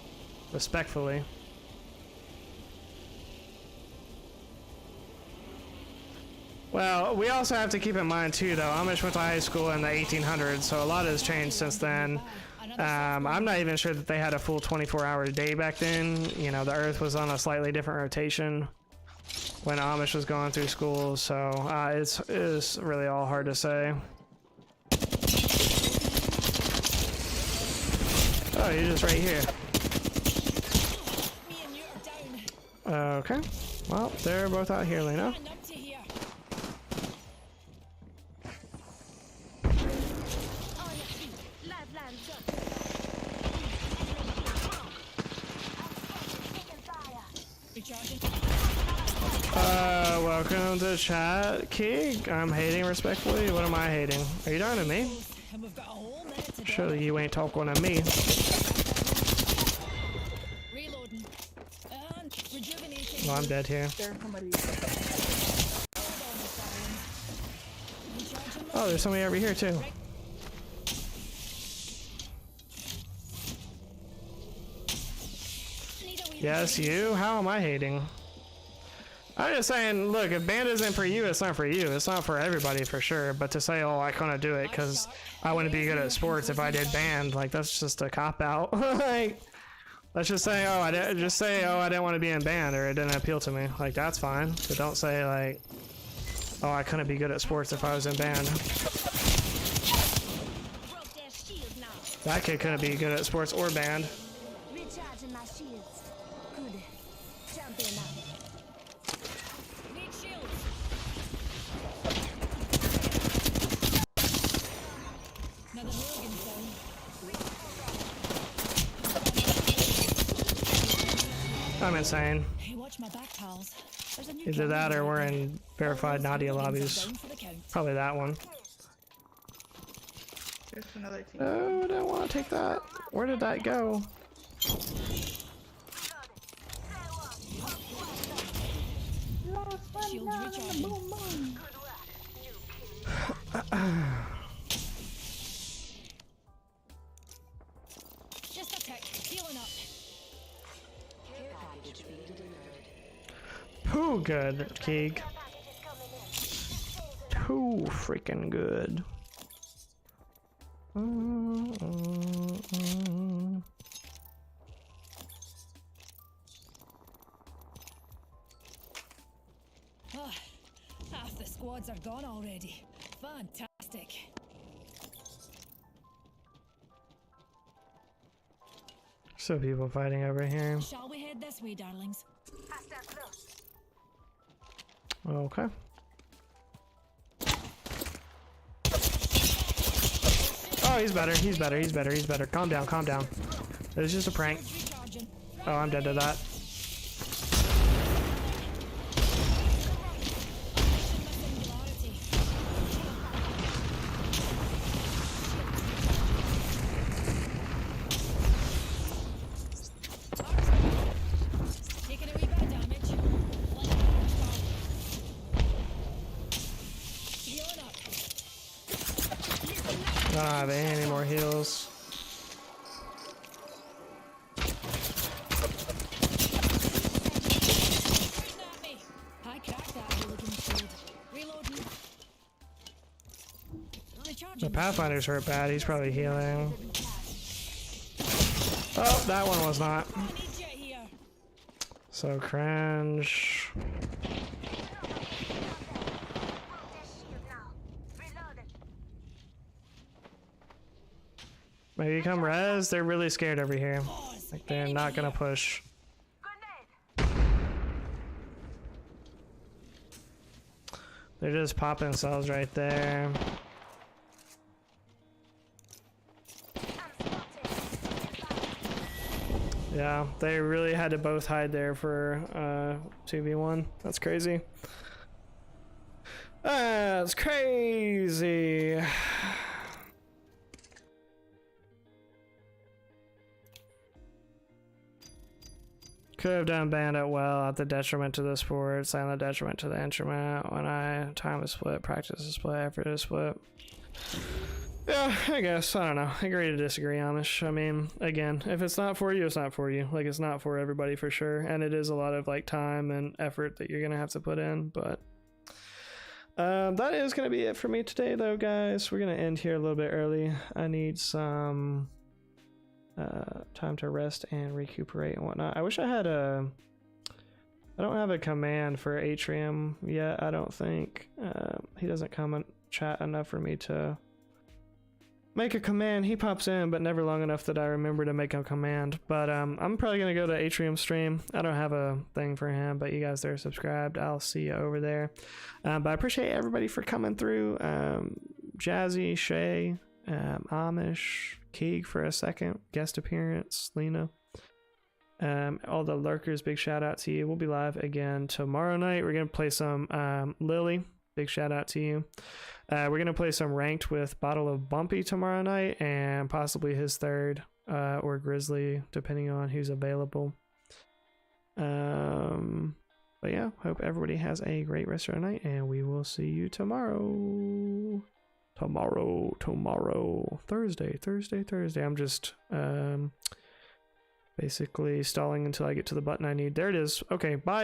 respectfully. Well, we also have to keep in mind, too, though, Amish went to high school in the 1800s, so a lot has changed since then. I'm not even sure that they had a full 24-hour day back then. You know, the Earth was on a slightly different rotation when Amish was going through school, so it's really all hard to say. Oh, you're just right here. Okay. Well, they're both out here, Lena. Welcome to chat, Keeg. I'm hating respectfully. What am I hating? Are you talking to me? Surely you ain't talking to me. Well, I'm dead here. Oh, there's somebody over here too. Yes, you? How am I hating? I'm just saying, look, if band isn't for you, it's not for you. It's not for everybody for sure. But to say, oh, I couldn't do it because I wouldn't be good at sports if I did band, like that's just a cop-out. Like, let's just say, oh, I didn't want to be in band, or it didn't appeal to me. Like, that's fine. But don't say like, oh, I couldn't be good at sports if I was in band. That kid couldn't be good at sports or band. I'm insane. Hey, watch my back, pals. There's a new Either that or camera we're there. in verified Nadia lobbies. Down for the count. Probably that one. There's another team. Oh, I don't want to take that. Where did that go? Shields recharging. Just a tick. Healing up. Care package being delivered. Too good, Keeg. Too freaking good. Oh, half the squads are gone already. Fantastic. So people fighting over here. Shall we head this way, darlings? Okay. Oh, he's better. He's better. He's better. He's better. Calm down. Calm down. It was just a prank. Recharging. Oh, I'm dead to that. Singularity. Taking a wee bit of damage. Healing up. I don't have any more heals. Shooting at me. I cracked that hooligan shield. Reloading. The Recharging. Pathfinder's hurt bad. He's probably healing. Oh, that one was not. I need you here. So cringe. Maybe come res. They're really scared over here. Like they're not gonna push. They're just popping cells right there. Yeah, they really had to both hide there for 2v1. That's crazy. That's crazy. Could have done bandit well at the detriment to the sport, and the detriment to the instrument. When I time a split, practice a split, effort a split. Yeah, I guess. I don't know. Agree to disagree, Amish. I mean, again, if it's not for you, it's not for you. Like, it's not for everybody for sure. And it is a lot of, like, time and effort that you're going to have to put in. But that is going to be it for me today, though, guys. We're going to end here a little bit early. I need some time to rest and recuperate and whatnot. I wish I had a... I don't have a command for Atrium yet, I don't think. He doesn't come in chat enough for me to make a command. He pops in, but never long enough that I remember to make a command. But I'm probably going to go to Atrium stream. I don't have a thing for him, but you guys that are subscribed, I'll see you over there. But I appreciate everybody for coming through. Jazzy, Shay, Amish, Keeg for a second, guest appearance, Lena. All the lurkers, big shout out to you. We'll be live again tomorrow night. We're going to play some Lily. Big shout out to you. We're going to play some ranked with Bottle of Bumpy tomorrow night and possibly his third or Grizzly, depending on who's available. But yeah, hope everybody has a great rest of the night and we will see you tomorrow. Thursday. I'm just basically stalling until I get to the button I need. There it is. Okay, bye.